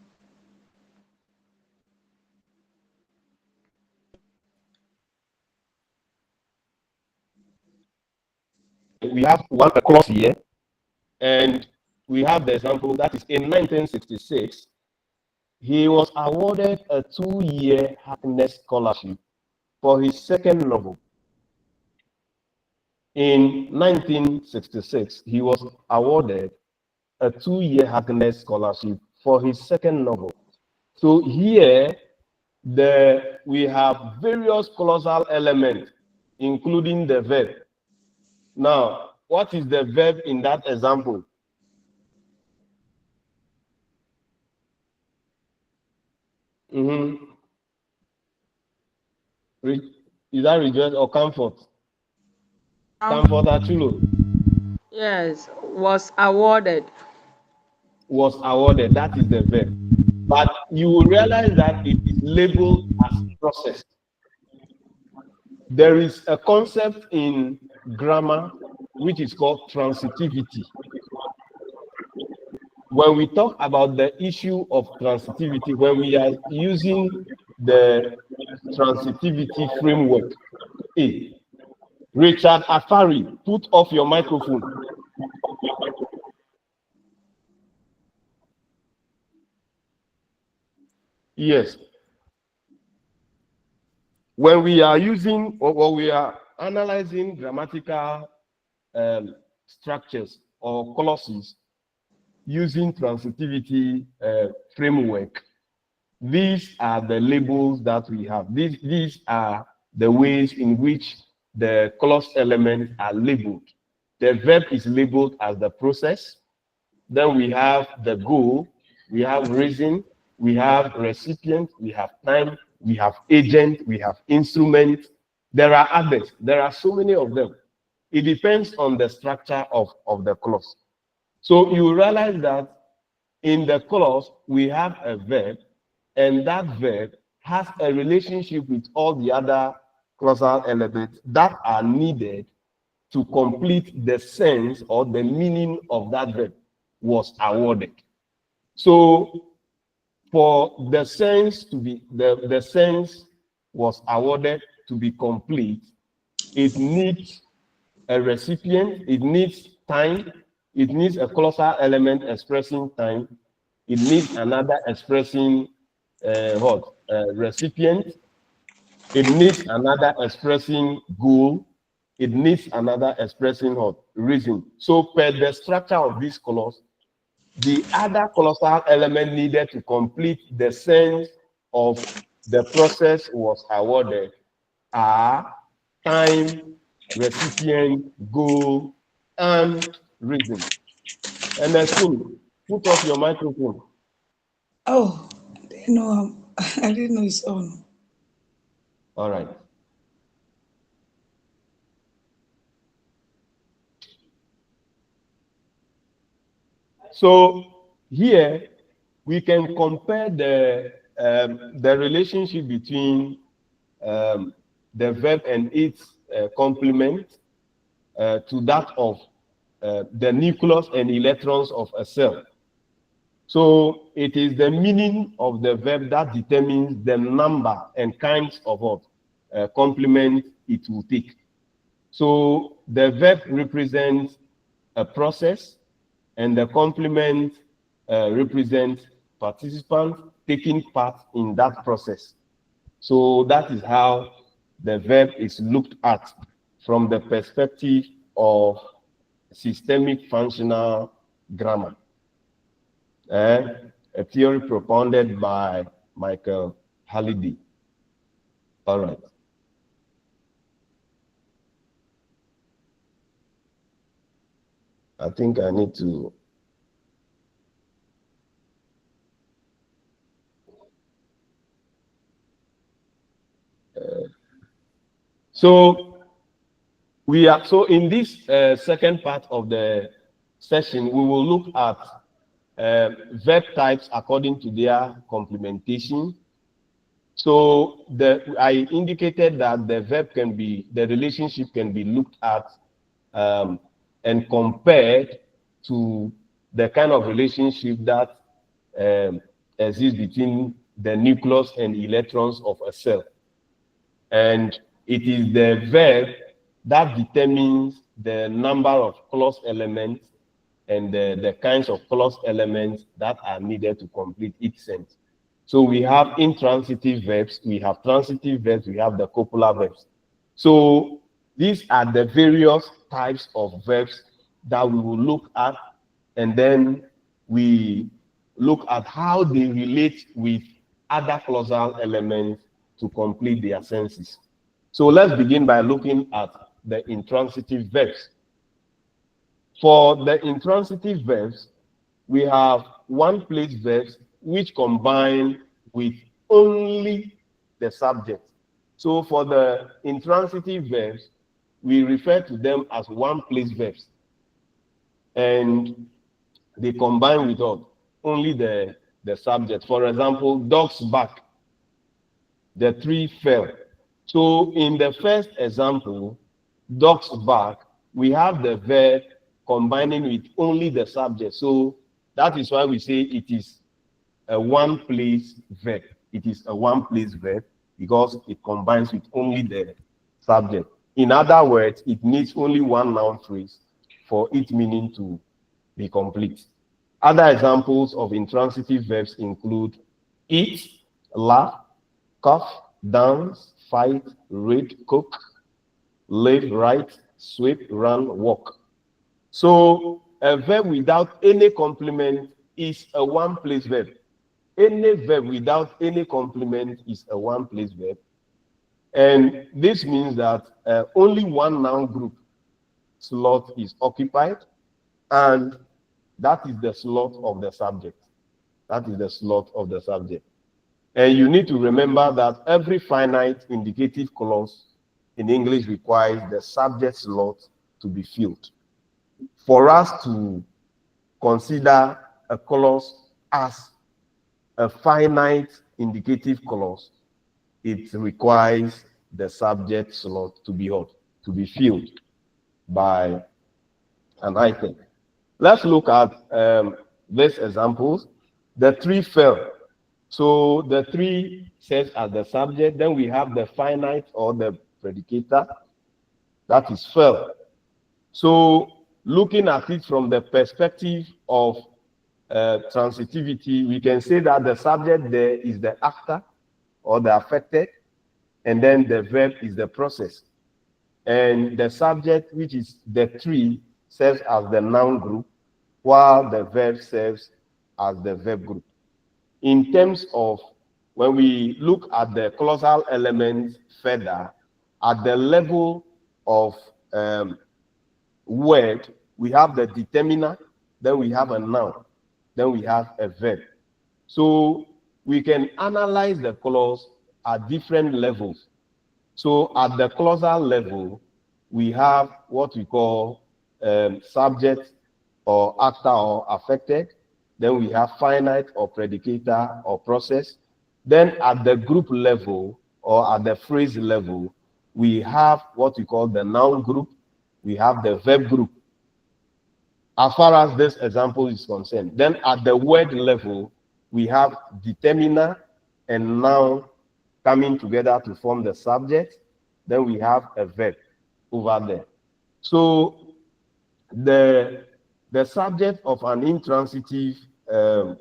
We have one clause here, and we have the example that is in 1966. He was awarded a 2-year happiness scholarship for his second novel. In 1966, he was awarded a 2-year Happiness Scholarship for his second novel. So here, we have various clausal elements, including the verb. Now, what is the verb in that example? Is that rejoice or comfort? Comfort, Achulo. Yes, was awarded. Was awarded. That is the verb. But you will realize that it is labeled as process. There is a concept in grammar which is called transitivity. When we talk about the issue of transitivity, when we are using the transitivity framework, Richard Afari, put off your microphone. Yes. When we are using or we are analyzing grammatical structures or clauses using transitivity framework, these are the labels that we have. These are the ways in which the clause elements are labeled. The verb is labeled as the process. Then we have the goal, we have reason, we have recipient, we have time, we have agent, we have instrument. There are others. There are so many of them. It depends on the structure of the clause. So you realize that in the clause, we have a verb, and that verb has a relationship with all the other clausal elements that are needed to complete the sense or the meaning of that verb. Was awarded. So for the sense to be the sense was awarded to be complete, it needs a recipient, it needs time, it needs a clausal element expressing time, it needs another expressing recipient, it needs another expressing goal, it needs another expressing reason. So per the structure of this clause, the other clausal element needed to complete the sense of the process was awarded are time, recipient, goal, and reason. And then soon, put off your microphone. Oh, no, I didn't know it's on. All right. So here we can compare the relationship between the verb and its complement to that of the nucleus and electrons of a cell. So it is the meaning of the verb that determines the number and kinds of complement it will take. So the verb represents a process, and the complement represents participants taking part in that process. So that is how the verb is looked at from the perspective of systemic functional grammar, a theory propounded by Michael Halliday. All right. I think I need to so in this second part of the session, we will look at verb types according to their complementation. So I indicated that the verb the relationship can be looked at and compared to the kind of relationship that exists between the nucleus and electrons of a cell. And it is the verb that determines the number of clause elements and the kinds of clause elements that are needed to complete each sentence. So we have intransitive verbs, we have transitive verbs, we have the copular verbs. So these are the various types of verbs that we will look at, and then we look at how they relate with other clausal elements to complete their senses. So let's begin by looking at the intransitive verbs. For the intransitive verbs, we have one-place verbs which combine with only the subject. So for the intransitive verbs, we refer to them as one-place verbs, and they combine with only the subject. For example, dogs bark, the tree fell. So in the first example, dogs bark, we have the verb combining with only the subject. So that is why we say it is a one-place verb. It is a one-place verb because it combines with only the subject. In other words, it needs only one noun phrase for its meaning to be complete. Other examples of intransitive verbs include eat, laugh, cough, dance, fight, read, cook, live, write, sweep, run, walk. So a verb without any complement is a one-place verb. Any verb without any complement is a one-place verb. And this means that only one noun group slot is occupied, and that is the slot of the subject. That is the slot of the subject. And you need to remember that every finite indicative clause in English requires the subject slot to be filled. For us to consider a clause as a finite indicative clause, it requires the subject slot to be filled by an item. Let's look at these examples. The tree fell. So the tree says as the subject, then we have the finite or the predicator, that is fell. So looking at it from the perspective of transitivity, we can say that the subject there is the actor or the affected, and then the verb is the process. And the subject, which is the tree, serves as the noun group, while the verb serves as the verb group. In terms of when we look at the clausal elements further, at the level of word, we have the determiner, then we have a noun, then we have a verb. So we can analyze the clause at different levels. So at the clausal level, we have what we call subject or actor or affected. Then we have finite or predicator or process. Then at the group level or at the phrase level, we have what we call the noun group. We have the verb group, as far as this example is concerned. Then at the word level, we have determiner and noun coming together to form the subject. Then we have a verb over there. So the subject of an intransitive verb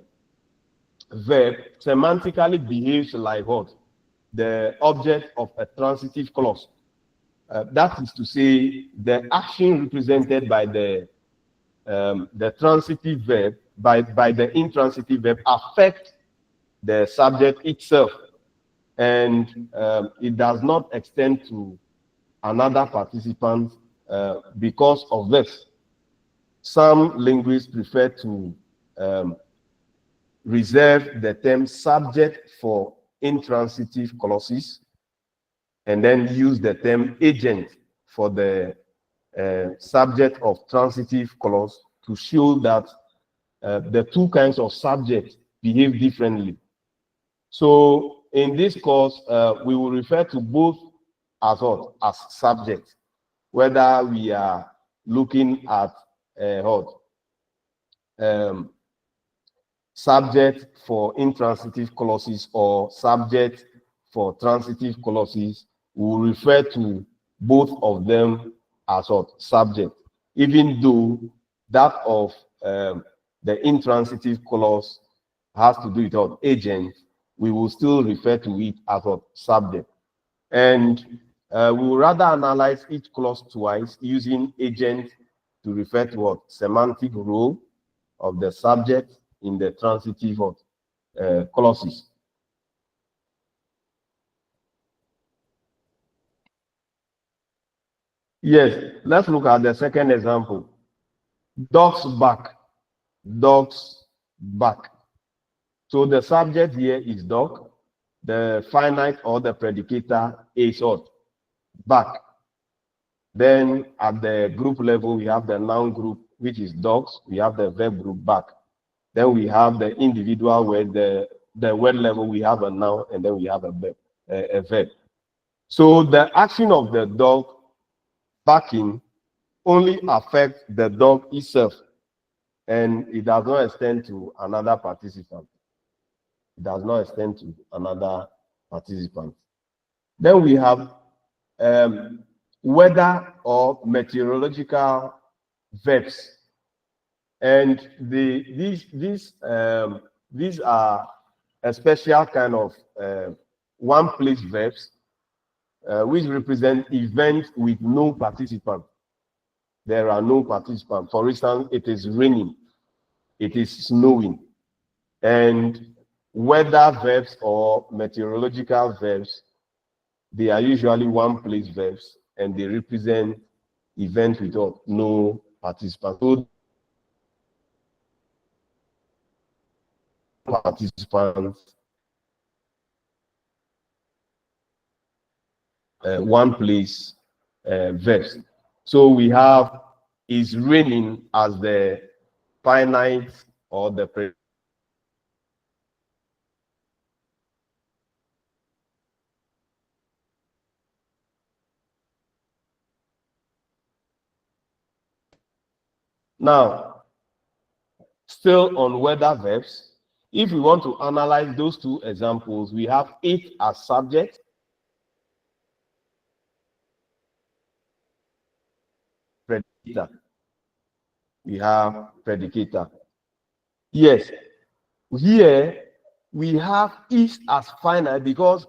semantically behaves like what? The object of a transitive clause. That is to say, the action represented by the transitive verb, by the intransitive verb, affect the subject itself, and it does not extend to another participant because of this. Some linguists prefer to reserve the term subject for intransitive clauses and then use the term agent for the subject of transitive clause to show that the two kinds of subjects behave differently. So in this course, we will refer to both as what? As subjects, whether we are looking at subject for intransitive clauses or subject for transitive clauses. We will refer to both of them as what? Subject, even though that of the intransitive clause has to do with what? Agent, we will still refer to it as what? Subject. And We will rather analyze each clause twice using agent to refer to what semantic role of the subject in the transitive clauses. Yes, let's look at the second example. Dogs bark. Dogs bark. So the subject here is dog. The finite or the predicator is what? Bark. Then at the group level, we have the noun group, which is dogs. We have the verb group bark. Then we have the individual word, the word level, we have a noun, and then we have a verb. So the action of the dog barking only affects the dog itself, and it does not extend to another participant. It does not extend to another participant. Then we have weather or meteorological verbs, and these are a special kind of one-place verbs which represent events with no participant. There are no participants. For instance, it is raining, it is snowing, and weather verbs or meteorological verbs, they are usually one-place verbs, and they represent events with no participants. So participants, one-place verbs. So we have is raining as the finite or the now, still on weather verbs, if we want to analyze those two examples, we have it as subject, predicator. We have predicator. Yes, here we have is as finite because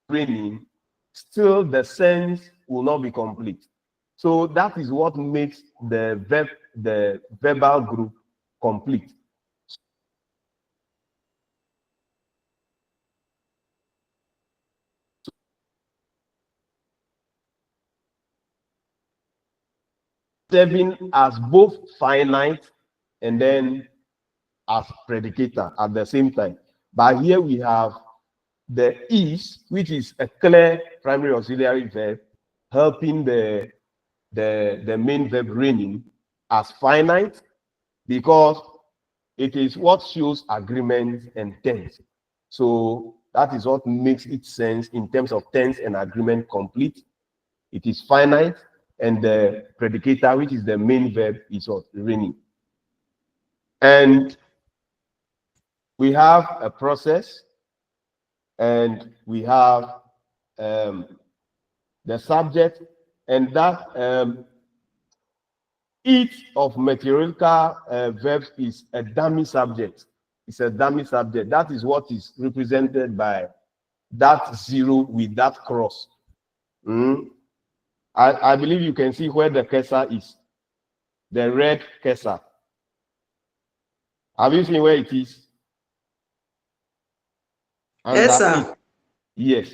raining, still the sense will not be complete. So that is what makes the verbal group complete. Serving as both finite and then as predicator at the same time. But here we have the is, which is a clear primary auxiliary verb, helping the main verb raining as finite because it is what shows agreement and tense. So that is what makes it sense in terms of tense and agreement complete. It is finite, and the predicator, which is the main verb, is what? Raining. And we have a process, and we have the subject, and that each of meteorological verbs is a dummy subject. It's a dummy subject. That is what is represented by that zero with that cross. I believe you can see where the cursor is. The red cursor. Have you seen where it is? Yes, sir. Yes.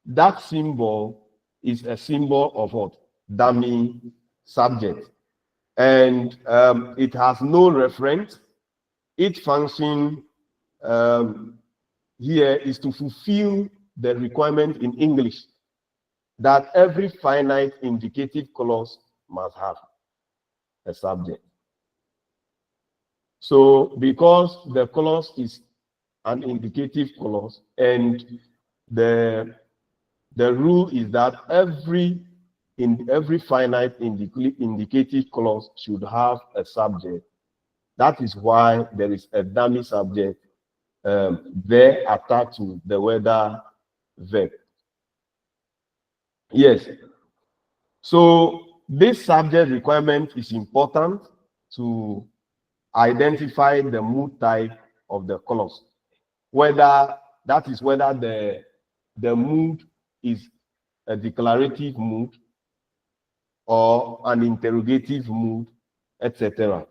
That symbol is a symbol of what? Dummy subject. And it has no reference. Its function here is to fulfill the requirement in English that every finite indicative clause must have a subject. So because the clause is an indicative clause, and the rule is that every finite indicative clause should have a subject. That is why there is a dummy subject there attached to the weather verb. Yes. So this subject requirement is important to identify the mood type of the clause, whether the mood is a declarative mood or an interrogative mood, etc.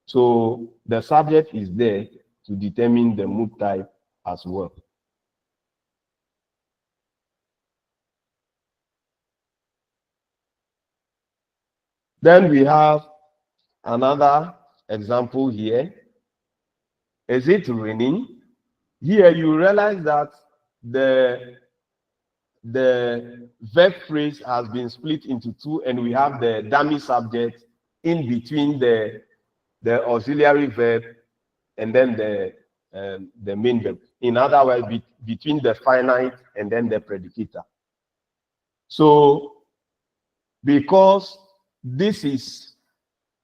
So the subject is there to determine the mood type as well. Then we have another example here. Is it raining? Here you realize that the verb phrase has been split into two, and we have the dummy subject in between the auxiliary verb and then the main verb. In other words, between the finite and then the predicator. So because this is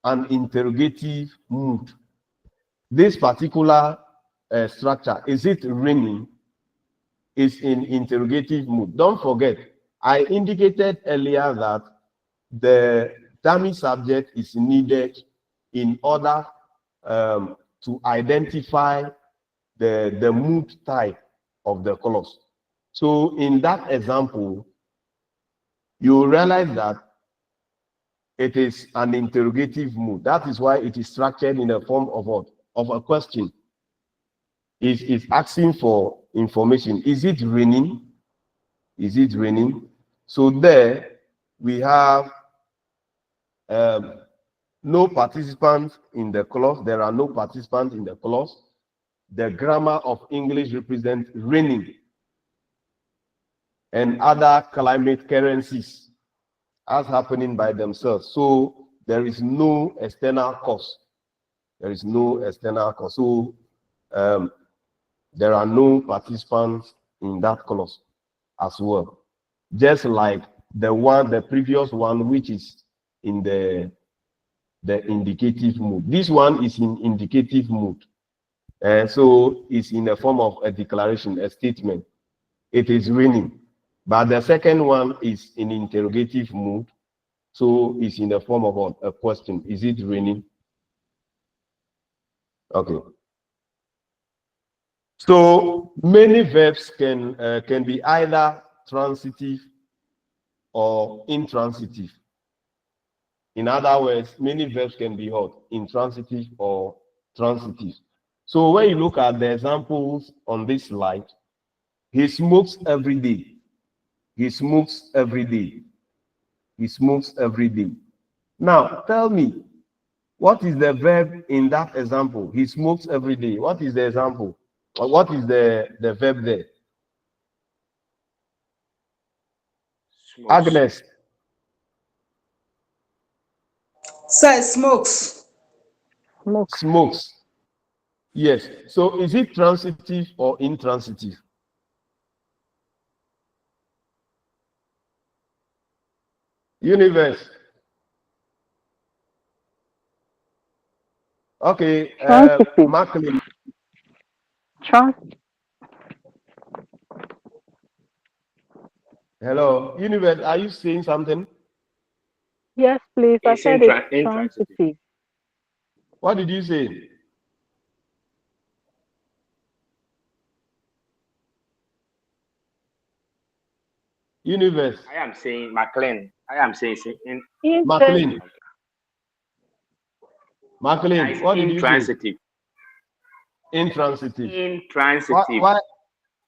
an interrogative mood, this particular structure, is it raining, is in interrogative mood. Don't forget, I indicated earlier that the dummy subject is needed in order to identify the mood type of the clause. So in that example, you realize that it is an interrogative mood. That is why it is structured in the form of what? Of a question. Is asking for information. Is it raining? Is it raining? So there we have no participants in the clause. There are no participants in the clause. The grammar of English represents raining and other climate currencies as happening by themselves. So there is no external cause. There is no external cause. So there are no participants in that clause as well. Just like the previous one, which is in the indicative mood. This one is in indicative mood. So it's in the form of a declaration, a statement. It is raining. But the second one is in interrogative mood. So it's in the form of a question. Is it raining? Okay. So many verbs can be either transitive or intransitive. In other words, many verbs can be what? Intransitive or transitive. So when you look at the examples on this slide, he smokes every day. He smokes every day. He smokes every day. Now, tell me, what is the verb in that example? He smokes every day. What is the example? Or what is the verb there? Smokes. Agnes. Sir, smokes. Smokes. Yes. So is it transitive or intransitive? Universe. Okay. Macklin. Hello, Universe. Are you saying something? Yes, please. I said it's intransitive. What did you say? Universe. I am saying McLean. I am saying McLean. McLean, what did you say? Intransitive. Intransitive.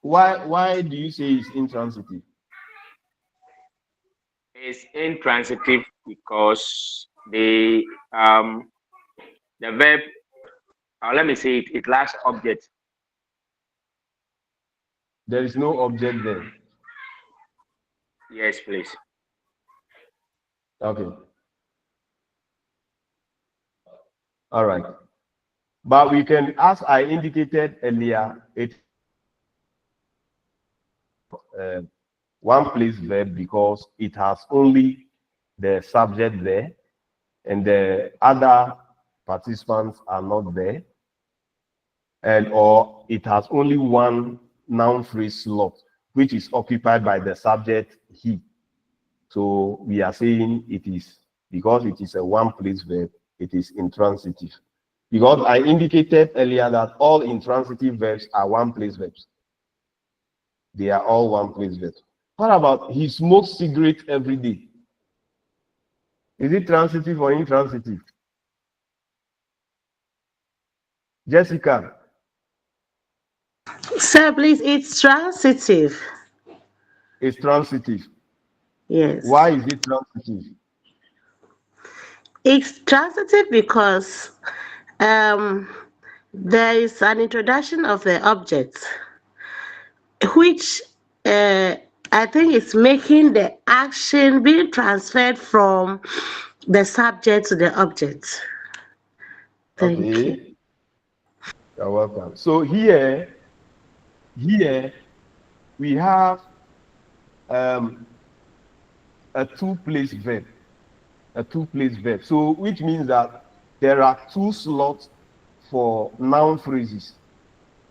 Why do you say it's intransitive? It's intransitive because the verb, let me say it lacks object. There is no object there. Yes, please. Okay. All right. But we can, as I indicated earlier, it one place verb because it has only the subject there and the other participants are not there, and or it has only one noun phrase slot which is occupied by the subject he. So we are saying it is, because it is a one place verb, it is intransitive Because I indicated earlier that all intransitive verbs are one-place verbs. They are all one-place verbs. What about he smokes cigarettes every day? Is it transitive or intransitive? Jessica? Sir, please, it's transitive. It's transitive. Yes. Why is it transitive? It's transitive because there is an introduction of the object, which I think is making the action being transferred from the subject to the object. Thank you. You're welcome. So here we have a two-place verb. A two-place verb. So which means that there are two slots for noun phrases.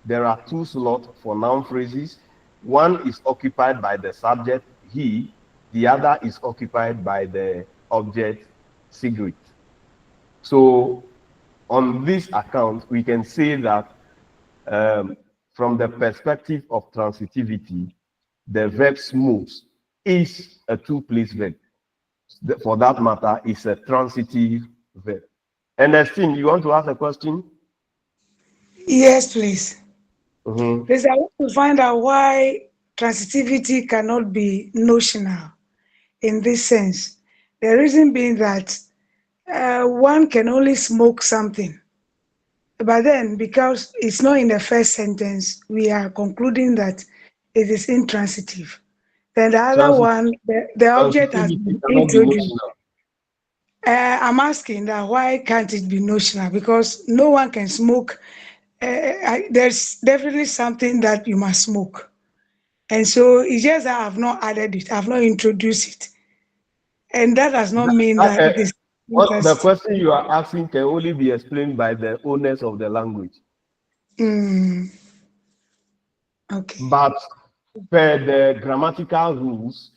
There are two slots for noun phrases. One is occupied by the subject, he. The other is occupied by the object, cigarette. So on this account, we can say that from the perspective of transitivity, the verb smooth is a two-place verb. For that matter, it's a transitive verb. Ernestine, you want to ask a question? Yes, please. Please, I want to find out why transitivity cannot be notional in this sense. The reason being that one can only smoke something. But then, because it's not in the first sentence, we are concluding that it is intransitive. Then the other one, the object has been introduced. I'm asking that why can't it be notional? Because no one can smoke. There's definitely something that you must smoke. And so it's just that I've not added it, I've not introduced it. And that does not mean that it is. The question you are asking can only be explained by the owners of the language. Okay. But per the grammatical rules,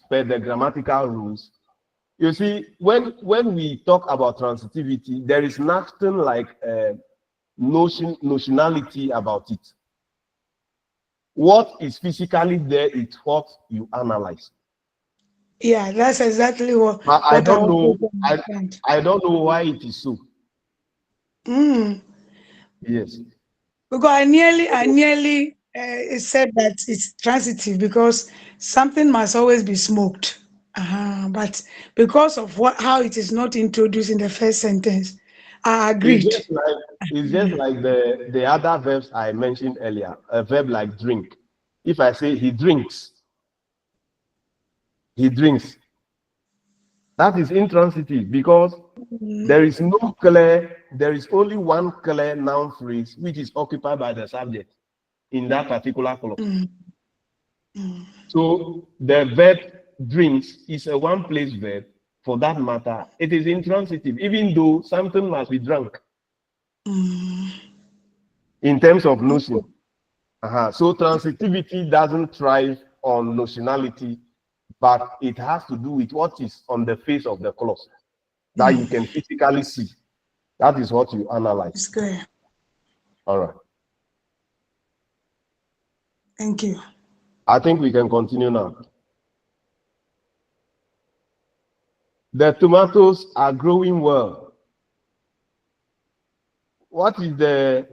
you see, when we talk about transitivity, there is nothing like notionality about it. What is physically there is what you analyze. Yeah, that's exactly what I don't know. I don't know why it is so. Yes. Because I nearly said that it's transitive because something must always be smoked. But because of how it is not introduced in the first sentence, I agreed. It's just like the other verbs I mentioned earlier. A verb like drink. If I say he drinks, that is intransitive because there is only one clear noun phrase which is occupied by the subject in that particular clause. So the verb drinks is a one-place verb. For that matter, it is intransitive, even though something must be drunk. In terms of notion. So transitivity doesn't thrive on notionality, but it has to do with what is on the face of the clause that you can physically see. That is what you analyze. It's clear. All right. Thank you. I think we can continue now. The tomatoes are growing well. What is the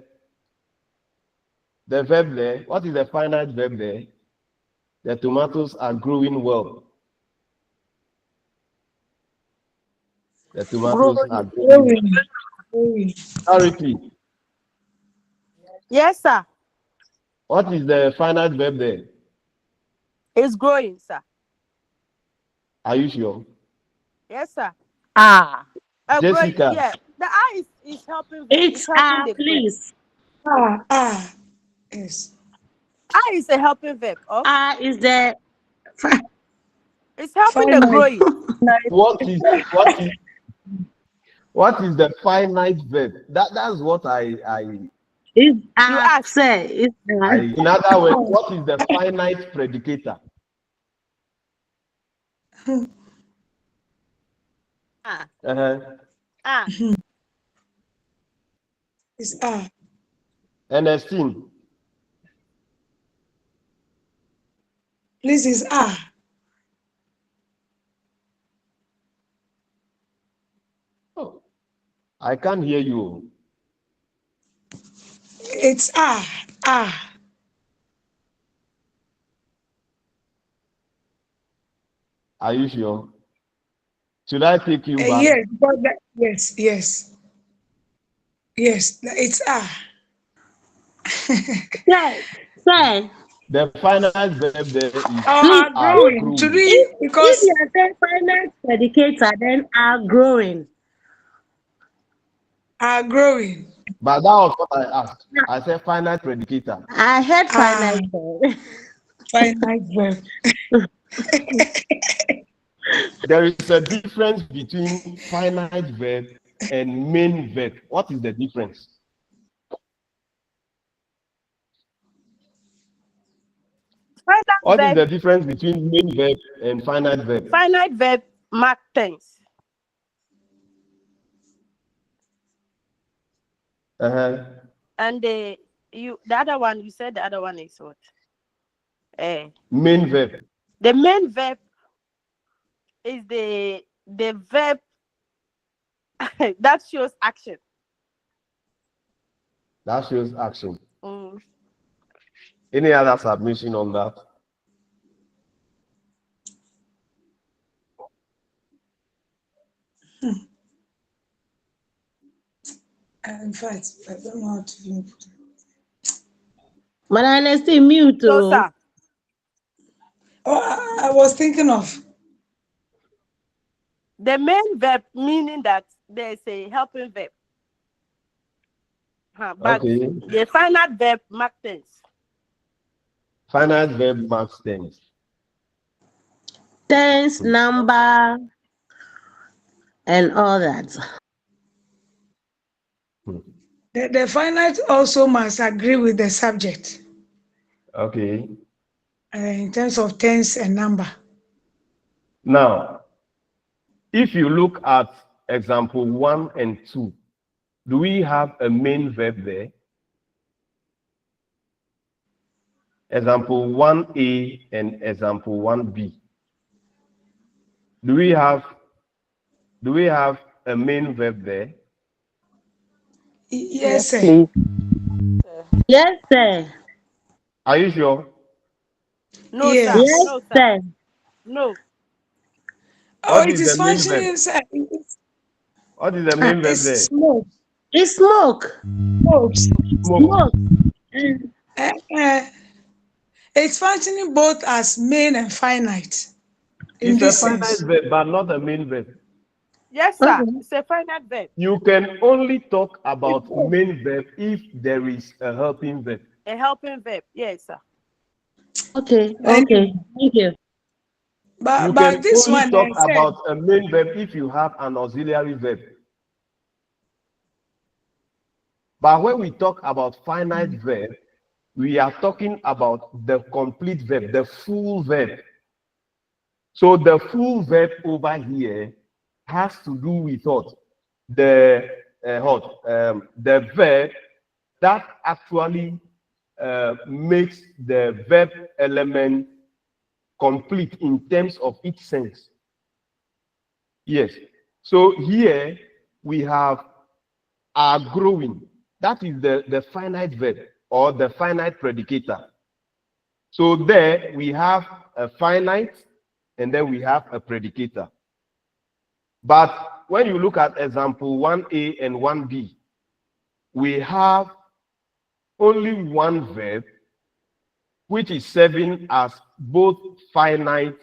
verb there? What is the finite verb there? The tomatoes are growing well. The tomatoes are growing well. Charity. Yes, sir. What is the finite verb there? It's growing, sir. Are you sure? Yes, sir. Jessica. Growing, yeah. The eye is helping. It's helping the please. Yes. I is a helping verb. Is the. It's helping the growing. What is the finite verb? That's what I It's you ask. Say. In other words, what is the finite predicator? It's are. Ernestine. Please, it's are. Oh, I can't hear you. It's are. Are. Are you sure? Should I take you back? Yes, but yes, yes. Yes, it's are. Say. The finite verb there is are growing. growing. To read, If because you are saying finite predicator, then are growing. Are growing. But that was what I asked. I said finite predicator. I heard finite verb. Finite verb. There is a difference between finite verb and main verb. What is the difference? What is the difference between main verb and finite verb? Finite verb mark tense. And the other one, you said the other one is what? Main verb. The main verb is the verb that shows action. That shows action. Any other submission on that? In fact, I don't know how to look. But I still mute. So, sir. Oh, I was thinking of the main verb, meaning that there's a helping verb. But the finite verb marks tense. Finite verb marks tense. Tense, number, and all that. The finite also must agree with the subject. Okay. In terms of tense and number. Now, if you look at example 1 and 2, do we have a main verb there? Example 1A and example 1B. Do we have a main verb there? Yes, sir. Yes, sir. Are you sure? No, yes. sir. Yes, No, sir. sir. No. Oh, it is functioning, sir. What is the main verb there? Smoke. It's smoke. Smoke. It's functioning both as main and finite. It's a finite verb, but not a main verb. Yes, sir. It's a finite verb. You can only talk about main verb if there is a helping verb. A helping verb. Yes, sir. Okay. Thank you. But this only one talk about a main verb if you have an auxiliary verb. But when we talk about finite verb, we are talking about the complete verb, the full verb. So the full verb over here has to do with what? The verb that actually makes the verb element complete in terms of its sense. Yes. So here we have are growing. That is the finite verb or the finite predicator. So there we have a finite and then we have a predicator. But when you look at example 1A and 1B, we have only one verb which is serving as both finite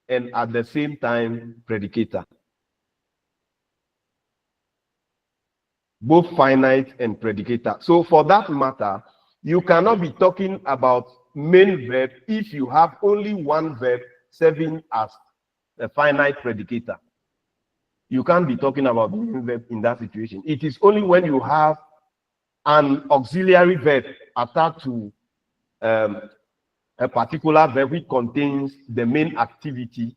and at the same time predicator. Both finite and predicator. So for that matter, you cannot be talking about main verb if you have only one verb serving as a finite predicator. You can't be talking about main verb in that situation. It is only when you have an auxiliary verb attached to a particular verb which contains the main activity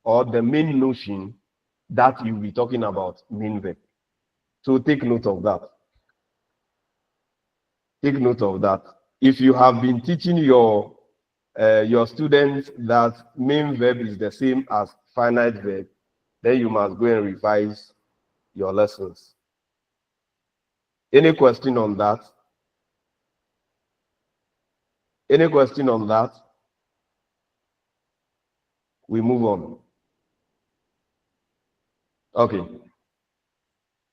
or the main notion that you'll be talking about main verb. So take note of that. Take note of that. If you have been teaching your students that main verb is the same as finite verb, then you must go and revise your lessons. Any question on that? Any question on that? We move on. Okay.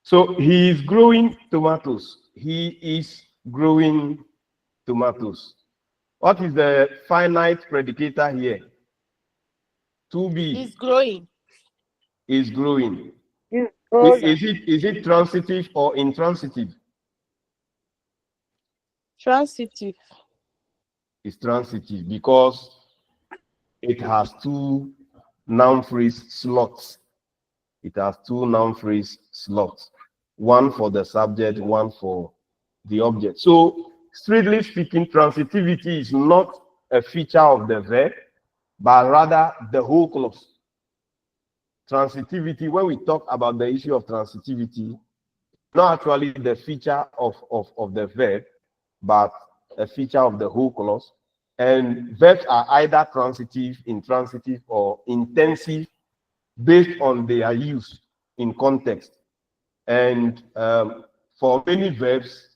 So he is growing tomatoes. He is growing tomatoes. What is the finite predicator here? To be. Is growing. Is growing. Is it transitive or intransitive? Transitive. It's transitive because it has two noun phrase slots. It has two noun phrase slots. One for the subject, one for the object. So, strictly speaking, transitivity is not a feature of the verb, but rather the whole clause. Transitivity, when we talk about the issue of transitivity, not actually the feature of the verb, but a feature of the whole clause. And verbs are either transitive, intransitive, or intensive based on their use in context. And for many verbs,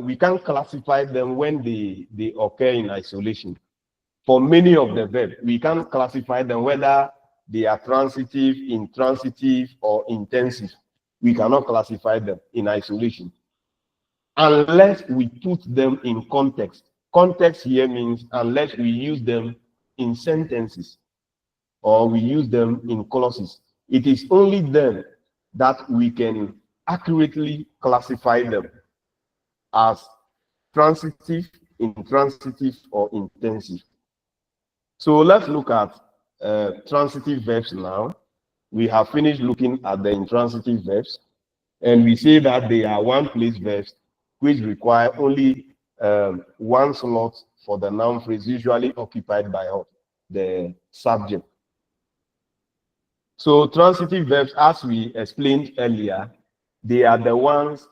we can classify them when they occur in isolation. For many of the verbs, we can classify them whether they are transitive, intransitive, or intensive. We cannot classify them in isolation unless we put them in context. Context here means unless we use them in sentences or we use them in clauses. It is only then that we can accurately classify them as transitive, intransitive, or intensive. So let's look at transitive verbs now. We have finished looking at the intransitive verbs, and we say that they are one-place verbs which require only one slot for the noun phrase, usually occupied by the subject. So transitive verbs, as we explained earlier, they are the ones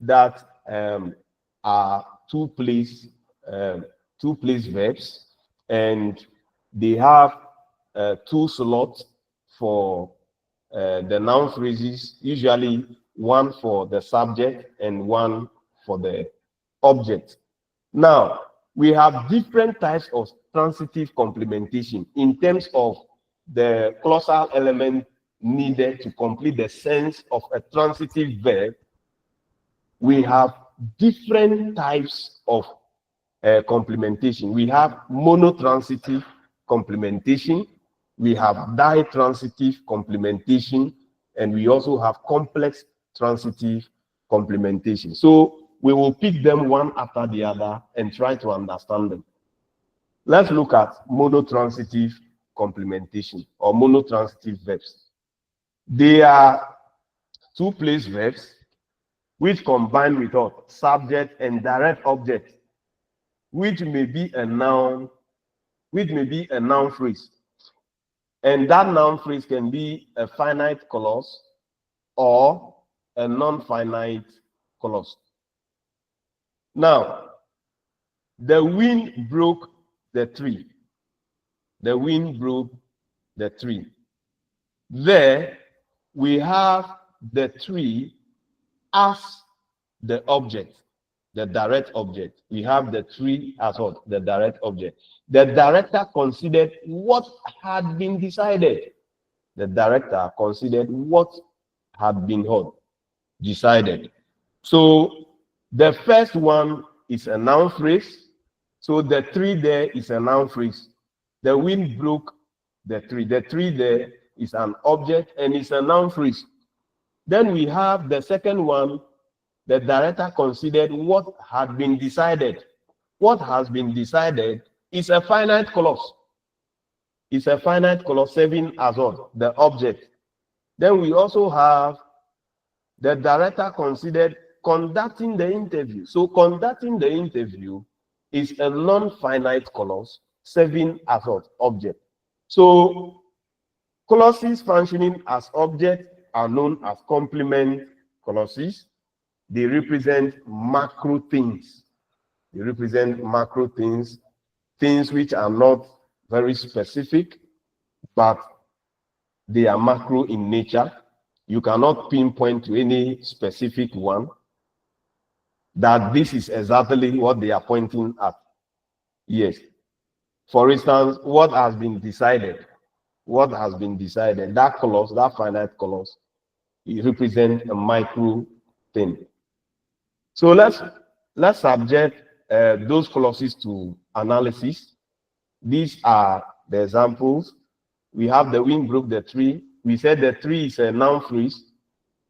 that are two-place verbs, and they have two slots for the noun phrases, usually one for the subject and one for the object. Now, we have different types of transitive complementation in terms of the clausal element needed to complete the sense of a transitive verb. We have different types of complementation. We have monotransitive complementation, we have ditransitive complementation, and we also have complex transitive complementation. So we will pick them one after the other and try to understand them. Let's look at monotransitive complementation or monotransitive verbs. They are two-place verbs which combine with what? Subject and direct object, which may be a noun phrase. And that noun phrase can be a finite clause or a non-finite clause. Now, the wind broke the tree. The wind broke the tree. There we have the tree as the object, the direct object. We have the tree as what? The direct object. The director considered what had been decided. The director considered what had been decided. So the first one is a noun phrase. So the tree there is a noun phrase. The wind broke the tree. The tree there is an object and it's a noun phrase. Then we have the second one. The director considered what had been decided. What has been decided is a finite clause. It's a finite clause serving as what? The object. Then we also have the director considered conducting the interview. So conducting the interview is a non-finite clause serving as what? Object. So clauses functioning as object are known as complement clauses. They represent macro things. They represent macro things, things which are not very specific, but they are macro in nature. You cannot pinpoint to any specific one that this is exactly what they are pointing at. Yes. For instance, what has been decided? What has been decided? That clause, that finite clause, it represents a micro thing. So let's subject those clauses to analysis. These are the examples. We have the wind broke the tree. We said the tree is a noun phrase.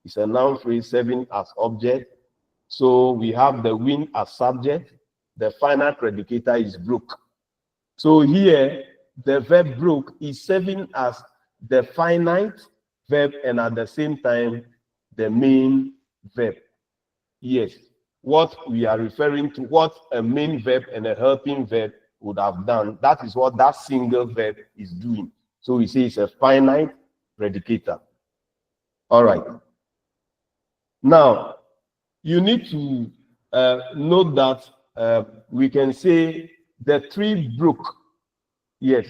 It's a noun phrase serving as object. So we have the wind as subject. The final predicator is broke. So here, the verb broke is serving as the finite verb and at the same time, the main verb. Yes, what we are referring to, what a main verb and a helping verb would have done, that is what that single verb is doing. So we say it's a finite predicator. All right. Now, you need to note that we can say the tree broke. Yes.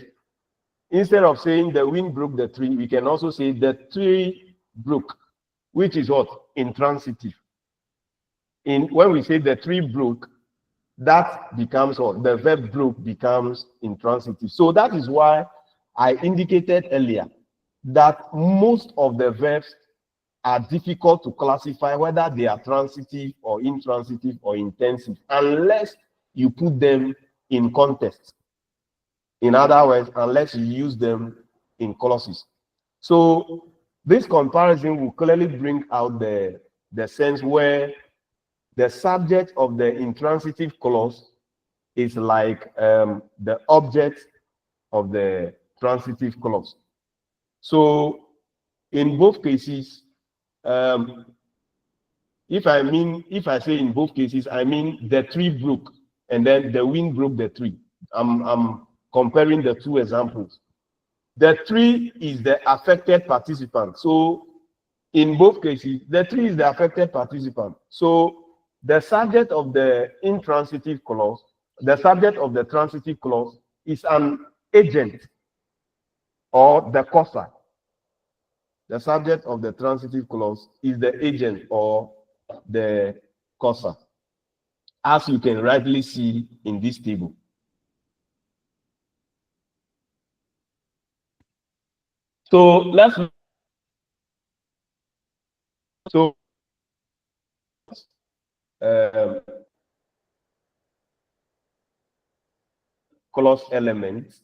Instead of saying the wind broke the tree, we can also say the tree broke, which is what? Intransitive. When we say the tree broke, that becomes what? The verb broke becomes intransitive. So that is why I indicated earlier that most of the verbs are difficult to classify whether they are transitive or intransitive or intensive unless you put them in context. In other words, unless you use them in clauses. So this comparison will clearly bring out the sense where the subject of the intransitive clause is like the object of the transitive clause. So in both cases, if I say in both cases, I mean the tree broke and then the wind broke the tree. I'm comparing the two examples. The tree is the affected participant. So in both cases, the tree is the affected participant. So the subject of the intransitive clause, the subject of the transitive clause is an agent or the causer. The subject of the transitive clause is the agent or the causer, as you can rightly see in this table. So let's clause elements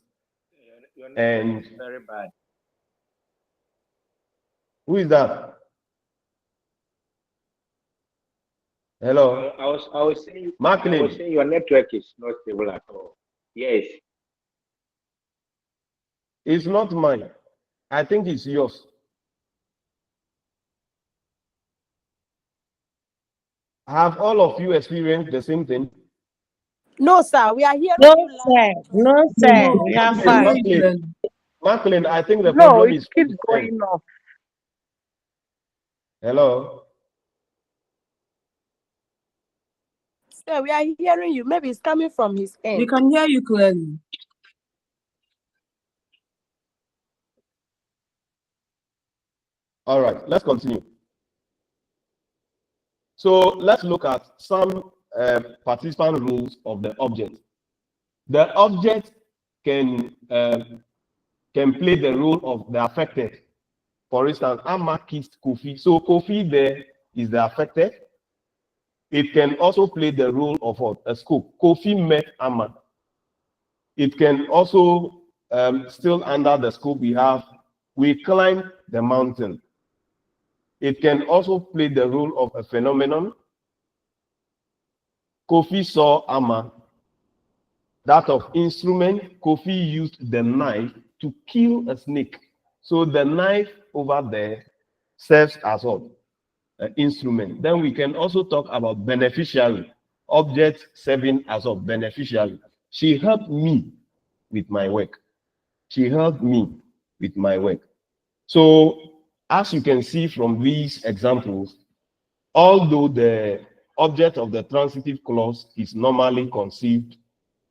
and very bad. Who is that? Hello. I was saying Macklin. I was saying your network is not stable at all. Yes. It's not mine. I think it's yours. Have all of you experienced the same thing? No, sir. We are hearing No, you sir. No, sir. We are fine. Macklin, I think the No, problem it is keeps going off. Hello. Sir, we are hearing you. Maybe it's coming from his end. We can hear you clearly. All right, let's continue. So let's look at some participant rules of the object. The object can play the role of the affected. For instance, Amma kissed Kofi. So Kofi there is the affected. It can also play the role of a scope. Kofi met Amma. It can also still under the scope we climbed the mountain. It can also play the role of a phenomenon. Kofi saw Amma. That of instrument, Kofi used the knife to kill a snake. So the knife over there serves as what? An instrument. Then we can also talk about beneficiary, object serving as a beneficiary. She helped me with my work. She helped me with my work. So as you can see from these examples, although the object of the transitive clause is normally conceived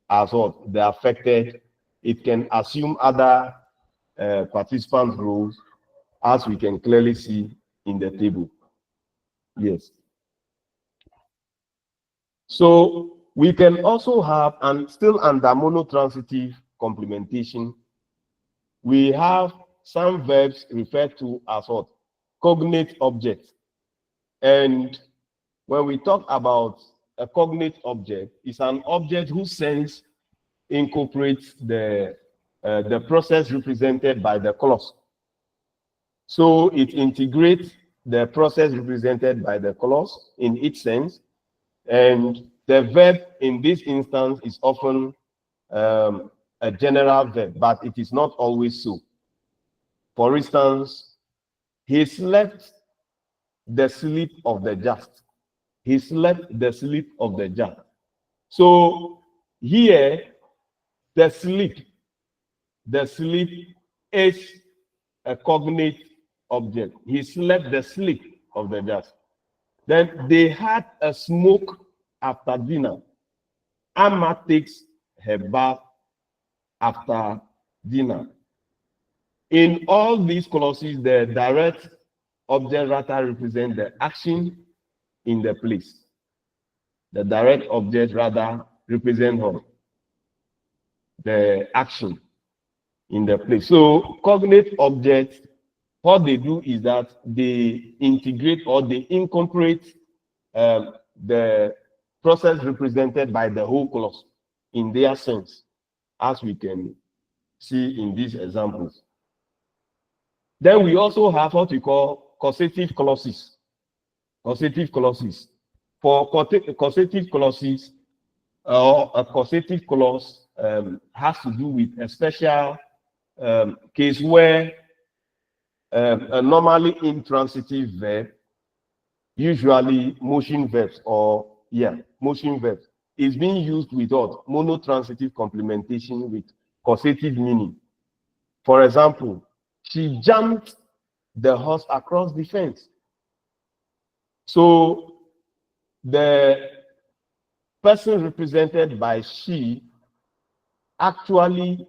as what? The affected. It can assume other participant roles, as we can clearly see in the table. Yes. So we can also have, and still under monotransitive complementation, we have some verbs referred to as what? Cognate objects. And when we talk about a cognate object, it's an object whose sense incorporates the process represented by the clause. So it integrates the process represented by the clause in its sense, and the verb in this instance is often a general verb, but it is not always so. For instance, he slept the sleep of the just. He slept the sleep of the just. So here, the sleep is a cognate object. He slept the sleep of the just. Then they had a smoke after dinner. Amma takes her bath after dinner. In all these clauses, the direct object rather represents the action in the place. The direct object rather represents the action in the place. So cognate objects, what they do is that they integrate or they incorporate the process represented by the whole clause in their sense, as we can see in these examples. Then we also have what we call causative clauses. Causative clauses. For causative clauses, or a causative clause has to do with a special case where a normally intransitive verb, usually motion verbs motion verbs, is being used with what? Monotransitive complementation with causative meaning. For example, she jumped the horse across the fence. So the person represented by she actually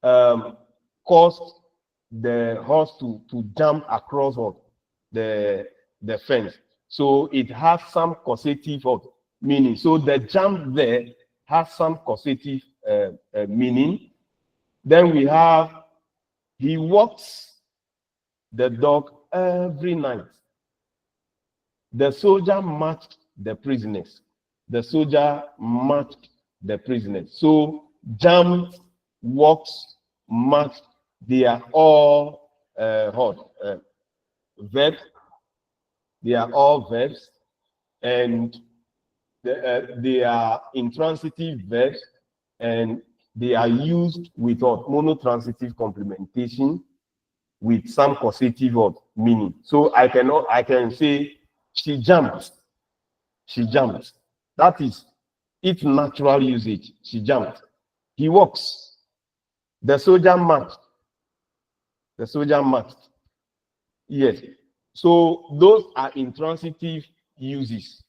caused the horse to jump across the fence. So it has some causative meaning. So the jump there has some causative meaning. Then we have, he walks the dog every night. The soldier marched the prisoners. The soldier marched the prisoners. So jumped, walks, marched, they are all verbs. They are all verbs, and they are intransitive verbs, and they are used with monotransitive complementation with some causative meaning. So I can say she jumped. She jumped. That is its natural usage. She jumped. He walks. The soldier marched. The soldier marched. Yes. So those are intransitive uses.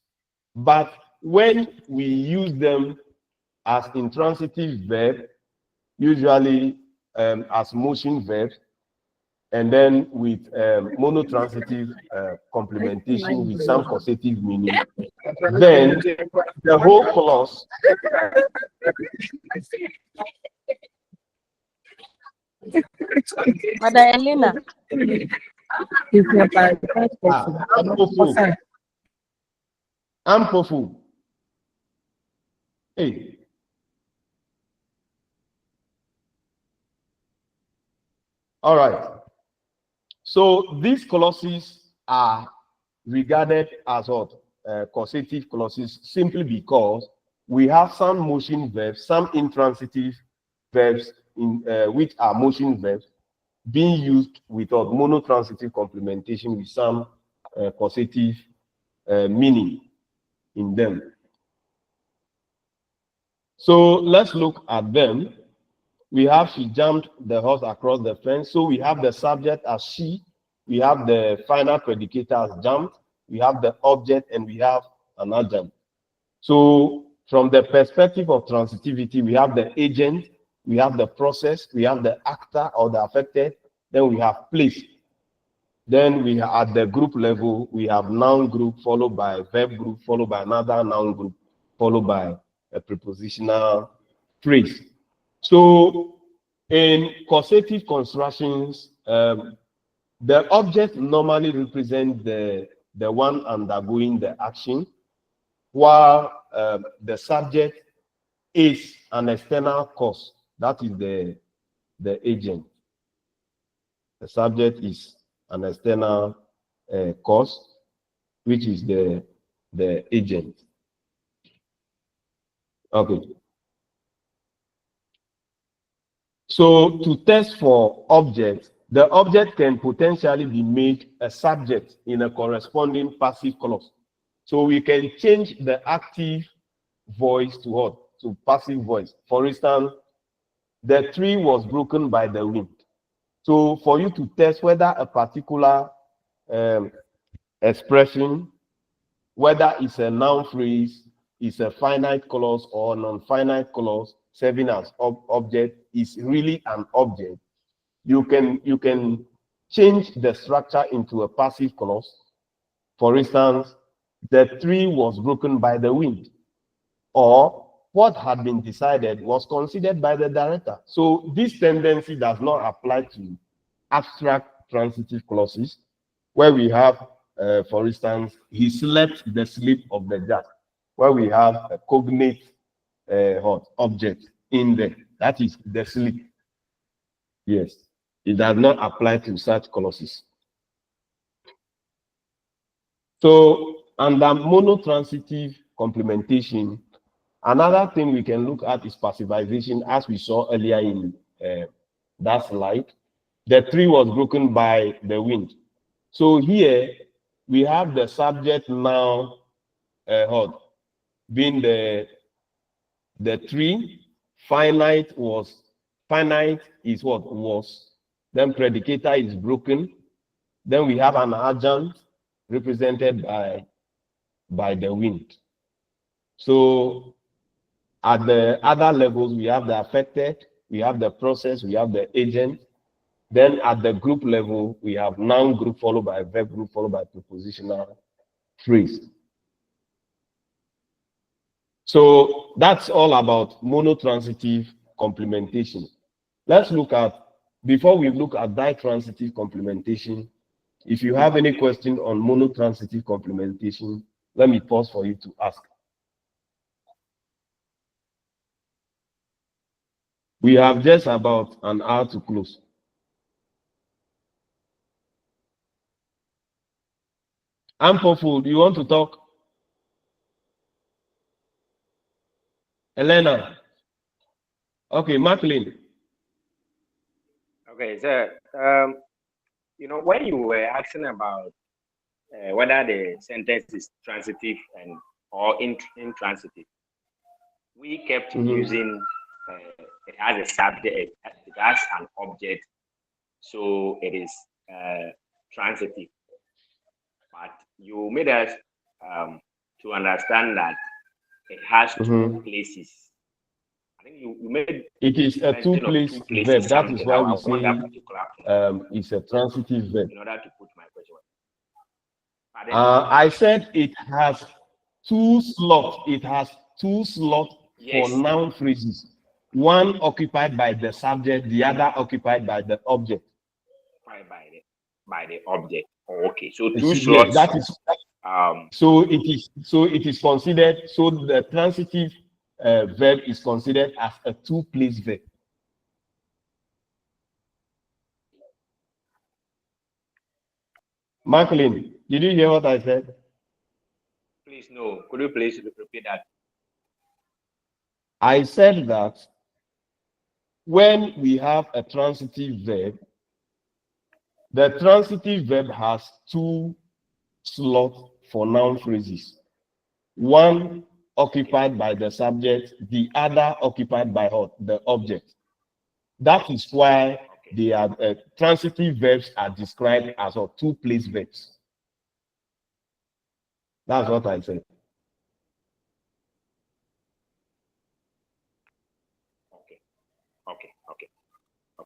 But when we use them as intransitive verb, usually as motion verbs, and then with monotransitive complementation with some causative meaning, then the whole clause Mother Elena. Ampofu. Hey. All right. So these clauses are regarded as what? Causative clauses, simply because we have some motion verbs, some intransitive verbs which are motion verbs being used with monotransitive complementation with some causative meaning in them. So let's look at them. We have she jumped the horse across the fence. So we have the subject as she, we have the final predicator as jumped, we have the object, and we have an agent. So from the perspective of transitivity, we have the agent, we have the process, we have the actor or the affected, then we have place. Then we are at the group level, we have noun group followed by verb group, followed by another noun group, followed by a prepositional phrase. So in causative constructions, the object normally represents the one undergoing the action, while the subject is an external cause. That is the agent. The subject is an external cause, which is the agent. Okay. So to test for objects, the object can potentially be made a subject in a corresponding passive clause. So we can change the active voice to what? To passive voice. For instance, the tree was broken by the wind. So for you to test whether a particular expression, whether it's a noun phrase, is a finite clause or non-finite clause serving as object, is really an object, you can change the structure into a passive clause. For instance, the tree was broken by the wind, or what had been decided was considered by the director. So this tendency does not apply to abstract transitive clauses, where we have, for instance, he slept the sleep of the just, where we have a cognate object in there. That is the sleep. Yes, it does not apply to such clauses. So under monotransitive complementation, another thing we can look at is passivization, as we saw earlier in that slide. The tree was broken by the wind. So here we have the subject now being the tree. Finite is what was. Then predicator is broken. Then we have an agent represented by the wind. So at the other levels, we have the affected, we have the process, we have the agent. Then at the group level, we have noun group followed by verb group followed by prepositional phrase. So that's all about monotransitive complementation. Let's look at, before we look at ditransitive complementation, if you have any question on monotransitive complementation, let me pause for you to ask. We have just about an hour to close. Ampoful, do you want to talk? Elena. Okay, Macklin. Okay, so you know, when you were asking about whether the sentence is transitive and or intransitive, we kept using it has a subject, it has an object, so it is transitive. But you made us to understand that it has two places. I think you made it is a two-place verb. That is why we say it's a transitive verb. In order to put my question. I said it has two slots. It has two slots for noun phrases. One occupied by the subject, the other occupied by the object. By the object. Oh, okay, so two slots. That is so it is considered, so the transitive verb is considered as a two-place verb. Macklin, did you hear what I said? Please, no. Could you please repeat that? I said that when we have a transitive verb, the transitive verb has two slots for noun phrases. One occupied by the subject, the other occupied by the object. That is why they are transitive verbs are described as two-place verbs. That's what I said.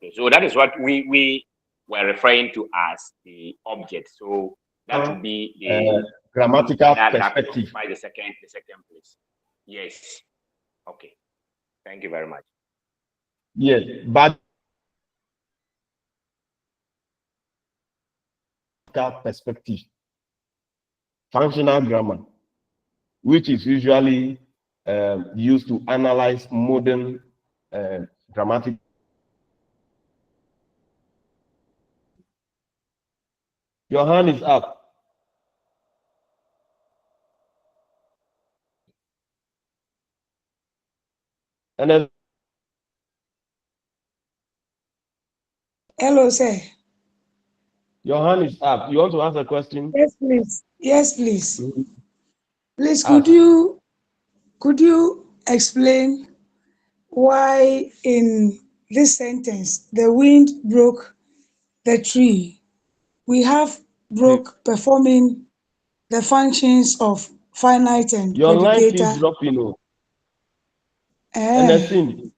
Okay, so that is what we were referring to as the object. So that would be the grammatical that perspective. occupies the second place. Yes. Okay. Thank you very much. Yes, but perspective, functional grammar, which is usually used to analyze modern grammatical. Your hand is up. And then, Hello, sir. Your hand is up. You want to ask a question? Yes, please. Yes, please. Mm-hmm. Please, could you explain why in this sentence the wind broke the tree? We have broke performing the functions of finite and Your line keeps predicator. dropping. Ernestine,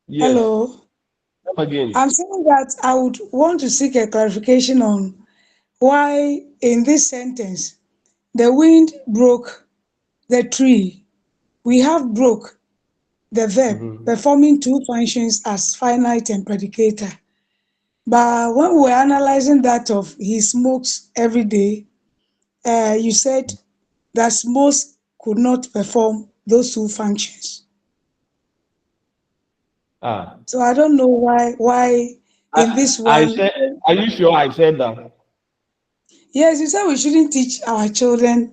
yes. Hello. Come again. I'm saying that I would want to seek a clarification on why in this sentence the wind broke the tree. We have broke the verb performing two functions as finite and predicator. But when we're analyzing that of he smokes every day, you said that smokes could not perform those two functions. So I don't know why in this one. Are you sure I said that? Yes, you said we shouldn't teach our children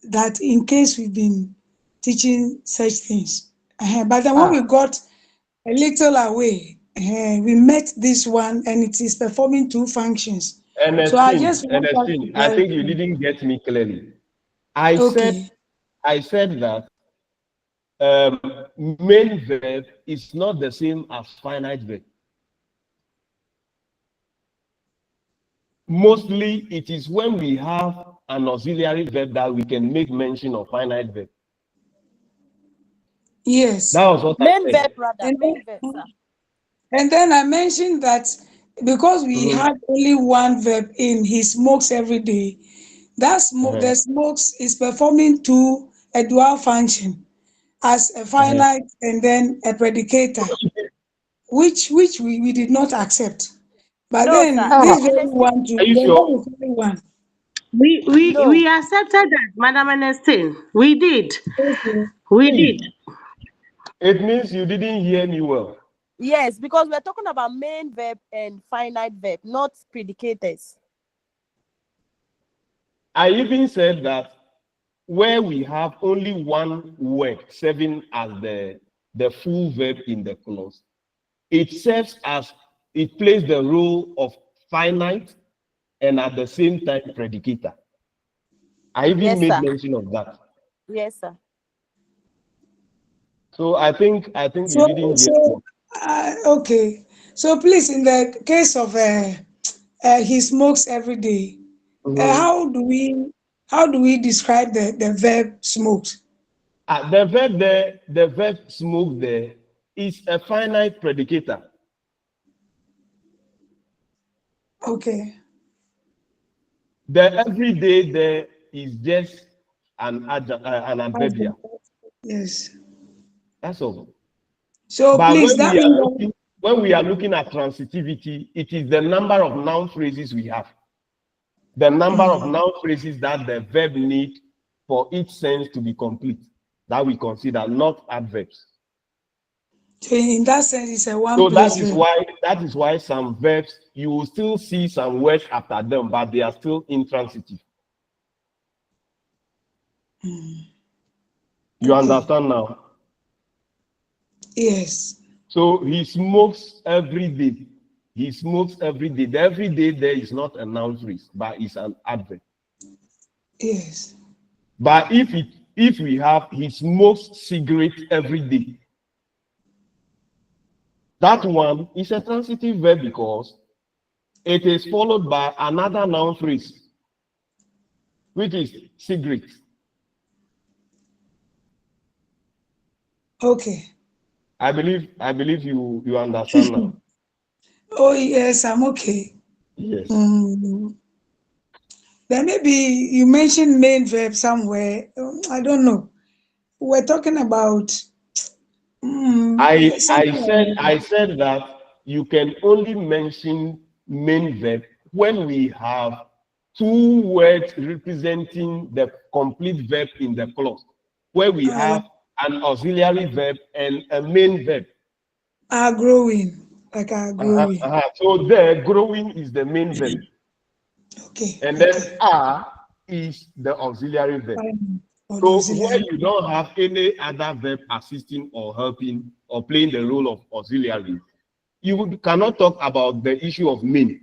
that in case we've been teaching such things. But then when we got a little away, we met this one and it is performing two functions. So I just want Ernestine, I think you didn't get me clearly. I said that main verb is not the same as finite verb. Mostly it is when we have an auxiliary verb that we can make mention of finite verb. Yes. That was what I said. Main verb, sir. And then I mentioned that because we had only one verb in he smokes every day, that the smokes is performing a dual function as a finite and then a predicator, which we did not accept. But No, then sir. this very one too, Are you sure? one. We accepted that, Madam Ernestine. We did. We did. It means you didn't hear me well. Yes, because we're talking about main verb and finite verb, not predicators. I even said that where we have only one word serving as the full verb in the clause, it serves as, it plays the role of finite and at the same time predicator. I even made mention of that. Yes, sir. So I think you didn't hear. Okay. So please, in the case of he smokes every day, how do we describe the verb smokes? The verb smoke there is a finite predicator. Okay. The everyday there is just an adverbial. Yes. That's all. So but please, when we are looking at transitivity, it is the number of noun phrases we have. The number of noun phrases that the verb need for each sense to be complete that we consider, not adverbs. So in that sense, it's a one. So that is why some verbs you will still see some words after them, but they are still intransitive. You understand now? Yes. So he smokes every day. He smokes every day. The every day there is not a noun phrase, but it's an adverb. Yes. But if we have he smokes cigarette every day, that one is a transitive verb because it is followed by another noun phrase, which is cigarette. Okay. I believe you understand now. Oh, yes, I'm okay. Yes. Then maybe you mentioned main verb somewhere. I don't know. We're talking about I something. said that you can only mention main verb when we have two words representing the complete verb in the clause, where we have an auxiliary verb and a main verb. Are growing, like are growing. So there, growing is the main verb. Okay. And then are is the auxiliary verb. So when you don't have any other verb assisting or helping or playing the role of auxiliary, you cannot talk about the issue of main.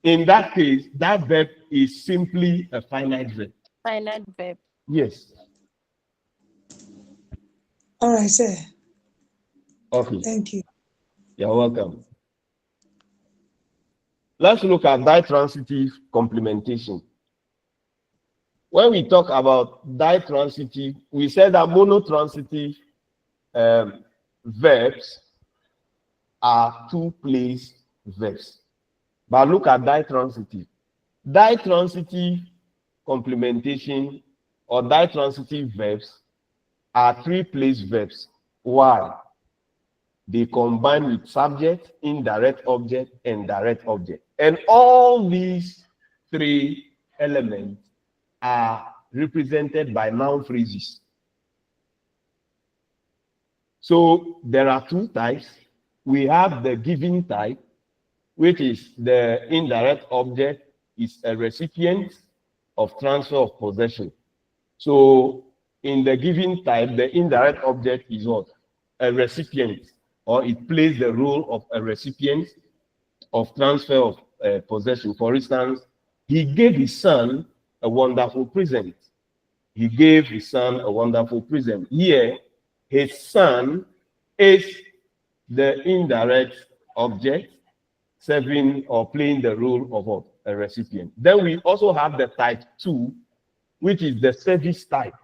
In that case, that verb is simply a finite verb. Finite verb. Yes. All right, sir. Okay. Thank you. You're welcome. Let's look at ditransitive complementation. When we talk about ditransitive, we said that monotransitive verbs are two-place verbs. But look at ditransitive. Ditransitive complementation or ditransitive verbs are three-place verbs. Why? They combine with subject, indirect object, and direct object. And all these three elements are represented by noun phrases. So there are two types. We have the given type, which is the indirect object is a recipient of transfer of possession. So in the given type, the indirect object is what? A recipient, or it plays the role of a recipient of transfer of possession. For instance, he gave his son a wonderful present. He gave his son a wonderful present. Here, his son is the indirect object serving or playing the role of what? A recipient. Then we also have the type 2, which is the service type.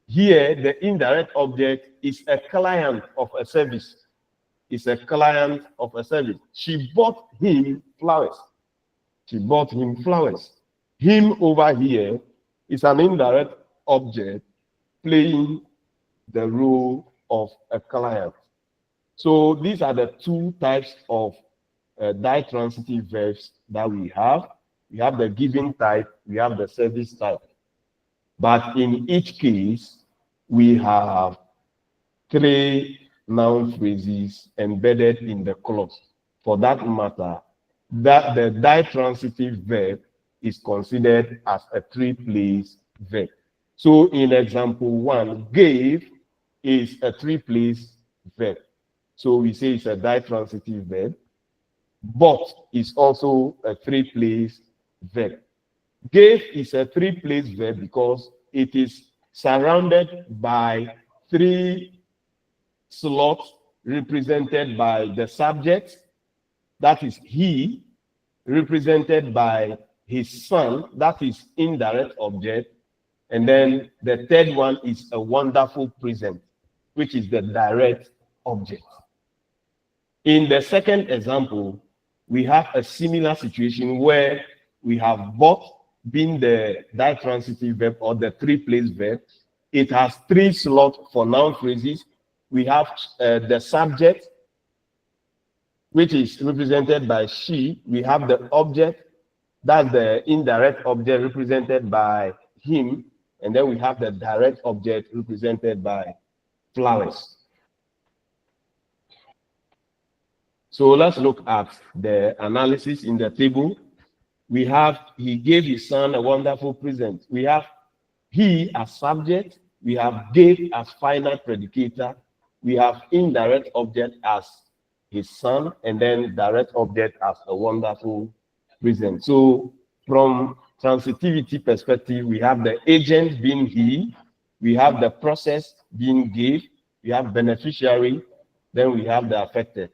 Here, the indirect object is a client of a service. It's a client of a service. She bought him flowers. She bought him flowers. Him over here is an indirect object playing the role of a client. So these are the two types of ditransitive verbs that we have. We have the given type, we have the service type. But in each case, we have three noun phrases embedded in the clause. For that matter, that the ditransitive verb is considered as a three-place verb. So in example 1, gave is a three-place verb. So we say it's a ditransitive verb. Bought is also a three-place verb. Gave is a three-place verb because it is surrounded by three slots represented by the subject, that is he, represented by his son, that is indirect object, and then the third one is a wonderful present, which is the direct object. In the second example, we have a similar situation where we have bought being the ditransitive verb or the three-place verb. It has three slots for noun phrases. We have the subject, which is represented by she. We have the object, that's the indirect object represented by him. And then we have the direct object represented by flowers. So let's look at the analysis in the table. We have, he gave his son a wonderful present. We have he as subject. We have gave as finite predicator. We have indirect object as his son, and then direct object as a wonderful present. So from transitivity perspective, we have the agent being he, we have the process being gave, we have beneficiary, then we have the affected.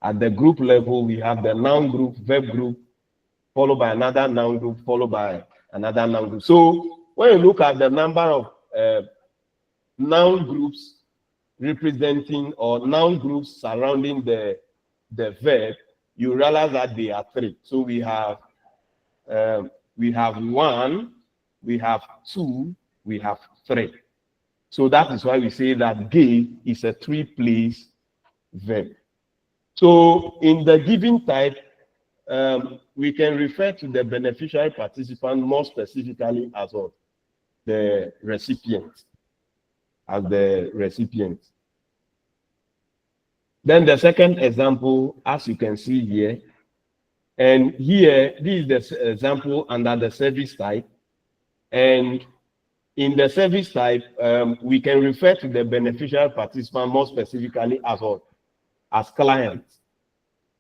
At the group level, we have the noun group, verb group, followed by another noun group, followed by another noun group. So when you look at the number of noun groups representing or noun groups surrounding the the verb, you realize that they are three. So we have one, we have two, we have three. So that is why we say that gave is a three-place verb. So in the given type, we can refer to the beneficiary participant more specifically as well, the recipient, as the recipient. Then the second example, as you can see here, and here, this is the example under the service type. And in the service type, we can refer to the beneficial participant more specifically as what? As client.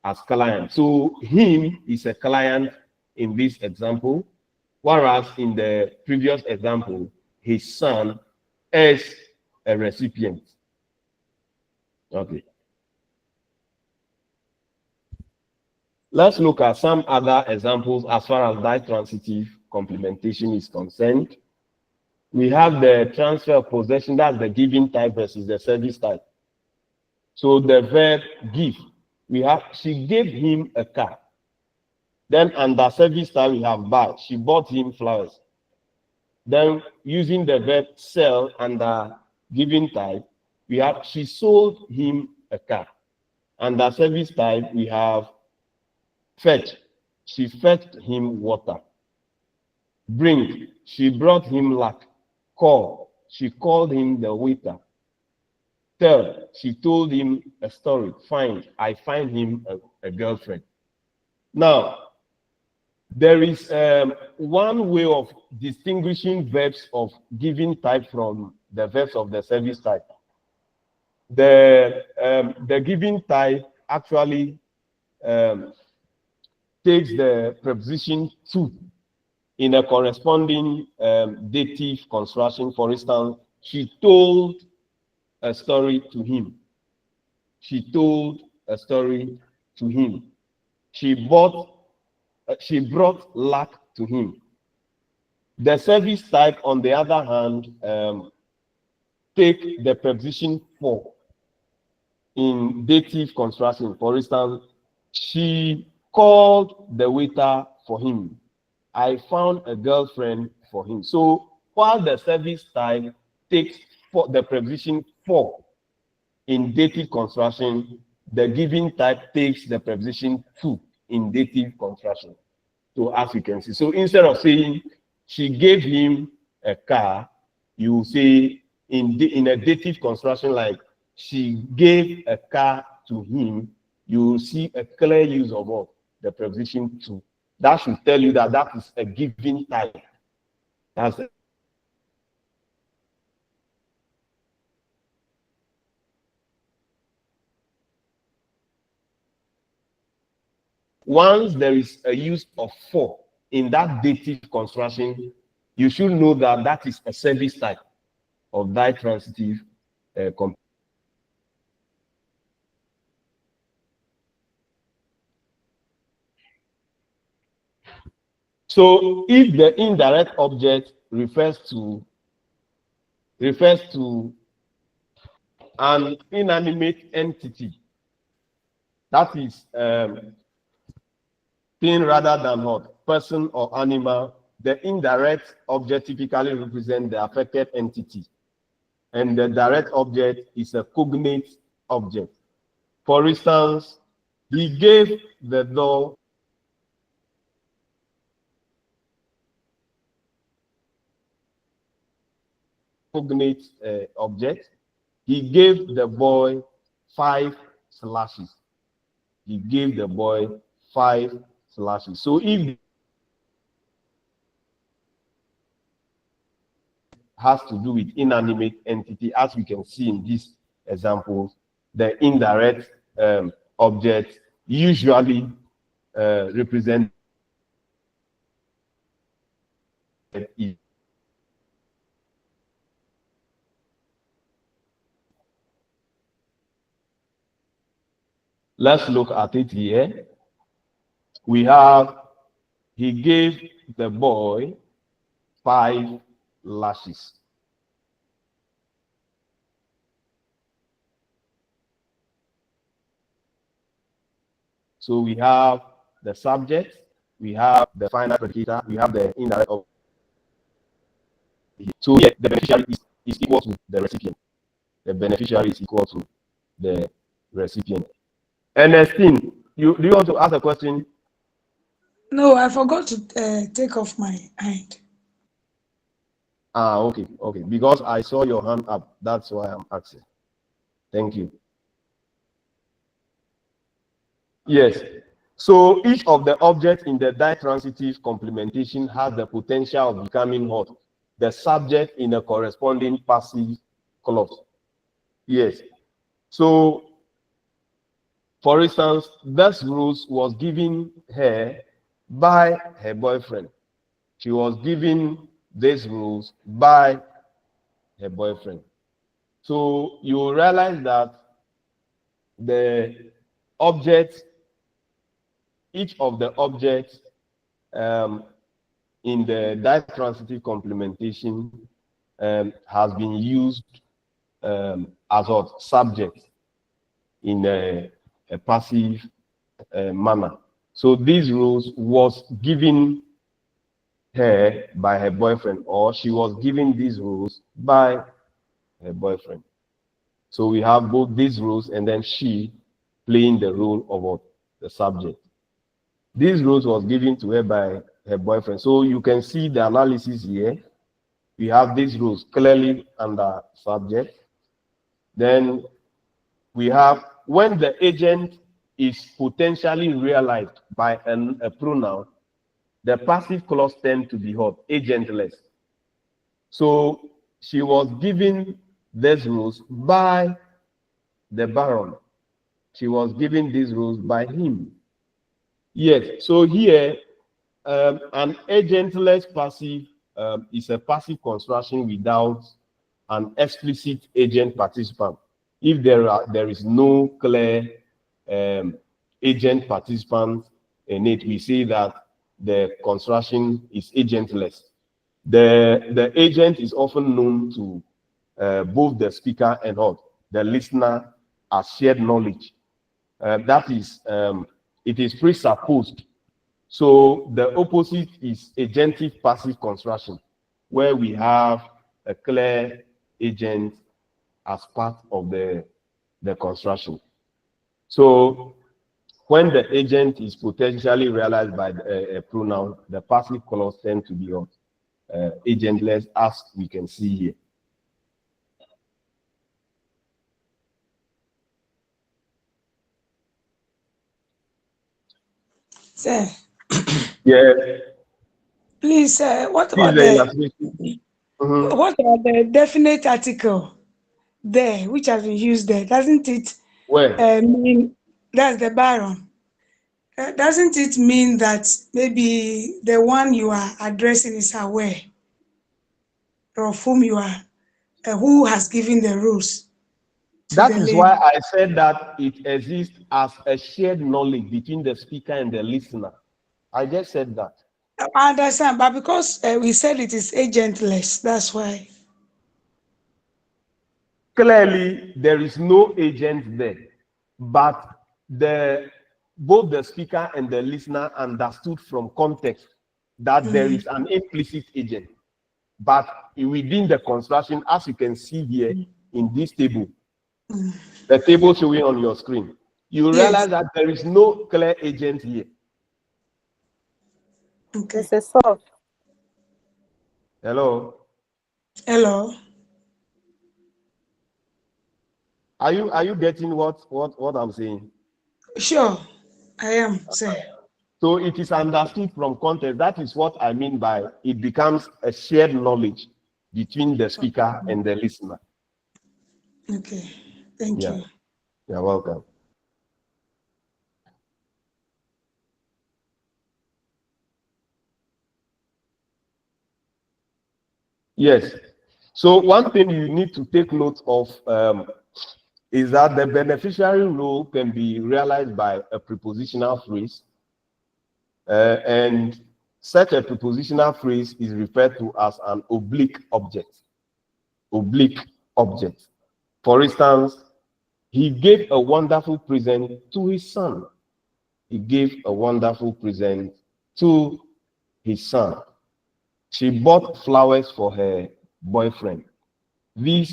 As client. So him is a client in this example, whereas in the previous example, his son is a recipient. Okay. Let's look at some other examples as far as ditransitive complementation is concerned. We have the transfer of possession, that's the given type versus the service type. So the verb give, we have, she gave him a car. Then under service type, we have buy, she bought him flowers. Then using the verb sell under given type, we have, she sold him a car. Under service type, we have fetch, she fetched him water. Bring, she brought him luck. Call, she called him the waiter. Tell, she told him a story. Find, I find him a girlfriend. Now, there is one way of distinguishing verbs of given type from the verbs of the service type. The given type actually takes the preposition to in a corresponding dative construction. For instance, she told a story to him. She told a story to him. She brought luck to him. The service type, on the other hand, take the preposition for in dative construction. For instance, she called the waiter for him. I found a girlfriend for him. So while the service type takes for the preposition for in dative construction, the given type takes the preposition to in dative construction. So as you can see, so instead of saying she gave him a car, you will say in a dative construction like she gave a car to him, you will see a clear use of what? The preposition to. That should tell you that that is a given type. That's it. Once there is a use of for in that dative construction, you should know that that is a service type of ditransitive complementation. So if the indirect object refers to an inanimate entity, that is thing rather than what? Person or animal, the indirect object typically represents the affected entity. And the direct object is a cognate object. For instance, he gave the doll cognate object. He gave the boy 5 slashes. He gave the boy 5 slashes. So if has to do with inanimate entity, as we can see in these examples, the indirect object usually represent it. Let's look at it here. We have, he gave the boy 5 lashes. So we have the subject, we have the final predicator, we have the indirect object. So yeah, the beneficiary is equal to the recipient. The beneficiary is equal to the recipient. Ernestine, do you want to ask a question? No, I forgot to take off my hand. Okay. Because I saw your hand up, that's why I'm asking. Thank you. Yes. So each of the objects in the ditransitive complementation has the potential of becoming hot. The subject in a corresponding passive clause. Yes. So, for instance, this rose was given her by her boyfriend. She was given this rose by her boyfriend. So you realize that the objects, each of the objects in the ditransitive complementation has been used as a subject in a passive manner. So this rose was given her by her boyfriend, or she was given this rose by her boyfriend. So we have both these roles and then she playing the role of the subject. This rose was given to her by her boyfriend. So you can see the analysis here. We have this rose clearly under subject. Then we have when the agent is potentially realized by a pronoun, the passive clause tends to be what? Agentless. So she was given this rose by the baron. She was given these rules by him. Yes, so here, an agentless passive is a passive construction without an explicit agent participant. If there is no clear agent participant in it, we say that the construction is agentless. The agent is often known to both the speaker and the listener as shared knowledge. That is, it is presupposed. So the opposite is agentive passive construction, where we have a clear agent as part of the construction. So when the agent is potentially realized by a pronoun, the passive clause tends to be agentless, as we can see here. Sir. Yeah. Please, what about the definite article there, which has been used there? Doesn't it mean that's the baron? Doesn't it mean that maybe the one you are addressing is aware of whom you are, who has given the rules? That is why I said that it exists as a shared knowledge between the speaker and the listener. I just said that. I understand, but because we said it is agentless, that's why. Clearly, there is no agent there, but both the speaker and the listener understood from context that there is an implicit agent. But within the construction, as you can see here in this table, the table showing on your screen, you realize that there is no clear agent here. Okay. It's a soft. Hello. Hello. Are you getting what I'm saying? Sure, I am, sir. So it is understood from context. That is what I mean by it becomes a shared knowledge between the speaker and the listener. Okay, thank you. You're welcome. Yes. So one thing you need to take note of is that the beneficiary role can be realized by a prepositional phrase. And such a prepositional phrase is referred to as an oblique object. Oblique object. For instance, he gave a wonderful present to his son. he gave a wonderful present to his son. She bought flowers for her boyfriend. This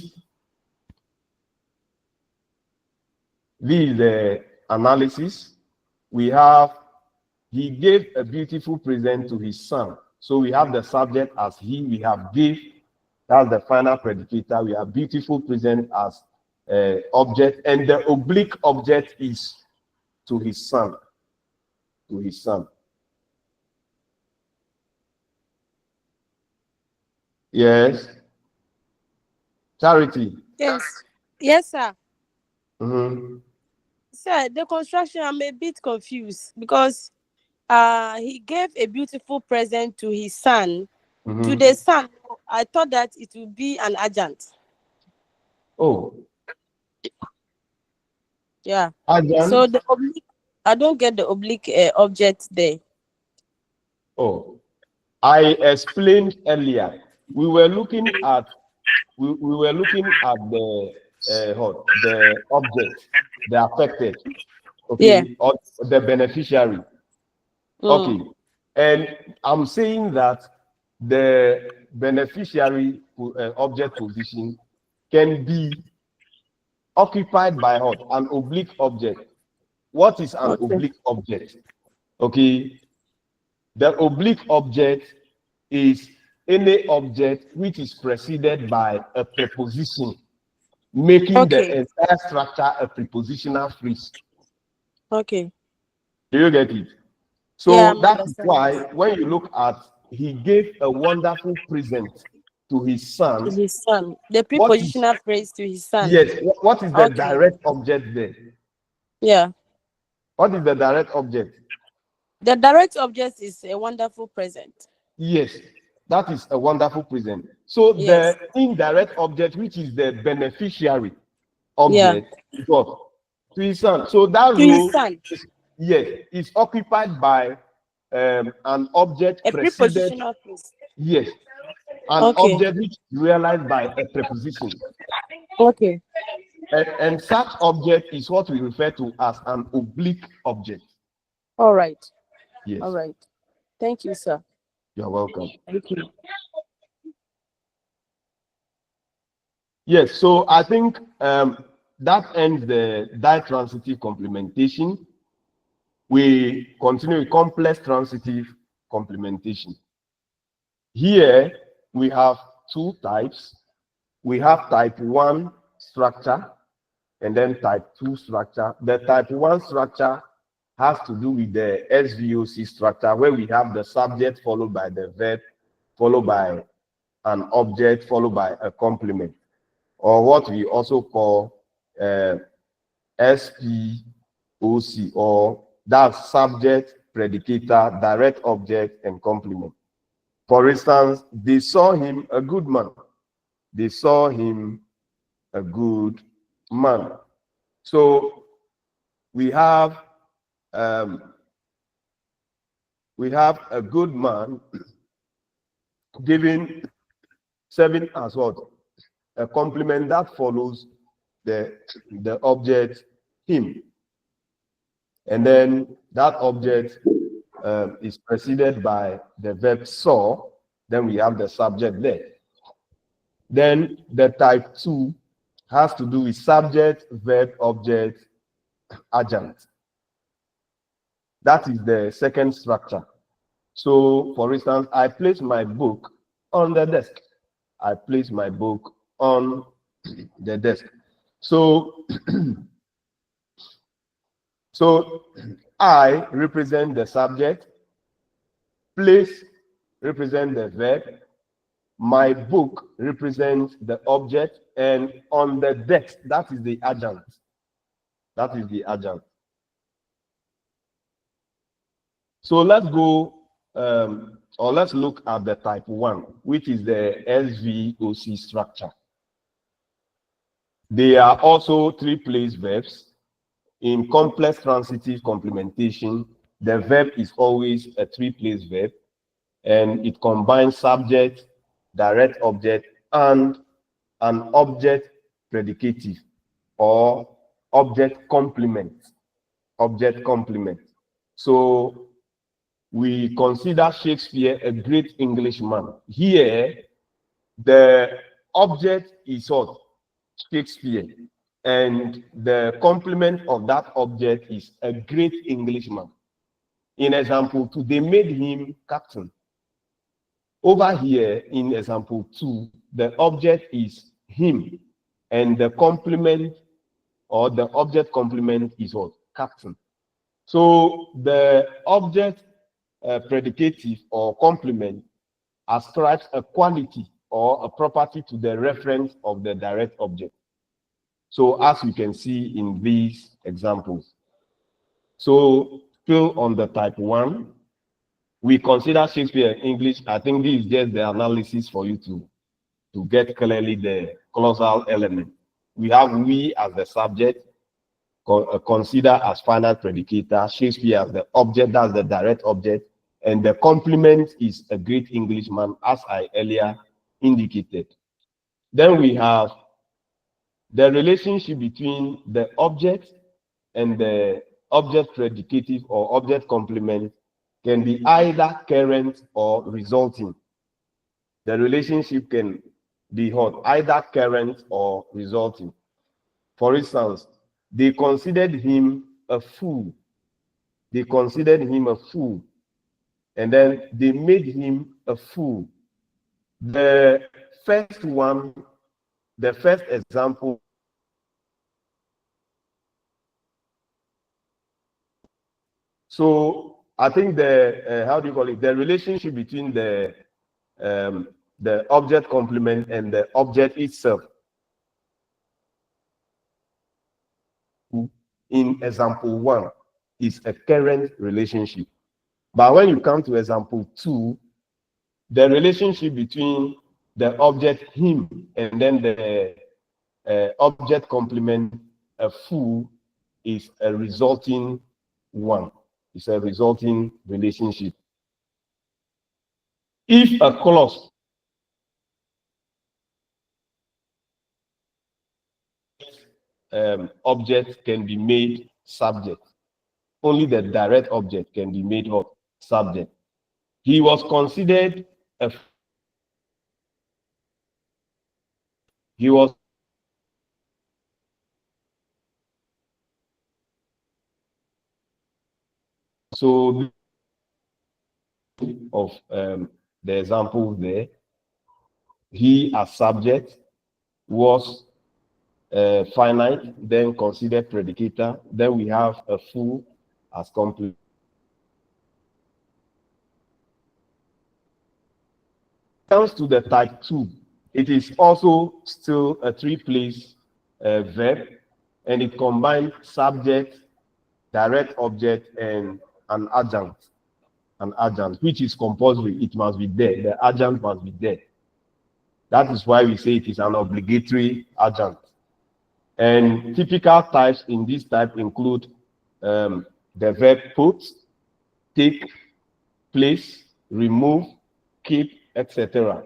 is the analysis. We have, he gave a beautiful present to his son. So we have the subject as he, we have give, that's the final predicator. We have beautiful present as object, and the oblique object is to his son. To his son. Yes. Charity. Yes. Yes, sir. Mm-hmm. Sir, the construction, I'm a bit confused because he gave a beautiful present to his son. Mm-hmm. To the son, I thought that it would be an agent. Oh. Yeah. Agent? So the oblique, I don't get the oblique object there. Oh. I explained earlier. We were looking at the object, the affected, okay, Yeah. or the beneficiary. Okay, and I'm saying that the beneficiary object position can be occupied by what? An oblique object. What is an oblique object? Okay, the oblique object is any object which is preceded by a preposition, making the entire structure a prepositional phrase. Okay. Do you get it? So yeah, that is why when you look at, he gave a wonderful present to his son. To his son. The prepositional phrase to his son. Yes. What is the direct object there? Yeah. What is the direct object? The direct object is a wonderful present. Yes, that is a wonderful present. So the indirect object, which is the beneficiary object, is what? To his son. So that role, is occupied by an object preceded. Prepositional phrase. Yes, an object which is realized by a preposition. Okay. And such object is what we refer to as an oblique object. All right. Yes. All right. Thank you, sir. You're welcome. Thank you. Yes, so I think that ends the ditransitive complementation. We continue with complex transitive complementation. Here we have two types. We have type 1 structure and then type 2 structure. The type 1 structure has to do with the SVOC structure, where we have the subject followed by the verb, followed by an object, followed by a complement, or what we also call SPOC, or that's subject, predicator, direct object, and complement. For instance, they saw him a good man. They saw him a good man. So we have a good man serving as what? A complement that follows the object him. And then that object is preceded by the verb saw. Then we have the subject there. Then the type 2 has to do with subject, verb, object, adjunct. That is the second structure. So, for instance, I place my book on the desk. I place my book on the desk. So, I represent the subject, place represent the verb, my book represents the object, and on the desk, that is the adjunct. That is the adjunct. So let's go, or let's look at the type 1, which is the SVOC structure. They are also three-place verbs. In complex transitive complementation, the verb is always a three-place verb, and it combines subject, direct object, and an object predicative or object complement. Object complement. So we consider Shakespeare a great Englishman. Here, the object is what? Shakespeare. And the complement of that object is a great Englishman. In example 2, they made him captain. Over here, in example 2, the object is him, and the complement or the object complement is what? Captain. So the object predicative or complement ascribes a quality or a property to the reference of the direct object. So as you can see in these examples. So still on the type 1, we consider Shakespeare in English. I think this is just the analysis for you to get clearly the clausal element. We have we as the subject, consider as final predicator, Shakespeare as the object, that's the direct object, and the complement is a great Englishman, as I earlier indicated. Then we have the relationship between the object and the object predicative or object complement can be either current or resulting. The relationship can be either current or resulting. For instance, they considered him a fool. They considered him a fool, and then they made him a fool. The first one, the first example, so I think the how do you call it? The relationship between the object complement and the object itself in example 1 is a current relationship. But when you come to example 2, the relationship between the object him and then the object complement a fool is a resulting one. It's a resulting relationship. If a clause object can be made subject, only the direct object can be made subject. He was considered a so of the example there, he as subject was finite, then considered predicator, then we have a fool as complement. Comes to the type 2, it is also still a 3-place verb, and it combines subject, direct object, and an adjunct. An adjunct, which is compulsory, it must be there. The adjunct must be there. That is why we say it is an obligatory adjunct. And typical types in this type include the verb put, take, place, remove, keep, etc.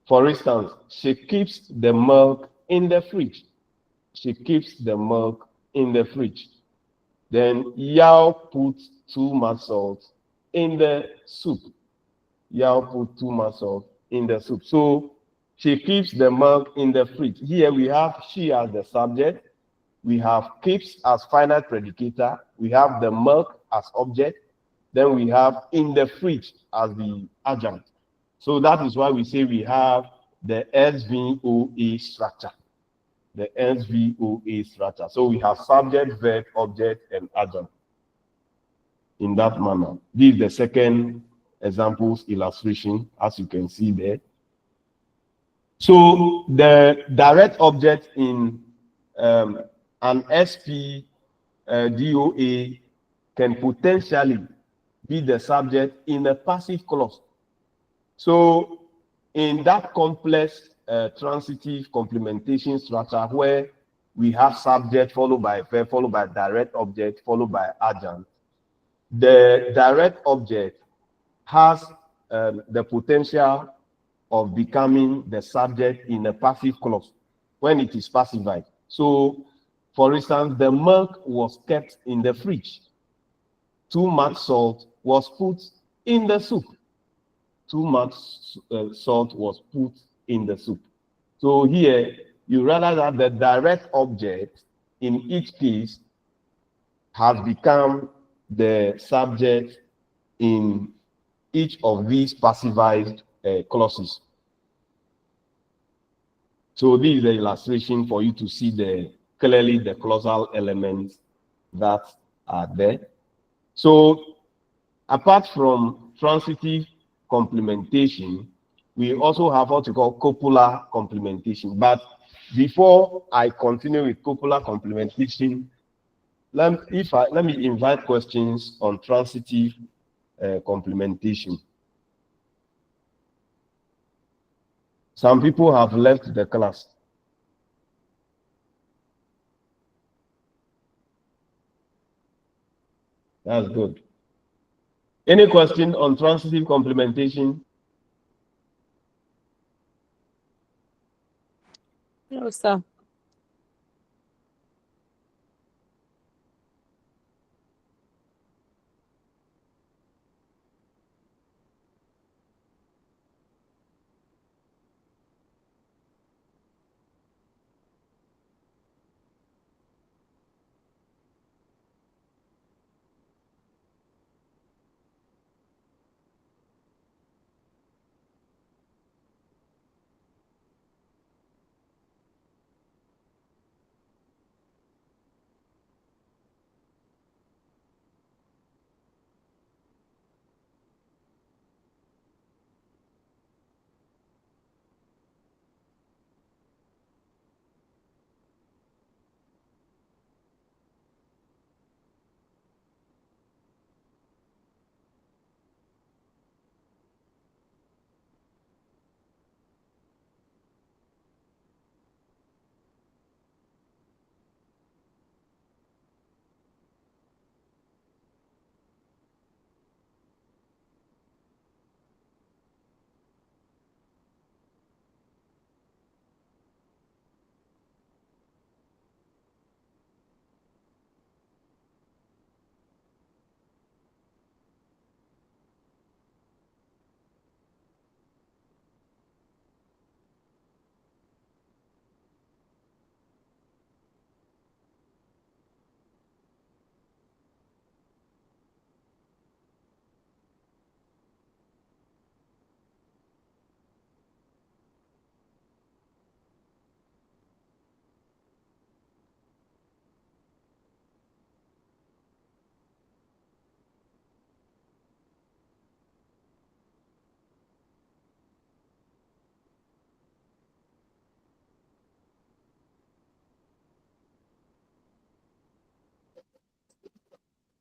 For instance, she keeps the milk in the fridge. She keeps the milk in the fridge. Then Yao puts too much salt in the soup. Yao put too much salt in the soup. So she keeps the milk in the fridge. Here we have she as the subject. We have keeps as final predicator. We have the milk as object. Then we have in the fridge as the adjunct. So that is why we say we have the SVOA structure. The SVOA structure. So we have subject, verb, object, and adjunct. In that manner. This is the second examples illustration, as you can see there. So the direct object in an SP DOA can potentially be the subject in a passive clause. So in that complex transitive complementation structure where we have subject followed by verb followed by direct object followed by adjunct, the direct object has the potential of becoming the subject in a passive clause when it is pacified. So, for instance, the milk was kept in the fridge. 2 marks salt was put in the soup. 2 marks salt was put in the soup. So here you realize that the direct object in each case has become the subject in each of these passivized clauses. So this is the illustration for you to see clearly the clausal elements that are there. So apart from transitive complementation, we also have what we call copular complementation. But before I continue with copular complementation, let me invite questions on transitive complementation. Some people have left the class. That's good. Any question on transitive complementation? No, sir.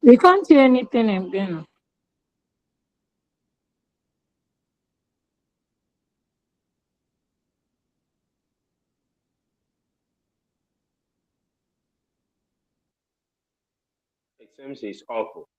We can't hear anything again. It seems it's awful.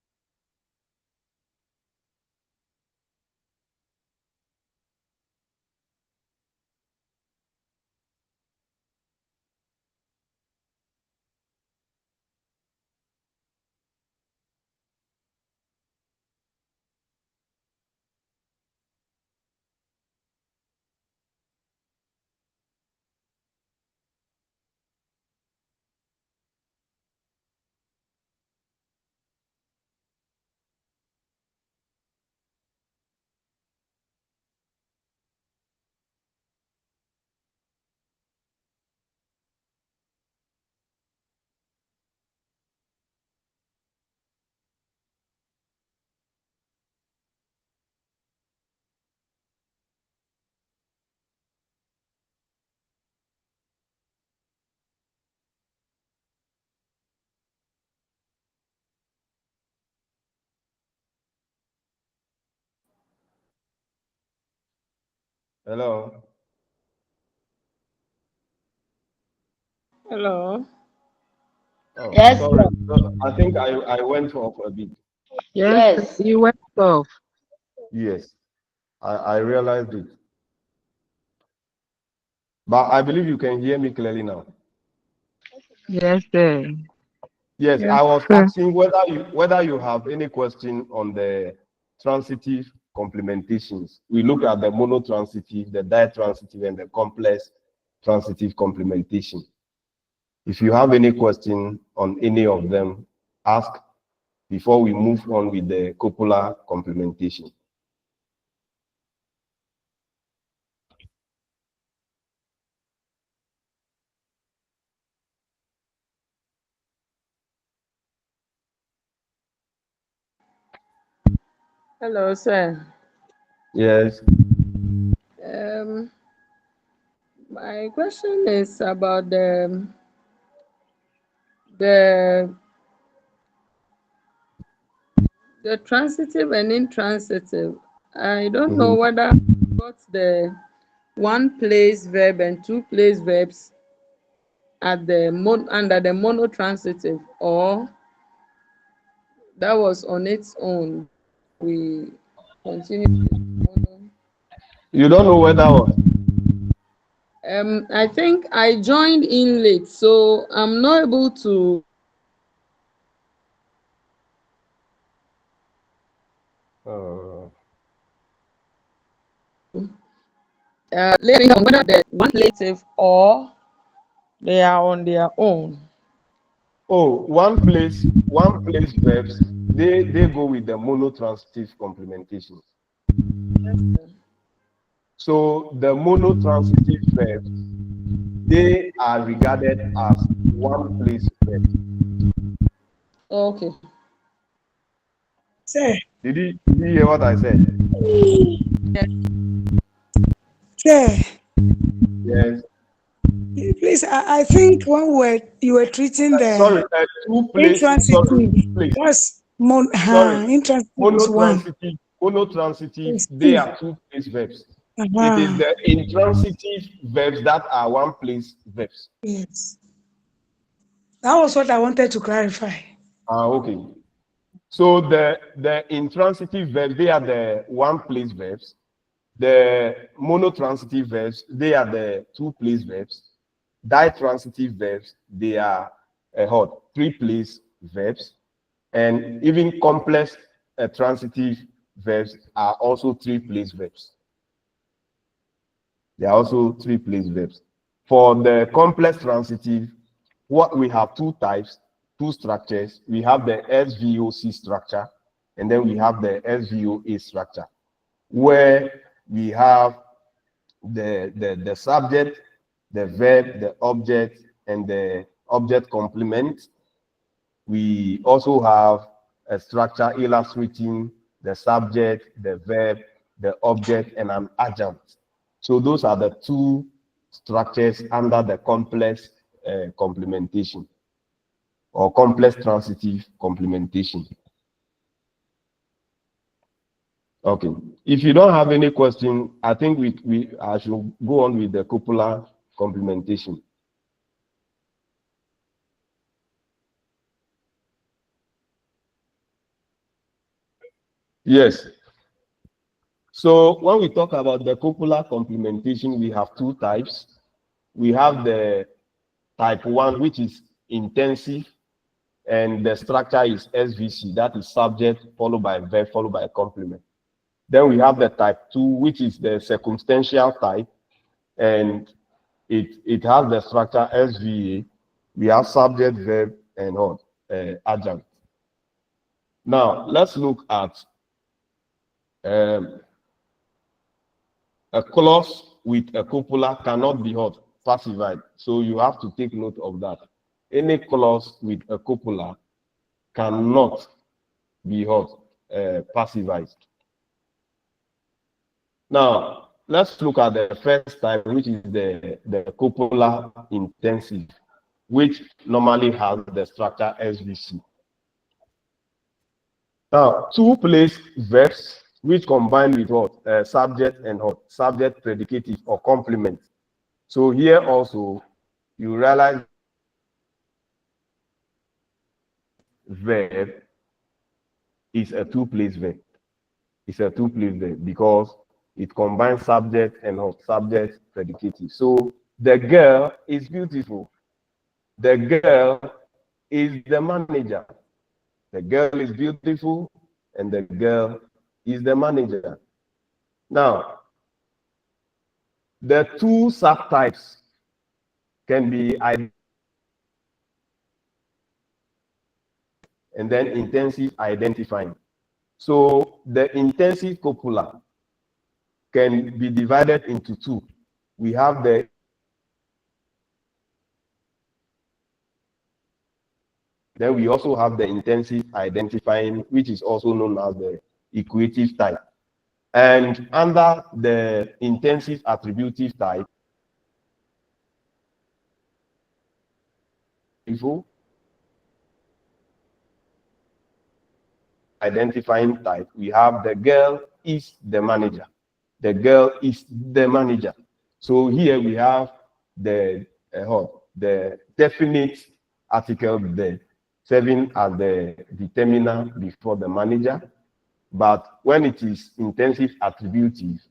Hello. Hello. Oh, Yes, sorry. So I think I went off a bit. Yes, yes. you went off. Yes, I realized it. But I believe you can hear me clearly now. Yes, sir. Yes, I was asking whether you have any question on the transitive complementations. We look at the monotransitive, the ditransitive, and the complex transitive complementation. If you have any question on any of them, ask before we move on with the copular complementation. Hello, sir. Yes. My question is about the transitive and intransitive. I don't know whether got the one place verb and two place verbs at the under the monotransitive, or that was on its own. We continue with mono. You don't know whether I think I joined in late, so I'm not able to. Later on whether the one relative or they are on their own. Oh, one place verbs, they go with the monotransitive complementation. Yes, so the monotransitive verbs, they are regarded as one place verbs. Okay. Sir. Did you hear what I said? Sir. Yes. Please, I think when you were treating the sorry, two places. intransitive, that's monotransitive. Monotransitive, they are two place verbs. It is the intransitive verbs that are one place verbs. Yes. That was what I wanted to clarify. Okay. So the intransitive verbs, they are the one place verbs. The monotransitive verbs, they are the two place verbs. Ditransitive verbs, they are three place verbs. And even complex transitive verbs are also three place verbs. They are also three place verbs. For the complex transitive, what we have two types, two structures. We have the SVOC structure, and then we have the SVOA structure, where we have the subject, the verb, the object, and the object complement. We also have a structure illustrating the subject, the verb, the object, and an adjunct. So those are the two structures under the complex complementation or complex transitive complementation. Okay. If you don't have any question, I think I should go on with the copular complementation. Yes. So when we talk about the copular complementation, we have two types. We have the type 1, which is intensive, and the structure is SVC, that is subject followed by verb followed by a complement. Then we have the type 2, which is the circumstantial type, and it has the structure SVA. We have subject, verb, and adjunct. Now let's look at a clause with a copula cannot be passivized. So you have to take note of that. Any clause with a copula cannot be passivized. Now let's look at the first type, which is the copula intensive, which normally has the structure SVC. Now, two place verbs which combine with what? Subject and subject predicative or complement. So here also, you realize verb is a two place verb. It's a two place verb because it combines subject and subject predicative. So the girl is beautiful. The girl is the manager. The girl is beautiful, and the girl is the manager. Now, the two subtypes can be identified, and then intensive identifying. So the intensive copula can be divided into two. We have the then we also have the intensive identifying, which is also known as the equative type. And under the intensive attributive type, identifying type, we have the girl is the manager. The girl is the manager. So here we have the definite article there, serving as the determiner before the manager. But when it is intensive attributive,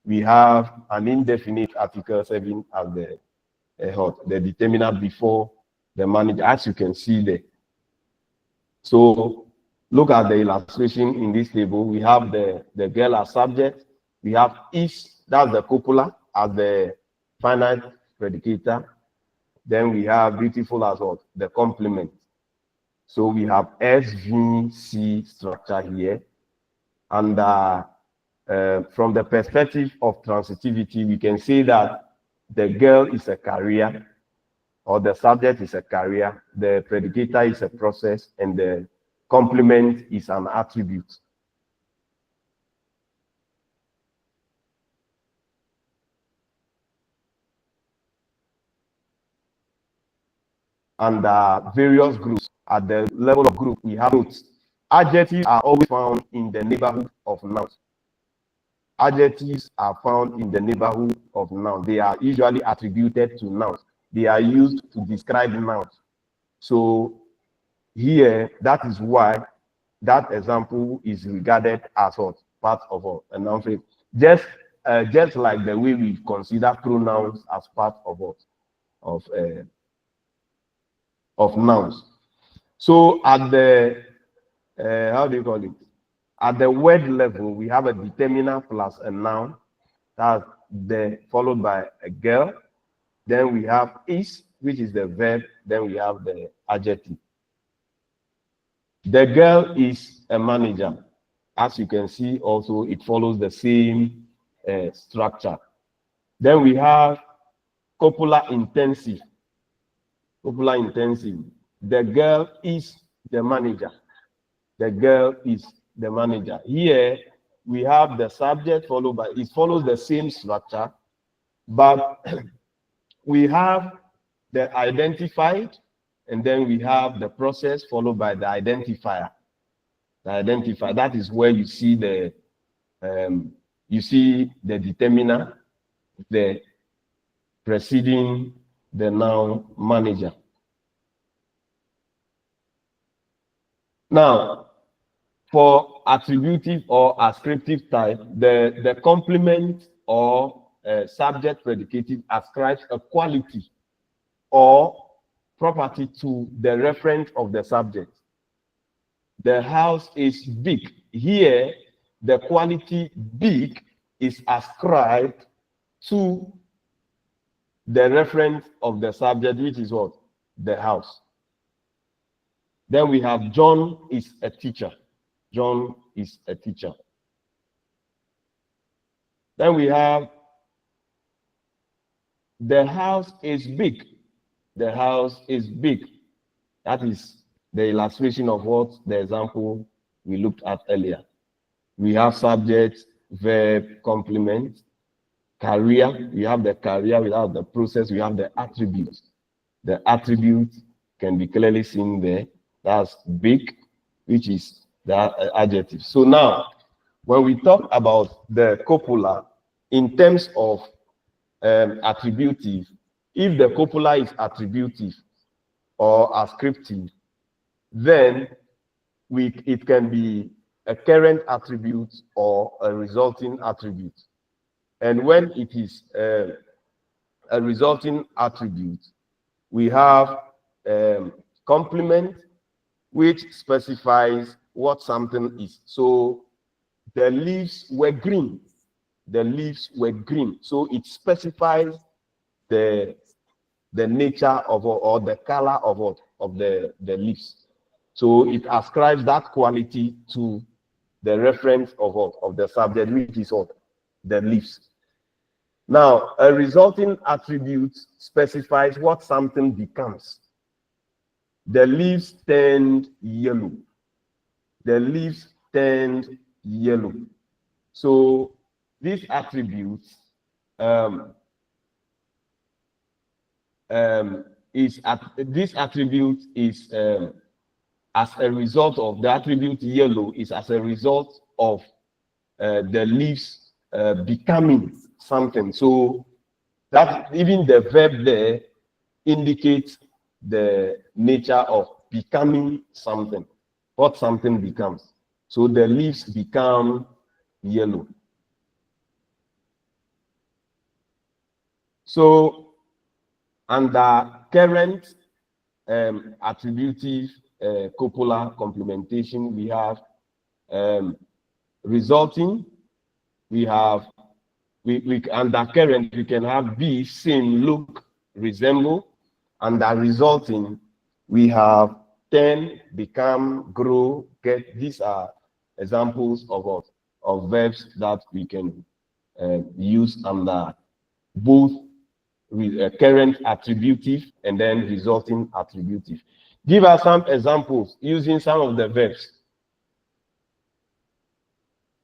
we have an indefinite article serving as the determiner before the manager, as you can see there. So look at the illustration in this table. We have the girl as subject. We have is, that's the copula, as the finite predicator. Then we have beautiful as what? The complement. So we have SVC structure here. And from the perspective of transitivity, we can say that the girl is a carrier, or the subject is a carrier, the predicator is a process, and the complement is an attribute. And various groups. At the level of group, we have notes. Adjectives are always found in the neighborhood of nouns. Adjectives are found in the neighborhood of nouns. They are usually attributed to nouns. They are used to describe nouns. So here, that is why that example is regarded as what? Part of a noun phrase. Just like the way we consider pronouns as part of what? Of nouns. So at the how do you call it? At the word level, we have a determiner plus a noun. That's followed by a girl. Then we have is, which is the verb. Then we have the adjective. The girl is a manager. As you can see, also it follows the same structure. Then we have copula intensive. Copula intensive. The girl is the manager. The girl is the manager. Here we have the subject followed by, it follows the same structure, but we have the identified, and then we have the process followed by the identifier. The identifier, that is where you see the determiner, the preceding the noun manager. Now, for attributive or ascriptive type, the complement or subject predicative ascribes a quality or property to the referent of the subject. The house is big. Here, the quality big is ascribed to the reference of the subject, which is what? The house. Then we have John is a teacher. John is a teacher. Then we have the house is big. The house is big. That is the illustration of what the example we looked at earlier. We have subject, verb, complement, career. We have the career, we have the process, we have the attribute. The attribute can be clearly seen there. That's big, which is the adjective. So now, when we talk about the copula in terms of attributive, if the copula is attributive or ascriptive, then it can be a current attribute or a resulting attribute. And when it is a resulting attribute, we have complement, which specifies what something is. So the leaves were green. The leaves were green. So it specifies the nature of or the color of the leaves. So it ascribes that quality to the reference of the subject, which is what? The leaves. Now, a resulting attribute specifies what something becomes. The leaves turned yellow. The leaves turned yellow. So these attributes this attribute is as a result of the attribute yellow is as a result of the leaves becoming something. So that even the verb there indicates the nature of becoming something, what something becomes. So the leaves become yellow. So under current attributive copular complementation, we have resulting, we have under current we can have be, seem, look, resemble. Under resulting we have turn, become, grow, get. These are examples of verbs that we can use under both current attributive and then resulting attributive. Give us some examples using some of the verbs.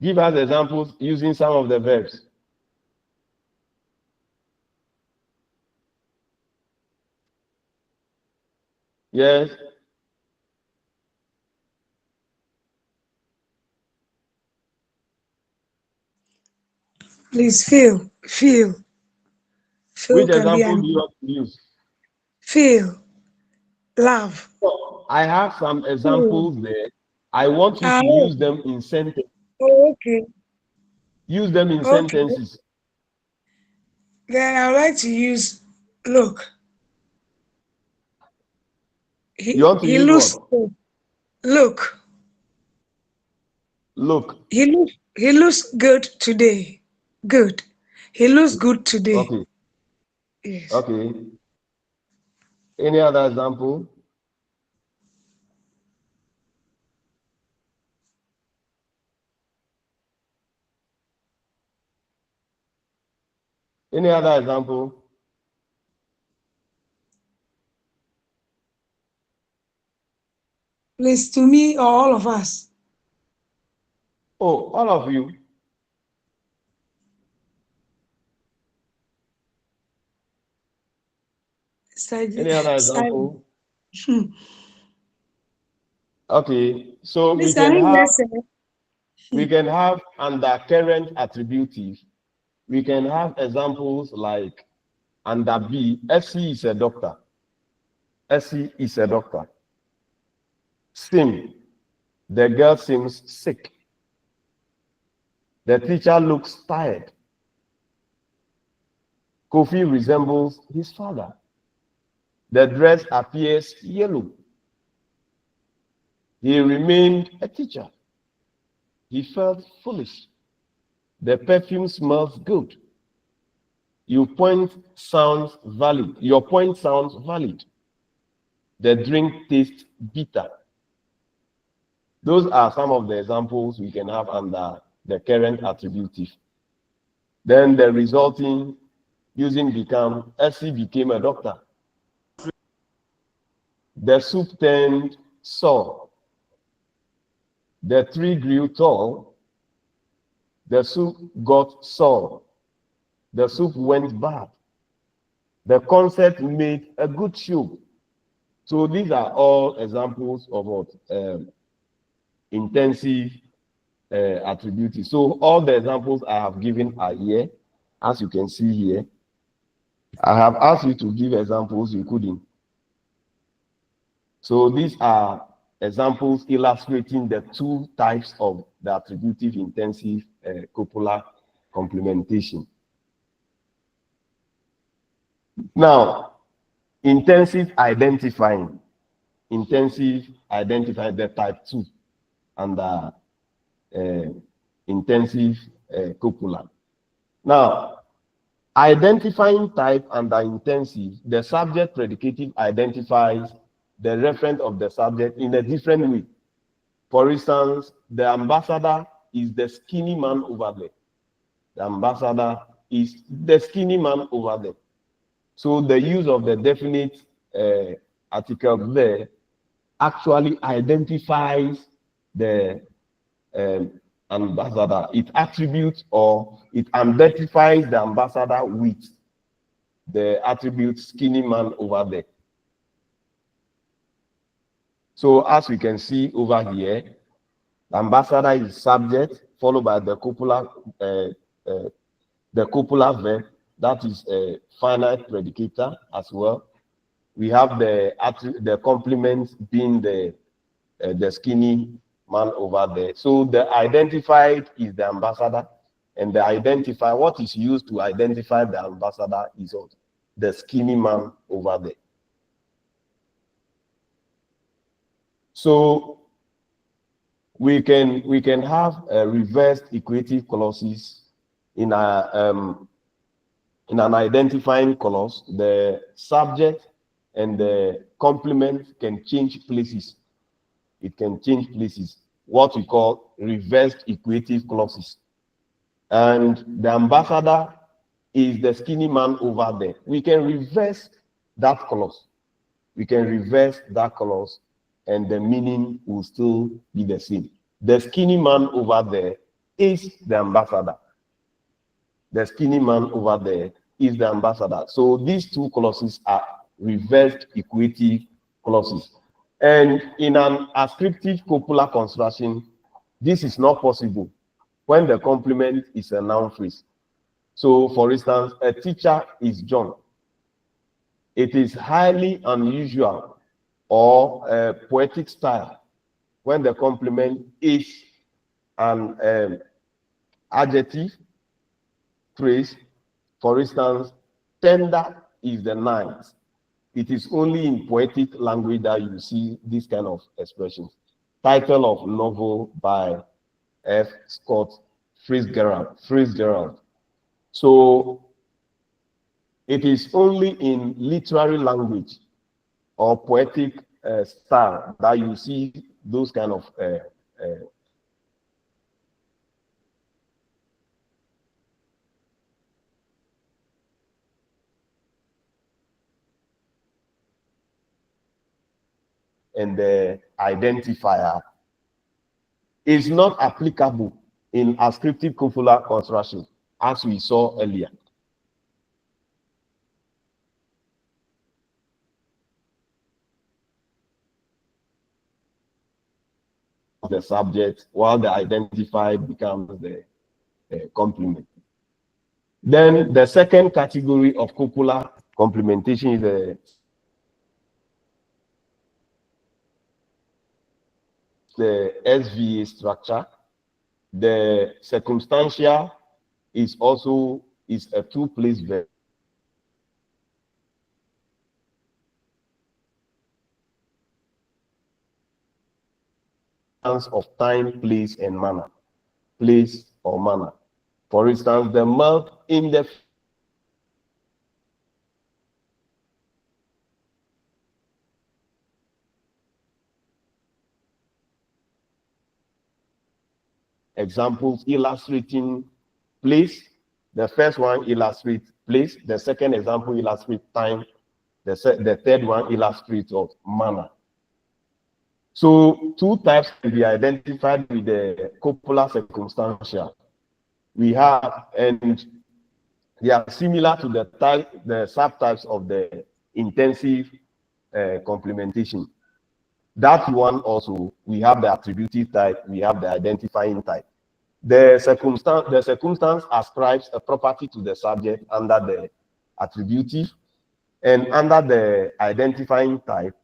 Give us examples using some of the verbs. Yes. Please feel. Which example do you want to use? Feel. Love. I have some examples there. I want you to use them in sentences. Oh, okay. Use them in sentences. Then I would like to use look. You want to use looks what? Look. Look. He looks good today. Good. He looks good today. Okay. Yes. Okay. Any other example? Any other example? Please, to me or all of us? Oh, all of you. Any other example? Okay, so we can have under current attributive, we can have examples like under B, SC is a doctor. SC is a doctor. Sim, the girl seems sick. The teacher looks tired. Kofi resembles his father. The dress appears yellow. He remained a teacher. He felt foolish. The perfume smells good. Your point sounds valid. Your point sounds valid. The drink tastes bitter. Those are some of the examples we can have under the current attributive. Then the resulting using become, SC became a doctor. The soup turned sour. The tree grew tall. The soup got sour. The soup went bad. The concert made a good show. So these are all examples of what intensive attributive. So all the examples I have given are here, as you can see here. I have asked you to give examples, you couldn't. So these are examples illustrating the two types of the attributive intensive copular complementation. Now, intensive identifying. intensive identifier, the type 2 under intensive copula. Now, identifying type under intensive, the subject predicative identifies the referent of the subject in a different way. For instance, the ambassador is the skinny man over there. The ambassador is the skinny man over there. So the use of the definite article there actually identifies the ambassador. It attributes or it identifies the ambassador with the attribute skinny man over there. So as we can see over here, the ambassador is subject followed by the copular verb, that is a finite predicator as well. We have the complement being the skinny man over there. So the identified is the ambassador, and the identifier, what is used to identify the ambassador is the skinny man over there. So we can have reversed equative clauses in an identifying clause. The subject and the complement can change places. It can change places, what we call reversed equative clauses. And the ambassador is the skinny man over there. We can reverse that clause. We can reverse that clause, and the meaning will still be the same. The skinny man over there is the ambassador. The skinny man over there is the ambassador. So these two clauses are reversed equative clauses. And in an ascriptive copular construction, this is not possible when the complement is a noun phrase. So, for instance, a teacher is John. It is highly unusual or a poetic style when the complement is an adjective phrase. For instance, tender is the night. It is only in poetic language that you see this kind of expressions. Title of novel by F. Scott Fitzgerald. So it is only in literary language or poetic style that you see those kind of and the identifier is not applicable in ascriptive copular construction, as we saw earlier. The subject, while the identifier becomes the complement. Then the second category of copular complementation is the SVA structure. The circumstantial is also a two-place verb. Of time, place, and manner. Place or manner. For instance, the month in the examples illustrating place. The first one illustrates place. The second example illustrates time. The third one illustrates of manner. So two types can be identified with the copular circumstantial. We have, and they are similar to the subtypes of the intensive complementation. That one also, we have the attributive type, we have the identifying type. The circumstance ascribes a property to the subject under the attributive, and under the identifying type,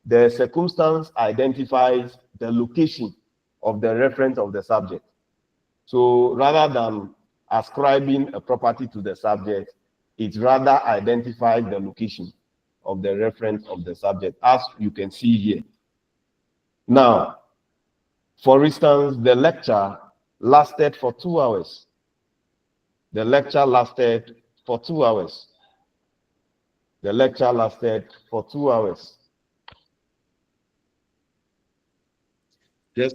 the circumstance identifies the location of the reference of the subject. So rather than ascribing a property to the subject, it rather identifies the location of the reference of the subject, as you can see here. Now, for instance, the lecture lasted for 2 hours. The lecture lasted for 2 hours. The lecture lasted for 2 hours. Yes.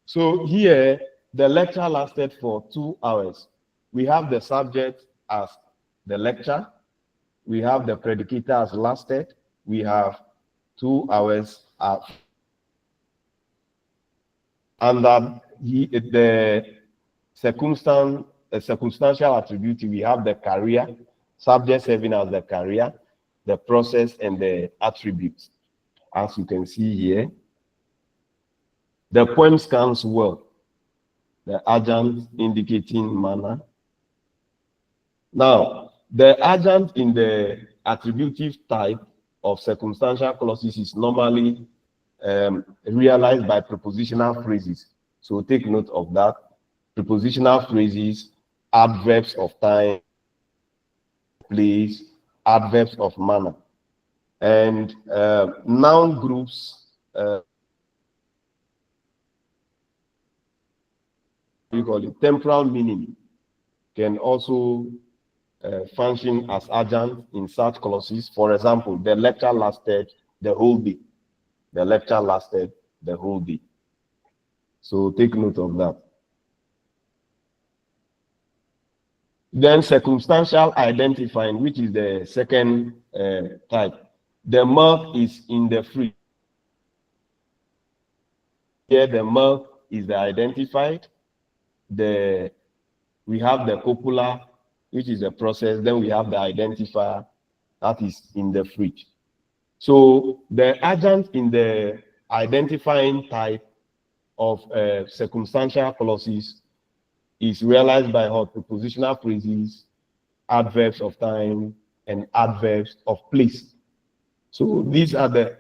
So here, the lecture lasted for 2 hours. We have the subject as the lecture. We have the predicator as lasted. We have 2 hours and the circumstantial attribute, we have the career, subject serving as the career, the process, and the attributes. As you can see here, the poem scans well, the agent indicating manner. Now, the agent in the attributive type of circumstantial clauses is normally realized by prepositional phrases. So take note of that. Prepositional phrases, adverbs of time, place, adverbs of manner, and noun groups. We call it temporal meaning can also function as agent in such clauses. For example, the lecture lasted the whole day. The lecture lasted the whole day. So take note of that. Then circumstantial identifying, which is the second type. The milk is in the fridge. Here the milk is the identified. We have the copula, which is the process. Then we have the identifier that is in the fridge. So the agent in the identifying type of circumstantial clauses is realized by what? Prepositional phrases, adverbs of time, and adverbs of place. So these are the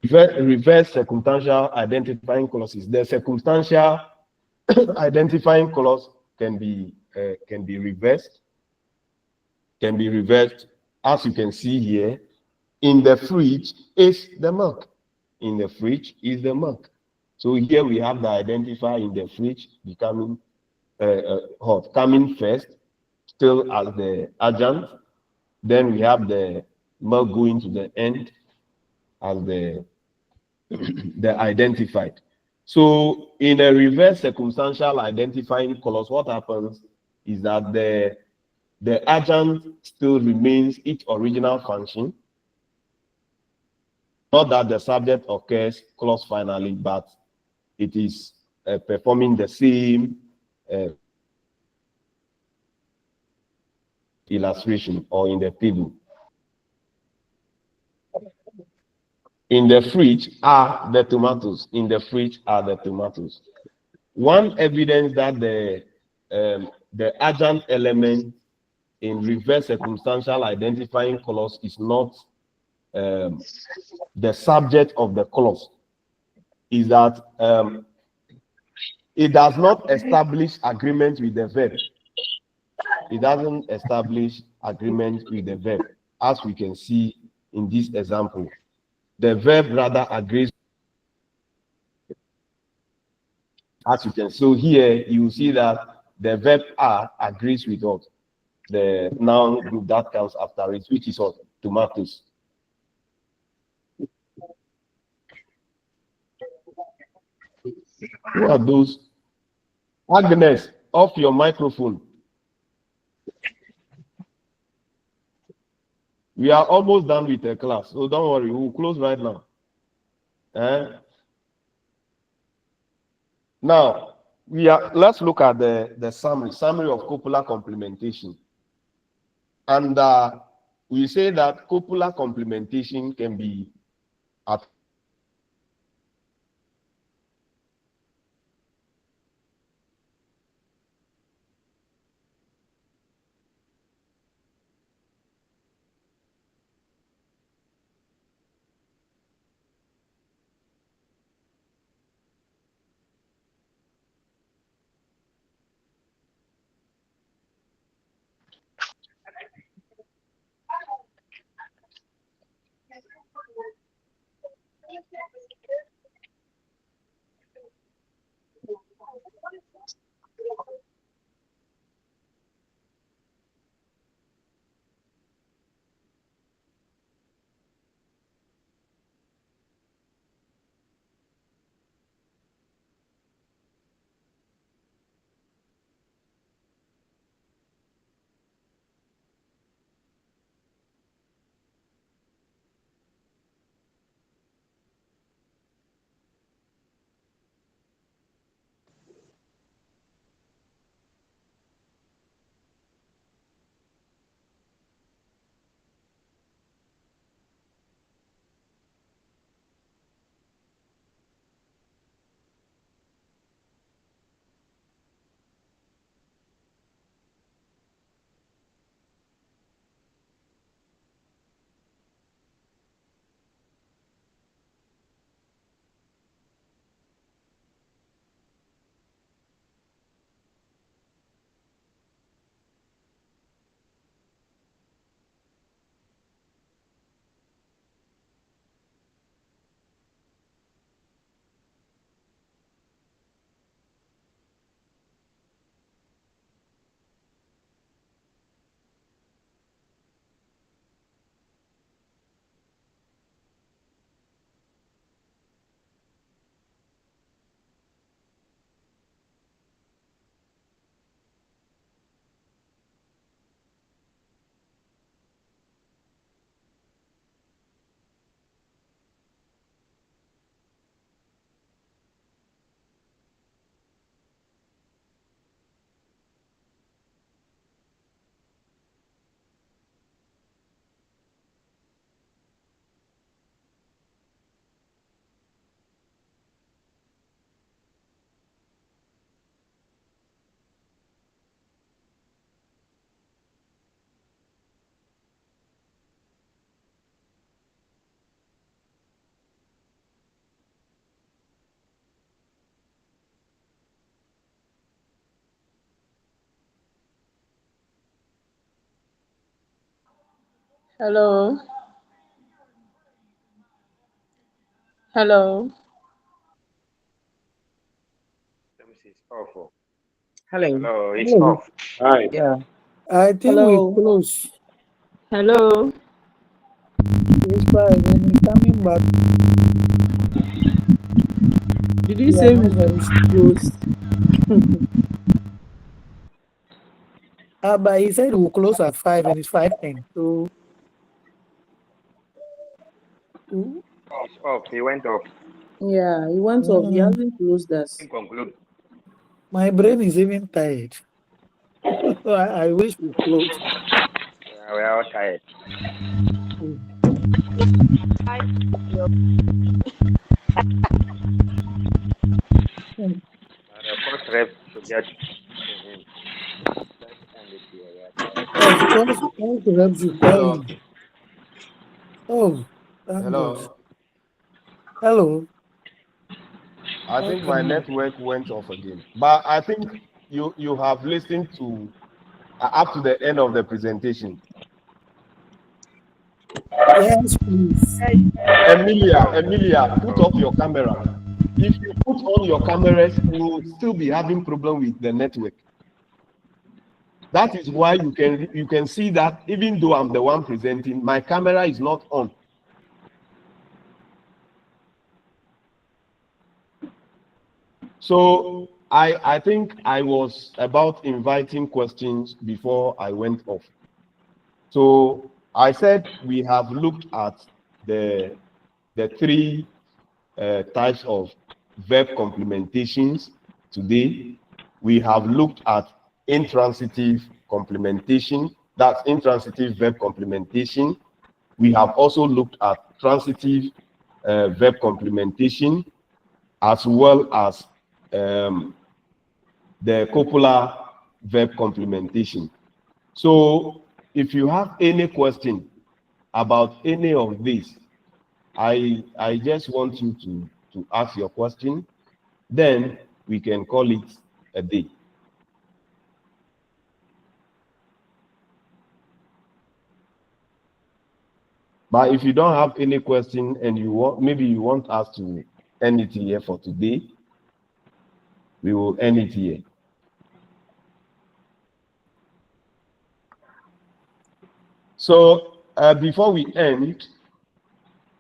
reverse circumstantial identifying clauses. The circumstantial identifying clause can be reversed. Can be reversed, as you can see here. In the fridge is the milk. In the fridge is the milk. So here we have the identifier in the fridge becoming hot, coming first, still as the agent. Then we have the milk going to the end as the identified. So in a reverse circumstantial identifying clause, what happens is that the agent still remains its original function. Not that the subject occurs clause finally, but it is performing the same illustration or in the table. In the fridge are the tomatoes. In the fridge are the tomatoes. One evidence that the agent element in reverse circumstantial identifying clause is not the subject of the clause is that it does not establish agreement with the verb. It doesn't establish agreement with the verb, as we can see in this example. The verb rather agrees. As you can see, so here you see that the verb are agrees with what? The noun group that comes after it, which is what? Tomatoes. Who are those? Agnes, off your microphone. We are almost done with the class, so don't worry, we'll close right now. Now, let's look at the summary of copular complementation. And we say that copular complementation can be Hello. Hello. Let me see. It's off. Hello. Hello, it's Hello. off. Hi. Yeah. I think we Hello. close. Hello. It's fine. When we coming back, Did you we are say not we very close? but he said we'll close at 5 and it's 5:10. So It's off. He went off. Yeah, he went off. He hasn't closed us. Conclude. my brain is even tired. I wish we close. Yeah, we are all tired. The first rep should get to him. Let's end it here. We are tired. Yes, first reps you call Hello. him. Oh, thank God. Hello. Hello. I think my Okay. network went off again. But I think you have listened to up to the end of the presentation. Yes, please. Emilia, put off your camera. If you put on your cameras, you will still be having problem with the network. That is why you can see that even though I'm the one presenting, my camera is not on. So I think I was about inviting questions before I went off. So I said we have looked at the three types of verb complementations today. We have looked at intransitive complementation, that's intransitive verb complementation. We have also looked at transitive verb complementation, as well as the copular verb complementation. So if you have any question about any of these, I just want you to ask your question, then we can call it a day. But if you don't have any question and maybe you want us to end it here for today, we will end it here. So before we end,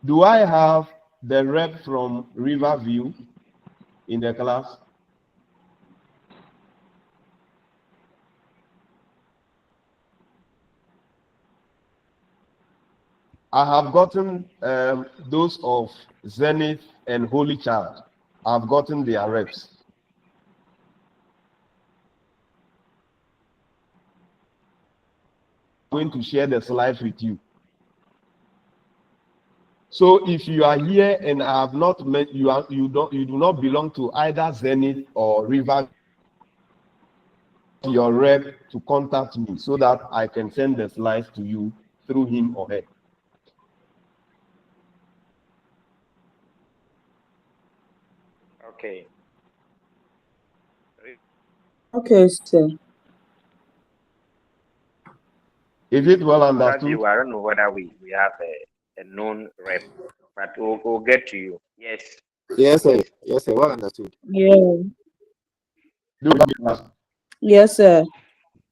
do I have the rep from Riverview in the class? I have gotten those of Zenith and Holy Child. I've gotten their reps. I'm going to share the slides with you. So if you are here and I have not met you, you do not belong to either Zenith or River, your rep to contact me so that I can send the slides to you through him or her. Okay. Okay, sir. Is it well understood? I don't know whether we have a known rep, but we'll get to you. Yes. Yes, sir. Yes, sir. Well understood. Yeah. Yes, sir.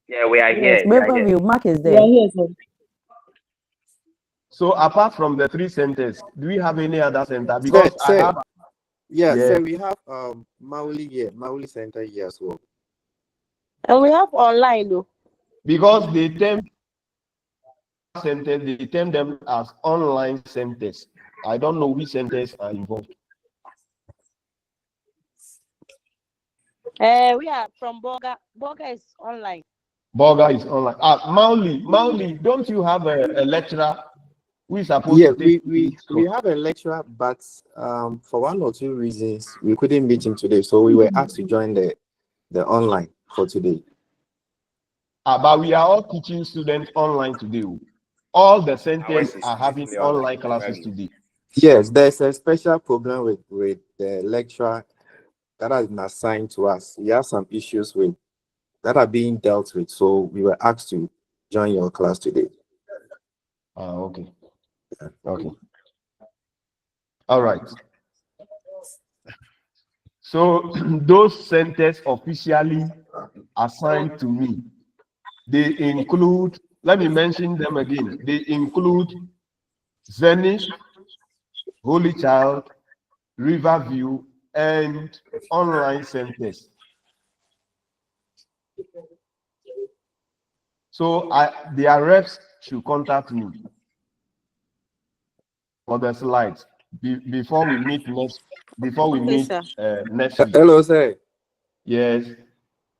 Yeah, we are Yes, here. We are here. Riverview, Mark is We there. are here, sir. So apart from the three centers, do we have any other center? Because I have. Yeah, so we have Mauli here, Mauli Center here as well. And we have online though. Because they term centers, they term them as online centers. I don't know which centers are involved. We are from Boga. Boga is online. Boga is online. Mauli, don't you have a lecturer who is supposed to take? We have a lecturer, but for one or two reasons we couldn't meet him today, so we were asked to join the online for today. But we are all teaching students online today. All the centers are having online classes today. Yes, there's a special problem with the lecturer that has been assigned to us. We have some issues that are being dealt with, so we were asked to join your class today. Okay. Okay. All right. So those centers officially assigned to me, they include, let me mention them again. They include Zenith, Holy Child, Riverview, and online centers. So their reps should contact me for the slides before we meet next. Before we meet next week. Hello, sir. Yes.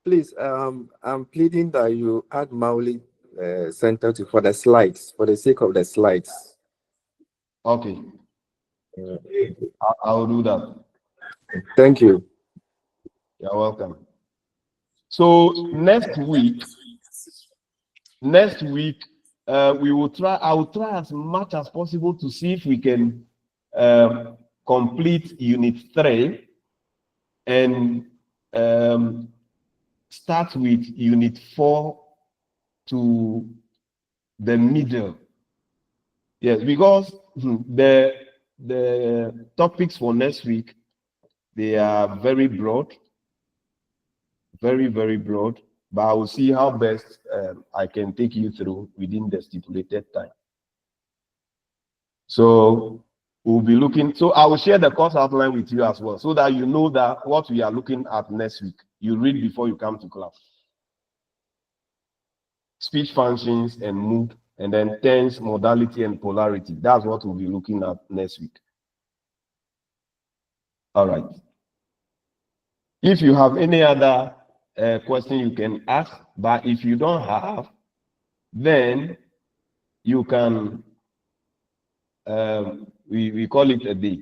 Please, I'm pleading that you add Mauli Center for the slides, for the sake of the slides. Okay. I'll do that. Thank you. You're welcome. So next week, we will try. I will try as much as possible to see if we can complete Unit 3 and start with Unit 4 to the middle. Yes, because the topics for next week, they are very broad, very, very broad, but I will see how best I can take you through within the stipulated time. So we'll be looking, so I will share the course outline with you as well, so that you know that what we are looking at next week, you read before you come to class. Speech functions and mood, and then tense, modality, and polarity. That's what we'll be looking at next week. All right. If you have any other question, you can ask, but if you don't have, then you can, we call it a day.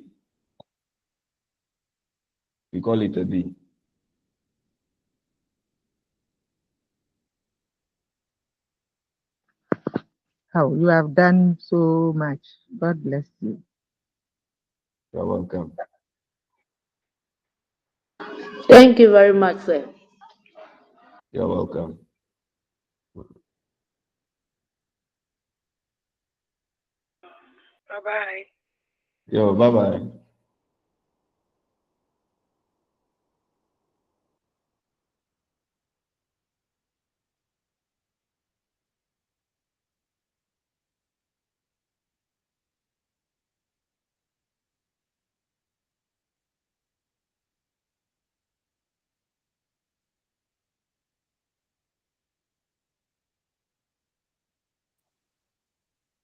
We call it a day. Oh, you have done so much. God bless you. You're welcome. Thank you very much, sir. You're welcome. Bye-bye. Yo, bye-bye.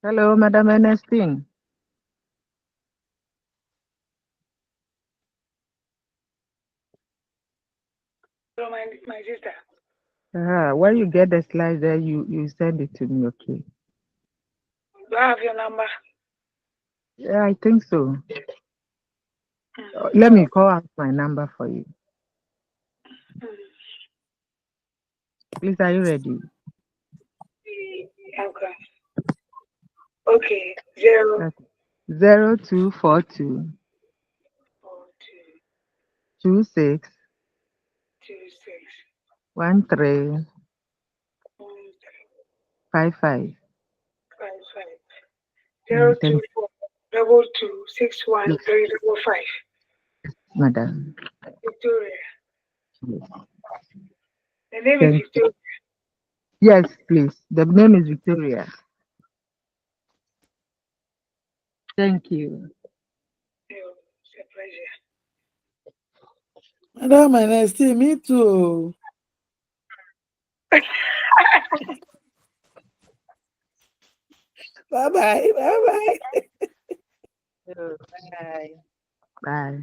Hello, Madam Ernestine. Hello, my sister. When you get the slides there, you send it to me, okay? Do I have your number? Yeah, I think so. Let me call out my number for you. Please, are you ready? Okay. Okay. 0242 26 13 55. 024 2261355. Madam. Victoria. Yes. The name is Victoria. Yes, please. The name is Victoria. Thank you. It's a pleasure. Madam Ernestine, me too. Bye-bye. Bye-bye. Bye. Bye.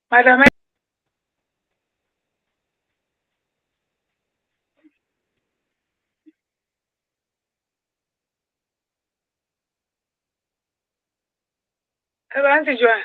Madam. Hello, Auntie Joanne.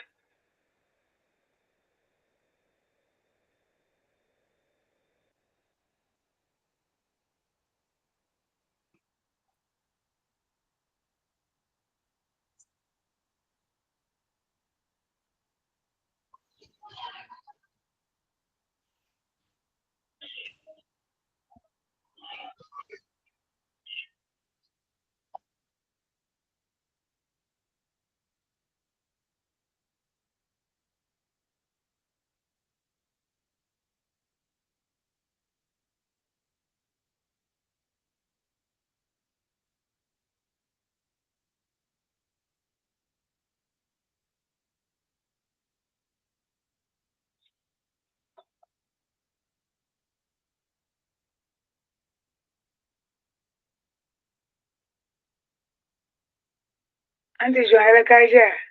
Auntie Joanne, Kaja.